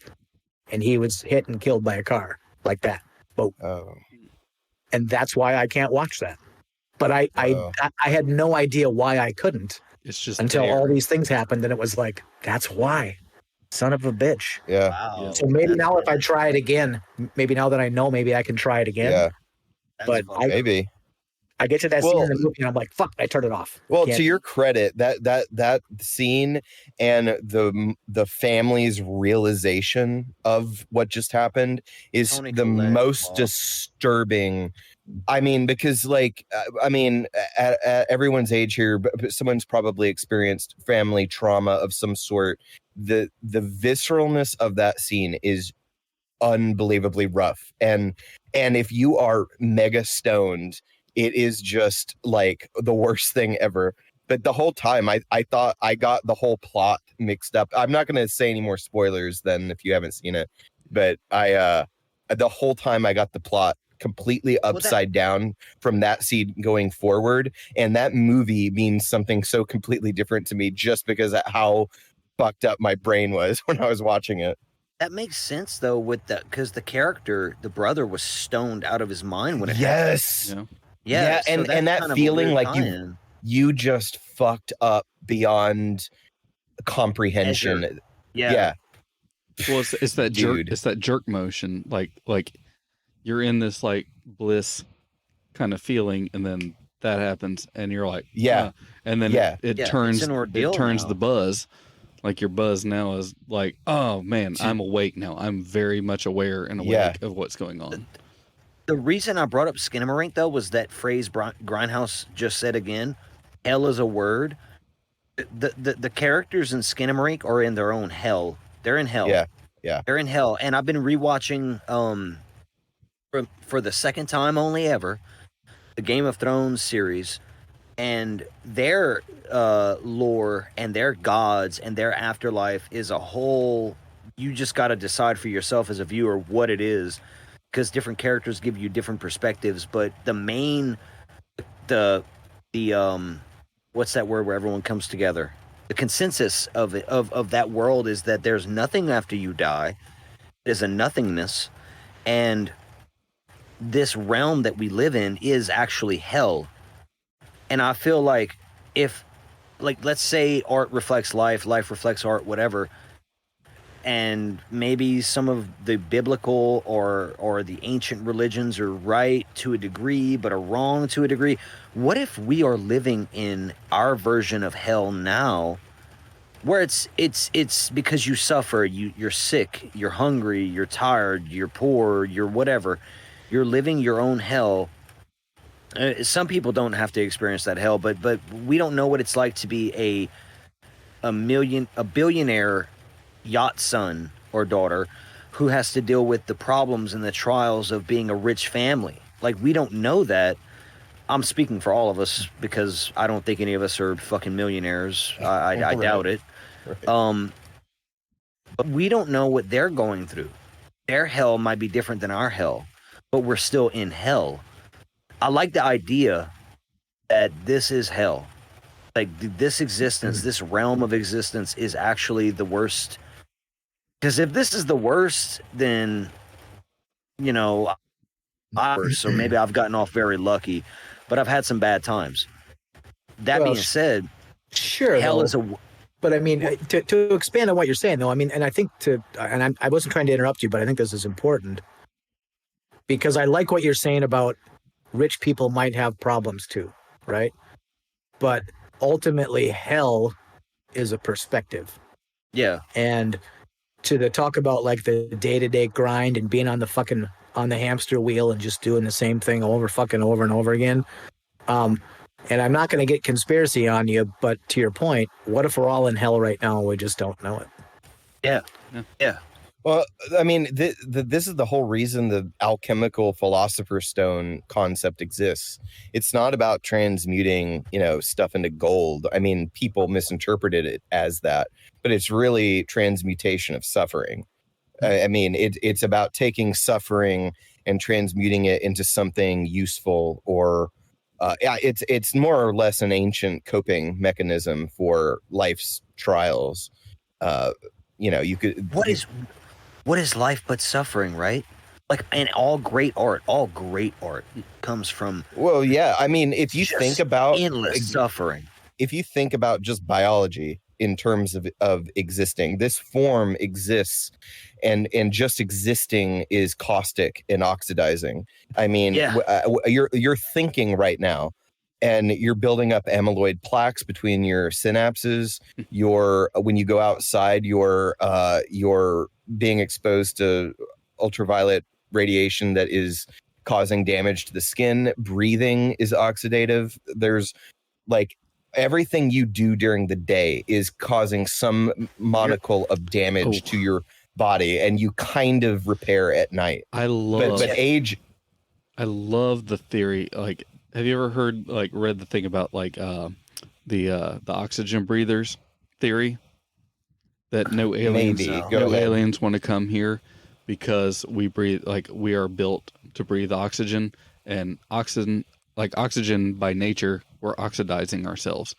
And he was hit and killed by a car like that. Boom. Oh. And that's why I can't watch that. But I had no idea why I couldn't. It's just until all these things happened, and it was like, that's why. Son of a bitch. Yeah. Wow. So maybe now if I try it again, maybe now that I know, maybe I can try it again. Yeah. But maybe. I get to that scene in the movie and I'm like, fuck, I turn it off. Well, to your credit, that scene and the family's realization of what just happened is the most disturbing I mean, because like, I mean, at everyone's age here, but someone's probably experienced family trauma of some sort. The visceralness of that scene is unbelievably rough, and if you are mega stoned, it is just like the worst thing ever. But the whole time, I thought I got the whole plot mixed up. I'm not going to say any more spoilers than if you haven't seen it, but the whole time I got the plot completely upside down from that scene going forward, and that movie means something so completely different to me just because of how fucked up my brain was when I was watching it. That makes sense though, because the character, the brother, was stoned out of his mind when it happened. Yeah, so and that feeling like you just fucked up beyond comprehension. Measure. Yeah. Well, it's that jerk. It's that jerk motion. Like you're in this like bliss kind of feeling, and then that happens, and you're like, and then it turns the buzz. Like your buzz now is like, oh man, I'm awake now. I'm very much aware and awake of what's going on. The reason I brought up Skinamarink though was that phrase Grindhouse just said again. Hell is a word. The characters in Skinamarink are in their own hell. They're in hell. Yeah. They're in hell. And I've been rewatching for the second time only ever the Game of Thrones series, and their lore and their gods and their afterlife is a whole. You just got to decide for yourself as a viewer what it is, because different characters give you different perspectives. But the main, the what's that word where everyone comes together? The consensus of it, of that world is that there's nothing after you die. There's a nothingness, and this realm that we live in is actually hell. And I feel like if, like, let's say art reflects life, life reflects art, whatever, and maybe some of the biblical or the ancient religions are right to a degree, but are wrong to a degree. What if we are living in our version of hell now, where it's because you suffer, you're sick, you're hungry, you're tired, you're poor, you're whatever. You're living your own hell. Some people don't have to experience that hell, but we don't know what it's like to be a billionaire yacht son or daughter who has to deal with the problems and the trials of being a rich family. Like, we don't know that. I'm speaking for all of us because I don't think any of us are fucking millionaires. I doubt it. Right. But we don't know what they're going through. Their hell might be different than our hell, but we're still in hell. I like the idea that this is hell. Like, this existence, this realm of existence is actually the worst. Because if this is the worst, then, you know, so maybe I've gotten off very lucky, but I've had some bad times. That being said, sure, hell is a. But I mean, to expand on what you're saying, though, I mean, and I think I wasn't trying to interrupt you, but I think this is important because I like what you're saying about rich people might have problems too, right? But ultimately, hell is a perspective. Yeah. And to talk about like the day-to-day grind and being on the hamster wheel and just doing the same thing over and over again. And I'm not going to get conspiracy on you, but to your point, what if we're all in hell right now and we just don't know it? Yeah. Well, I mean, this is the whole reason the alchemical philosopher's stone concept exists. It's not about transmuting, stuff into gold. I mean, people misinterpreted it as that, but it's really transmutation of suffering. I mean, it's about taking suffering and transmuting it into something useful, or it's more or less an ancient coping mechanism for life's trials. You could. What is life but suffering, right? Like, and all great art comes from. Well, yeah. I mean, if you think about endless suffering, if you think about just biology in terms of existing, this form exists, and just existing is caustic and oxidizing. I mean, you're thinking right now, and you're building up amyloid plaques between your synapses. When you go outside, you're being exposed to ultraviolet radiation that is causing damage to the skin. Breathing is oxidative. There's like everything you do during the day is causing some molecule of damage to your body, and you kind of repair at night. I love but age. I love the theory. Like, have you ever read the thing about the oxygen breathers theory? That no aliens want to come here because we breathe, like we are built to breathe oxygen, and oxygen by nature, we're oxidizing ourselves,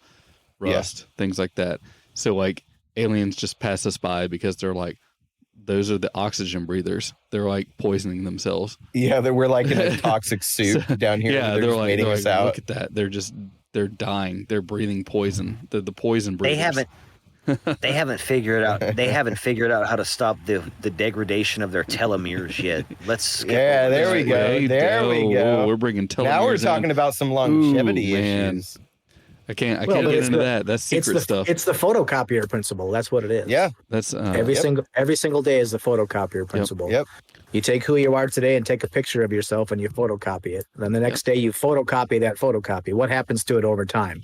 rust, things like that. So like aliens just pass us by because they're like, those are the oxygen breathers. They're like poisoning themselves. Yeah, we're like in a toxic soup down here. Yeah, they're like, us out. Look at that. They're dying. They're breathing poison. They're the poison breathers. They haven't figured out how to stop the degradation of their telomeres yet. There we go. We're bringing telomeres. Now we're talking about some longevity issues. I can't get into that. That's secret stuff. It's the photocopier principle. That's what it is. Yeah. That's every single day is the photocopier principle. Yep. You take who you are today and take a picture of yourself and you photocopy it. Then the next day you photocopy that photocopy. What happens to it over time?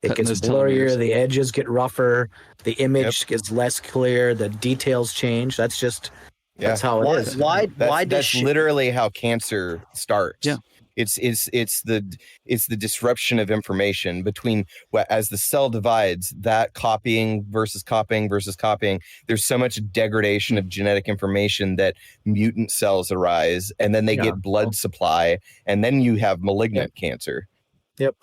It gets blurrier, the edges get rougher, the image gets less clear, the details change. That's just that's how it is. That's literally how cancer starts. Yeah. It's the disruption of information between as the cell divides, that copying versus copying. There's so much degradation of genetic information that mutant cells arise, and then they get blood supply, and then you have malignant cancer. Yep.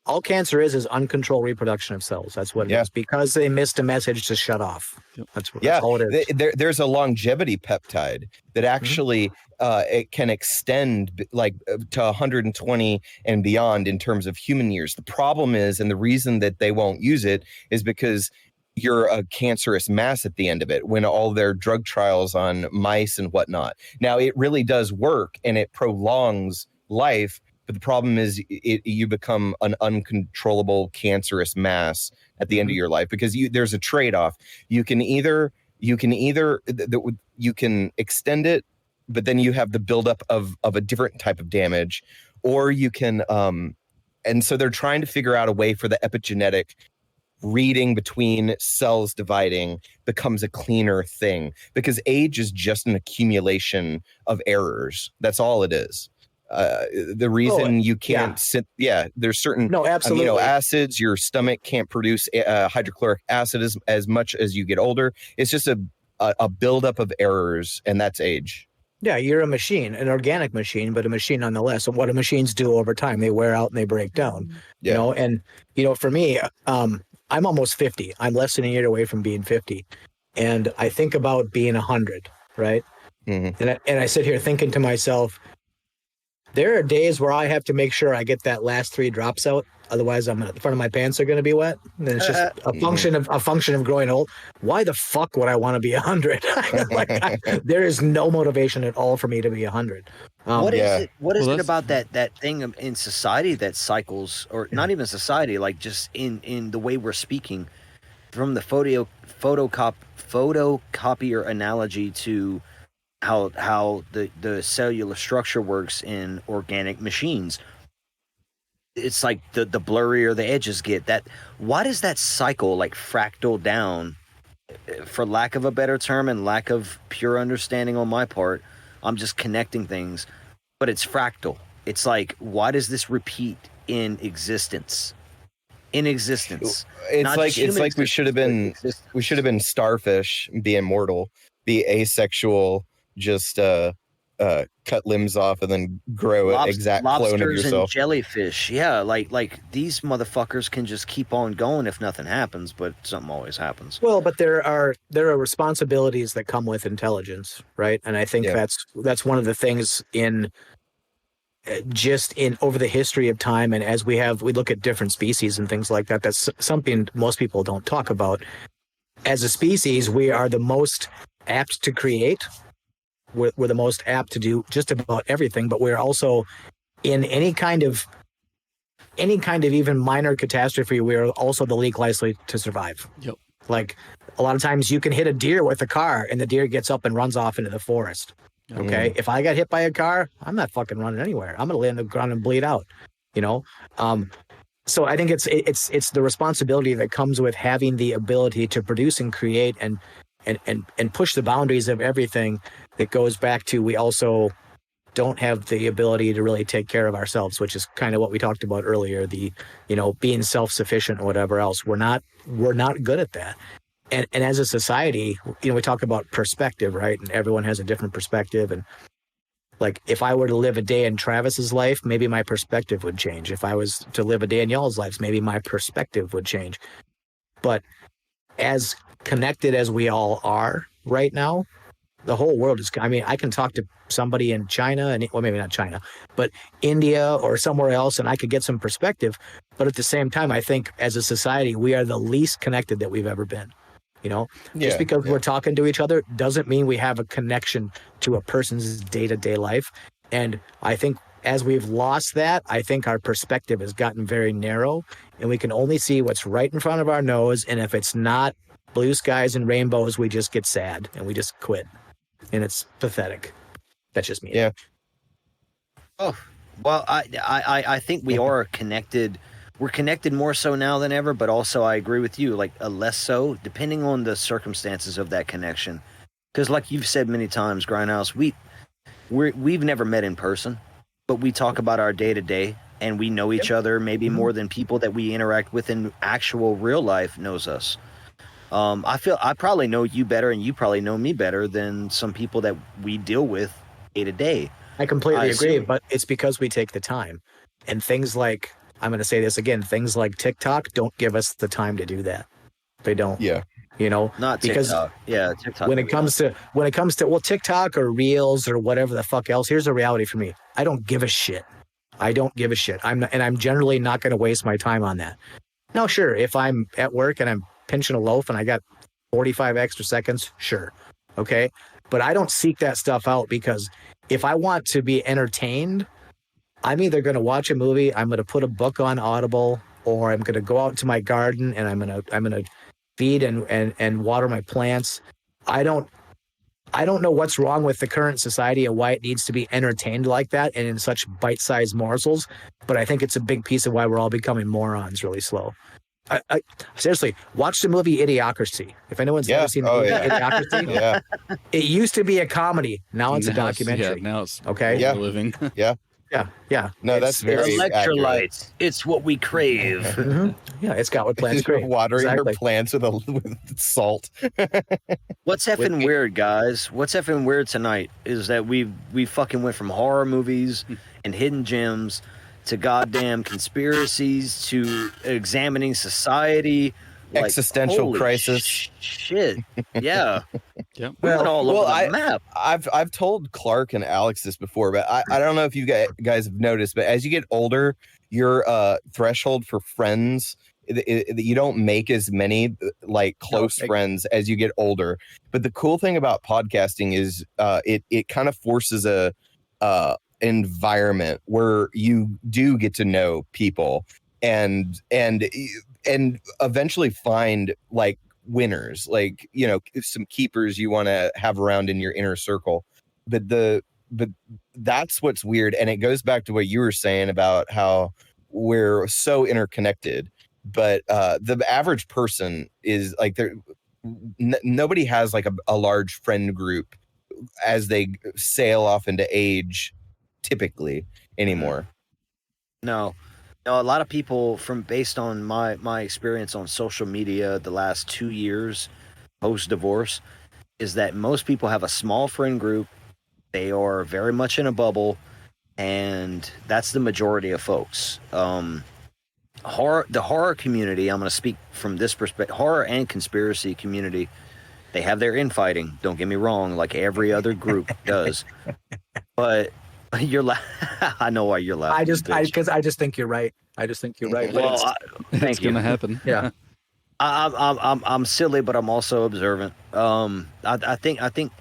All cancer is uncontrolled reproduction of cells. That's what it is, because they missed a message to shut off. Yep. That's all it is. There's a longevity peptide that actually it can extend like to 120 and beyond in terms of human years. The problem is, and the reason that they won't use it is because you're a cancerous mass at the end of it when all their drug trials on mice and whatnot. Now, it really does work and it prolongs life. But the problem is you become an uncontrollable cancerous mass at the end of your life, because there's a trade-off. You can extend it, but then you have the buildup of a different type of damage, or you can and so they're trying to figure out a way for the epigenetic reading between cells dividing becomes a cleaner thing, because age is just an accumulation of errors. That's all it is. The reason you can't there's certain amino acids your stomach can't produce hydrochloric acid as much as you get older. It's just a buildup of errors, and that's age. Yeah, you're a machine, an organic machine, but a machine nonetheless. And what do machines do over time? They wear out and they break down. Yeah. You know, and for me, I'm almost 50. I'm less than a year away from being 50, and I think about being 100, right? Mm-hmm. And I sit here thinking to myself, there are days where I have to make sure I get that last 3 drops out. Otherwise, the front of my pants are going to be wet. And it's just a function of growing old. Why the fuck would I want to be 100? There is no motivation at all for me to be 100. What is it about that thing in society that cycles, or not even society, like just in the way we're speaking, from the photocopier analogy to how the cellular structure works in organic machines? It's like the blurrier the edges get. Why does that cycle like fractal down, for lack of a better term and lack of pure understanding on my part? I'm just connecting things, but it's fractal. It's like, why does this repeat in existence? It's like we should have been starfish, be immortal, be asexual, just cut limbs off and then grow an exact clone of yourself. And jellyfish, like these motherfuckers can just keep on going if nothing happens, but something always happens. Well, but there are responsibilities that come with intelligence, right? And I think that's one of the things in over the history of time, and as we look at different species and things like that. That's something most people don't talk about. As a species, we are the most apt to create. We're the most apt to do just about everything, but we're also in any kind of even minor catastrophe, we're also the least likely to survive. Yep. Like a lot of times you can hit a deer with a car and the deer gets up and runs off into the forest. Okay. If I got hit by a car, I'm not fucking running anywhere. I'm going to lay on the ground and bleed out, you know? So I think it's the responsibility that comes with having the ability to produce and create and push the boundaries of everything that goes back to, we also don't have the ability to really take care of ourselves, which is kind of what we talked about earlier, the, you know, being self-sufficient or whatever else. We're not good at that. And as a society, you know, we talk about perspective, right? And everyone has a different perspective. And like, if I were to live a day in Travis's life, maybe my perspective would change. If I was to live a day in y'all's lives, maybe my perspective would change. But as connected as we all are right now, the whole world is, I mean, I can talk to somebody in China, and well, maybe not China, but India or somewhere else, and I could get some perspective. But at the same time, I think as a society, we are the least connected that we've ever been. You know, just because we're talking to each other doesn't mean we have a connection to a person's day-to-day life. And I think as we've lost that, I think our perspective has gotten very narrow, and we can only see what's right in front of our nose. And if it's not blue skies and rainbows, we just get sad and we just quit. And it's pathetic. That's just me. Yeah. Oh, well, I think we are connected. We're connected more so now than ever, but also I agree with you, like less so, depending on the circumstances of that connection. Because like you've said many times, Grindhouse, we've never met in person, but we talk about our day-to-day, and we know each other maybe more than people that we interact with in actual real life knows us. I feel I probably know you better, and you probably know me better than some people that we deal with day to day. I completely agree, but it's because we take the time. And things like, I'm going to say this again, things like TikTok don't give us the time to do that. They don't. Yeah. You know, not because TikTok. Yeah, TikTok. When it comes to well, TikTok or Reels or whatever the fuck else, here's the reality for me. I don't give a shit. I don't give a shit. I'm generally not going to waste my time on that. Now, sure, if I'm at work and I'm pinching a loaf and I got 45 extra seconds, sure. Okay. But I don't seek that stuff out, because if I want to be entertained, I'm either going to watch a movie, I'm going to put a book on Audible, or I'm going to go out to my garden and I'm going to feed and water my plants. I don't know what's wrong with the current society and why it needs to be entertained like that and in such bite-sized morsels, but I think it's a big piece of why we're all becoming morons really slow. I seriously, watch the movie Idiocracy. If anyone's ever seen the movie Idiocracy, it used to be a comedy. Now it's a documentary. Now it's okay. living. Yeah. No, that's very electrolytes. accurate. It's what we crave. Yeah, it's got what plants crave. Watering your plants with salt. What's effing weird, guys? What's effing weird tonight is that we fucking went from horror movies and hidden gems to goddamn conspiracies to examining society, like, existential crisis. Shit. Yeah. Yep. Well, all over the map. I've told Clark and Alex this before, but I don't know if you guys have noticed, but as you get older, your threshold for friends, you don't make as many like close friends as you get older. But the cool thing about podcasting is it kind of forces a environment where you do get to know people and eventually find like winners, like, you know, some keepers you want to have around in your inner circle. But that's what's weird, and it goes back to what you were saying about how we're so interconnected, but the average person is like, nobody has like a large friend group as they sail off into age typically anymore. No, a lot of people, based on my experience on social media the last 2 years post divorce, is that most people have a small friend group. They are very much in a bubble, and that's the majority of folks. The horror community, I'm going to speak from this perspective, horror and conspiracy community, they have their infighting, don't get me wrong, like every other group does. But you're I know why you're laughing. I just think you're right. I just think you're right. Well, thank It's you. going to happen. Yeah. I'm silly, but I'm also observant. I think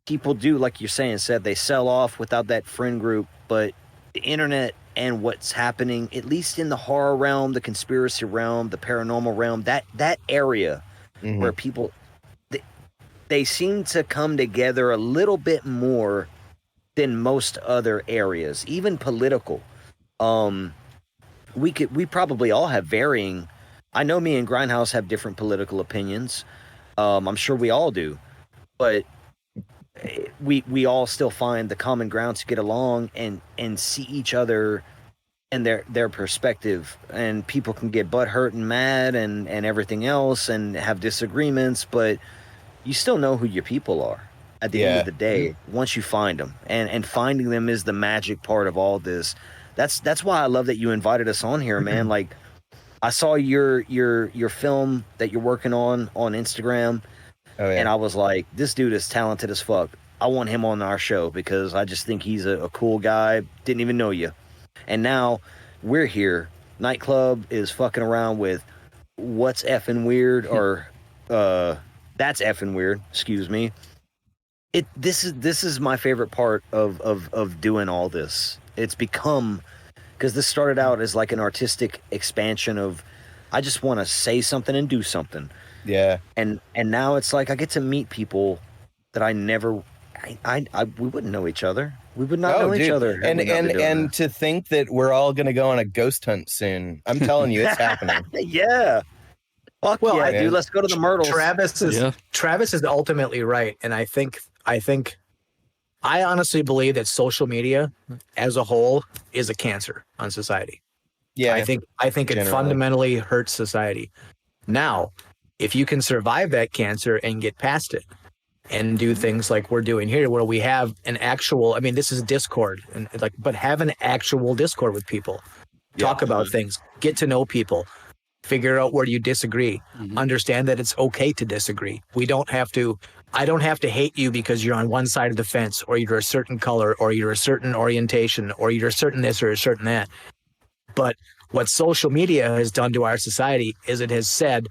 people do, like you're saying, they sell off without that friend group, but the internet and what's happening, at least in the horror realm, the conspiracy realm, the paranormal realm, that area where people, they seem to come together a little bit more than most other areas, even political. We probably all have varying. I know me and Grindhouse have different political opinions. I'm sure we all do, but we all still find the common ground to get along and see each other and their perspective. And people can get butthurt and mad and everything else and have disagreements, but you still know who your people are at the end of the day once you find them. And finding them is the magic part of all this. That's why I love that you invited us on here, man. Like, I saw your film that you're working on Instagram, and I was like, this dude is talented as fuck. I want him on our show because I just think he's a cool guy. Didn't even know you. And now we're here. Nightclub is fucking around with what's effing weird, or that's effing weird. Excuse me. This is my favorite part of doing all this. It's become, because this started out as like an artistic expansion of, I just want to say something and do something. Yeah. And now it's like I get to meet people that I never, we wouldn't know each other. We would not know each other. And to think that we're all going to go on a ghost hunt soon. I'm telling you, it's happening. Yeah. Fuck well, yeah, dude. Let's go to the Myrtles. Travis is ultimately right. And I honestly believe that social media as a whole is a cancer on society. Yeah. I think it fundamentally hurts society. Now, if you can survive that cancer and get past it and do things like we're doing here, where we have an actual, I mean, this is Discord, and but have an actual Discord with people, talk about things, get to know people, figure out where you disagree, understand that it's okay to disagree. I don't have to hate you because you're on one side of the fence, or you're a certain color, or you're a certain orientation, or you're a certain this or a certain that. But what social media has done to our society is it has said,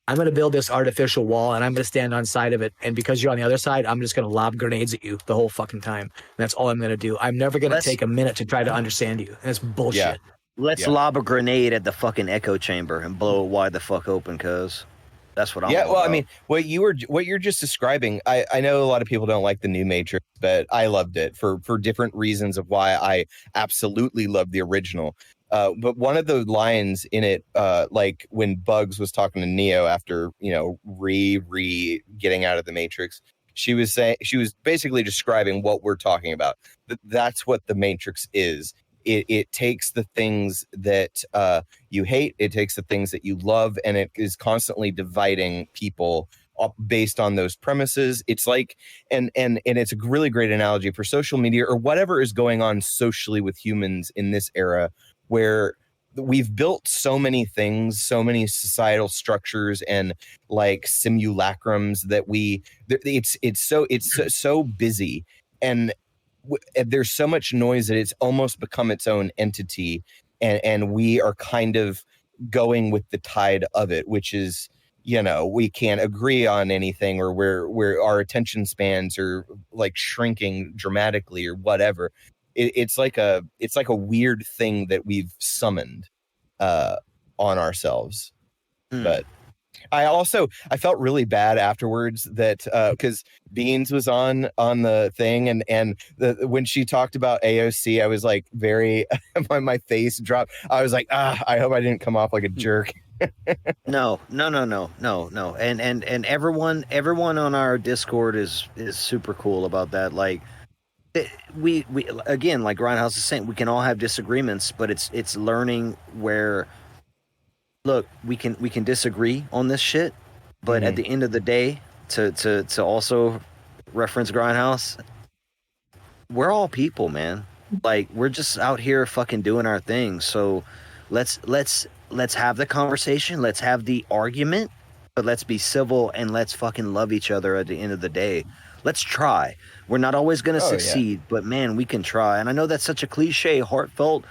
I'm going to build this artificial wall and I'm going to stand on side of it. And because you're on the other side, I'm just going to lob grenades at you the whole fucking time. And that's all I'm going to do. I'm never going to take a minute to try to understand you. And that's bullshit. Yeah. Let's lob a grenade at the fucking echo chamber and blow it wide the fuck open, cuz that's what I'm about. I mean, what you're just describing, I know a lot of people don't like the new Matrix, but I loved it for different reasons of why I absolutely loved the original. But one of the lines in it, like when Bugs was talking to Neo after, re getting out of the Matrix, she was basically describing what we're talking about. That's what the Matrix is. It takes the things that you hate, it takes the things that you love, and it is constantly dividing people up based on those premises. It's like, and it's a really great analogy for social media or whatever is going on socially with humans in this era, where we've built so many things, so many societal structures and like simulacrums that it's so busy, and there's so much noise that it's almost become its own entity, and we are kind of going with the tide of it, which is, we can't agree on anything, or where our attention spans are like shrinking dramatically or whatever. It's like a weird thing that we've summoned on ourselves. But I felt really bad afterwards that because Beans was on the thing, and when she talked about AOC, I was like my face dropped. I was like, I hope I didn't come off like a jerk. No. And everyone on our Discord is super cool about that. Like, we again, like Grindhouse is saying, we can all have disagreements, but it's learning where, look, we can disagree on this shit, but at the end of the day, to also reference Grindhouse, we're all people, man. Like, we're just out here fucking doing our thing. So let's have the conversation, let's have the argument, but let's be civil and let's fucking love each other at the end of the day. Let's try. We're not always going to succeed, but man, we can try. And I know that's such a cliche, heartfelt,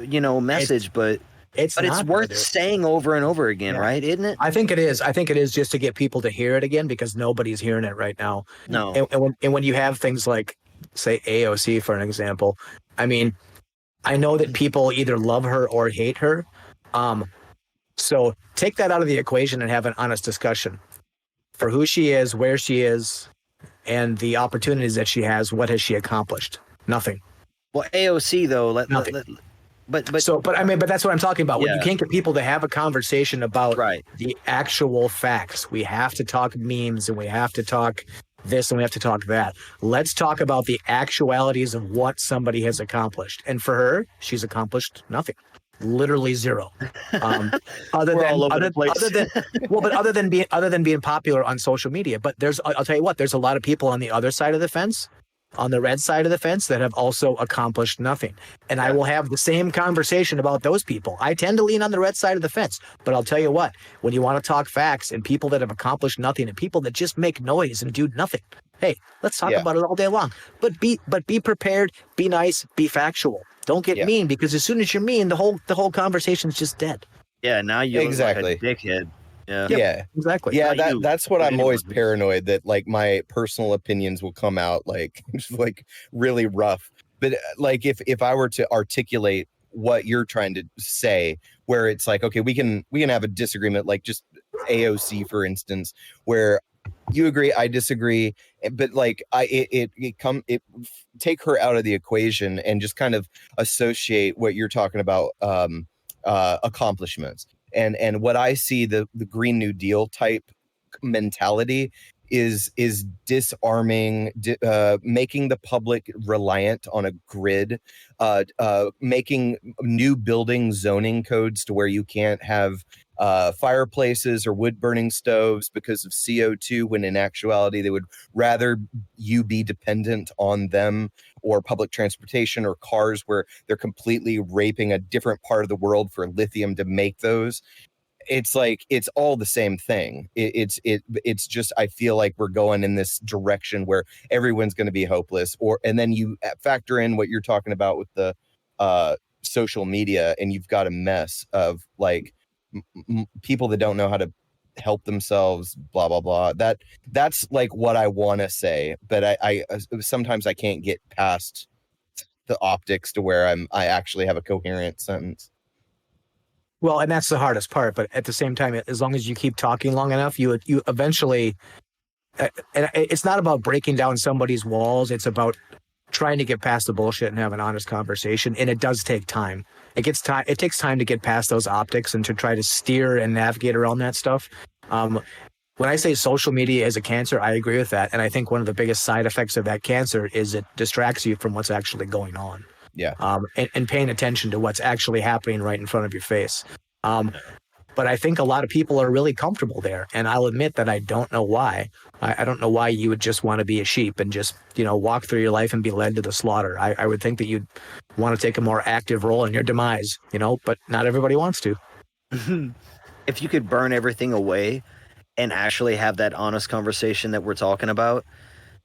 message, but it's worth saying over and over again, right? Isn't it? I think it is. I think it is, just to get people to hear it again, because nobody's hearing it right now. No. And when you have things like, say, AOC, for an example, I mean, I know that people either love her or hate her. So take that out of the equation and have an honest discussion. for who she is, where she is, and the opportunities that she has, what has she accomplished? Nothing. Well, AOC though, Nothing. But that's what I'm talking about. When you can't get people to have a conversation about the actual facts, we have to talk memes and we have to talk this and we have to talk that. Let's talk about the actualities of what somebody has accomplished. And for her, she's accomplished nothing. Literally zero. Other than being popular on social media. But I'll tell you what, there's a lot of people on the other side of the fence, on the red side of the fence, that have also accomplished nothing. And I will have the same conversation about those people. I tend to lean on the red side of the fence, but I'll tell you what, when you want to talk facts and people that have accomplished nothing and people that just make noise and do nothing, hey, let's talk about it all day long. But be prepared, be nice, be factual. Don't get mean, because as soon as you're mean, the whole conversation's just dead. Yeah, now you look like a dickhead. Yeah, exactly. Yeah, that's what I'm always paranoid that like my personal opinions will come out like like really rough. But like if I were to articulate what you're trying to say, where it's like, okay, we can have a disagreement, like just AOC for instance, where you agree, I disagree, but like take her out of the equation and just kind of associate what you're talking about accomplishments. And what I see the Green New Deal type mentality is disarming, making the public reliant on a grid, making new building zoning codes to where you can't have fireplaces or wood burning stoves because of CO2, when in actuality they would rather you be dependent on them, or public transportation or cars where they're completely raping a different part of the world for lithium to make those. It's like, it's all the same thing. It's just, I feel like we're going in this direction where everyone's going to be hopeless, and then you factor in what you're talking about with the social media, and you've got a mess of like people that don't know how to help themselves, blah blah blah. That's like what I want to say, but I sometimes I can't get past the optics to where I actually have a coherent sentence. Well, and that's the hardest part, but at the same time, as long as you keep talking long enough, you eventually, and it's not about breaking down somebody's walls, it's about trying to get past the bullshit and have an honest conversation. And it does take time. It takes time to get past those optics and to try to steer and navigate around that stuff. When I say social media is a cancer, I agree with that. And I think one of the biggest side effects of that cancer is it distracts you from what's actually going on. Yeah. And paying attention to what's actually happening right in front of your face. But I think a lot of people are really comfortable there. And I'll admit that I don't know why. I don't know why you would just want to be a sheep and just, walk through your life and be led to the slaughter. I would think that you'd want to take a more active role in your demise, but not everybody wants to. If you could burn everything away and actually have that honest conversation that we're talking about,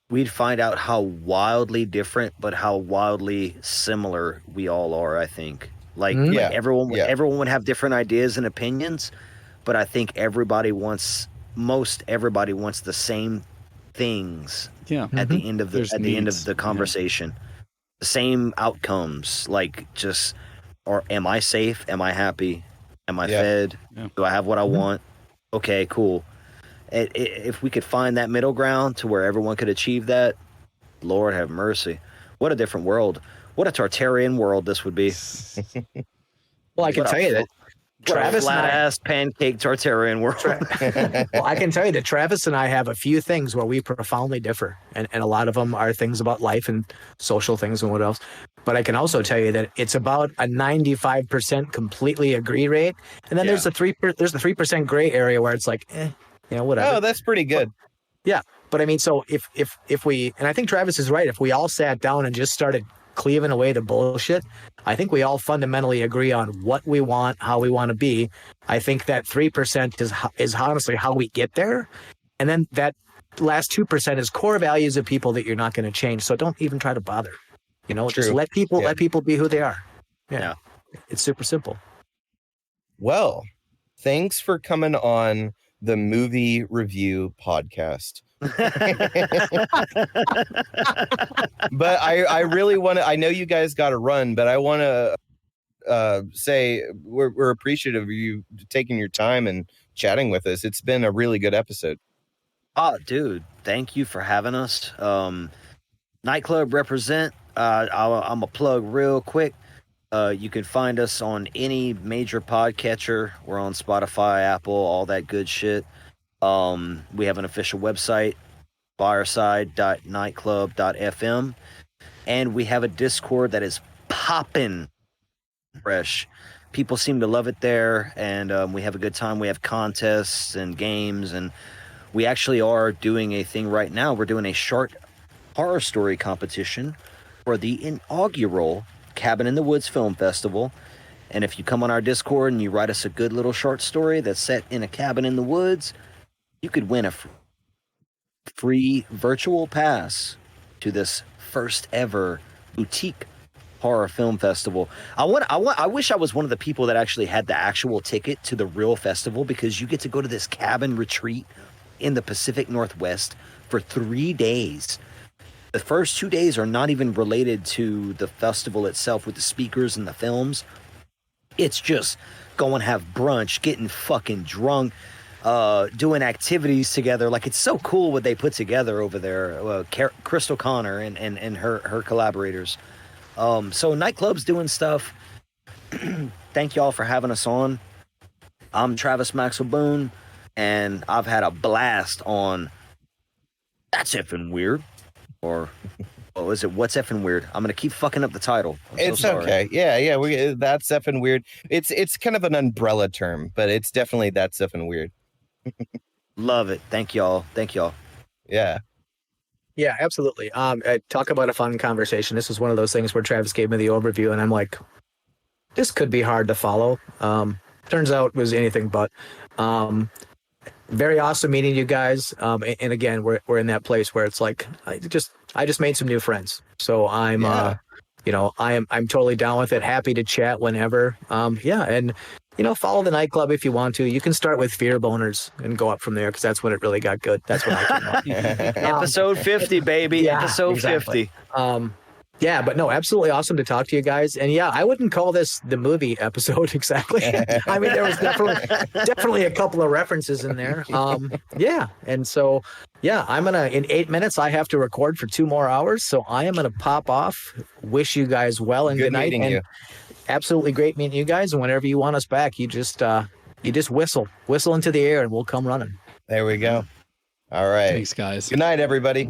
we'd find out how wildly different, but how wildly similar we all are, I think. Everyone would have different ideas and opinions, but I think most everybody wants the same things at the end of the conversation. The same outcomes, or am I safe? Am I happy? Am I fed? Yeah. Do I have what I want? Okay, cool. If we could find that middle ground to where everyone could achieve that, Lord have mercy. What a different world. What a Tartarian world this would be. Well, I can tell you that Travis flat-ass pancake Tartarian world. Well, I can tell you that Travis and I have a few things where we profoundly differ. And a lot of them are things about life and social things and what else. But I can also tell you that it's about a 95% completely agree rate. And then there's the 3% gray area where it's like, whatever. Oh, that's pretty good. But I mean, so if we, and I think Travis is right, if we all sat down and just started cleaving away the bullshit, I think we all fundamentally agree on what we want, how we want to be. I think that 3% is honestly how we get there. And then that last 2% is core values of people that you're not going to change. So don't even try to bother, just let people be who they are. Yeah. It's super simple. Well, thanks for coming on the Movie Review Podcast. But I really want to, I know you guys got to run, but I want to say we're appreciative of you taking your time and chatting with us. It's been a really good episode. Oh, dude, thank you for having us. Nightclub represent. I'm a plug real quick. You can find us on any major podcatcher. We're on Spotify, Apple, all that good shit. We have an official website, fireside.nightclub.fm, and we have a Discord that is popping fresh. People seem to love it there, and we have a good time. We have contests and games, and we actually are doing a thing right now. We're doing a short horror story competition for the inaugural Cabin in the Woods Film Festival. And if you come on our Discord and you write us a good little short story that's set in a cabin in the woods, you could win a free virtual pass to this first ever boutique horror film festival. I wish I was one of the people that actually had the actual ticket to the real festival, because you get to go to this cabin retreat in the Pacific Northwest for 3 days. The first 2 days are not even related to the festival itself with the speakers and the films. It's just go and have brunch, getting fucking drunk, doing activities together. Like, it's so cool what they put together over there. Crystal Connor and her collaborators. So Nightclub's doing stuff. Thank y'all for having us on. I'm Travis Maxwell Boone, and I've had a blast on That's Effing Weird. Or, oh, is it What's Effing Weird? I'm going to keep fucking up the title. It's so okay. Yeah. That's Effing Weird. It's kind of an umbrella term, but it's definitely That's Effing Weird. Love it. Thank y'all. Yeah. Yeah, absolutely. Talk about a fun conversation. This was one of those things where Travis gave me the overview, and I'm like, this could be hard to follow. Turns out it was anything but. Very awesome meeting you guys. And again, we're in that place where it's like I just made some new friends. So I'm I'm totally down with it. Happy to chat whenever. And follow the Nightclub if you want to. You can start with Fear Boners and go up from there, because that's when it really got good. That's when I came up. Episode 50, baby. Yeah, Episode exactly. 50. Yeah, but no, absolutely awesome to talk to you guys. And yeah, I wouldn't call this the movie episode exactly. I mean, there was definitely a couple of references in there. And so, I'm in 8 minutes, I have to record for 2 more hours. So I am going to pop off. Wish you guys well and good night. Meeting you. Absolutely great meeting you guys. And whenever you want us back, you just whistle into the air and we'll come running. There we go. All right. Thanks, guys. Good night, everybody.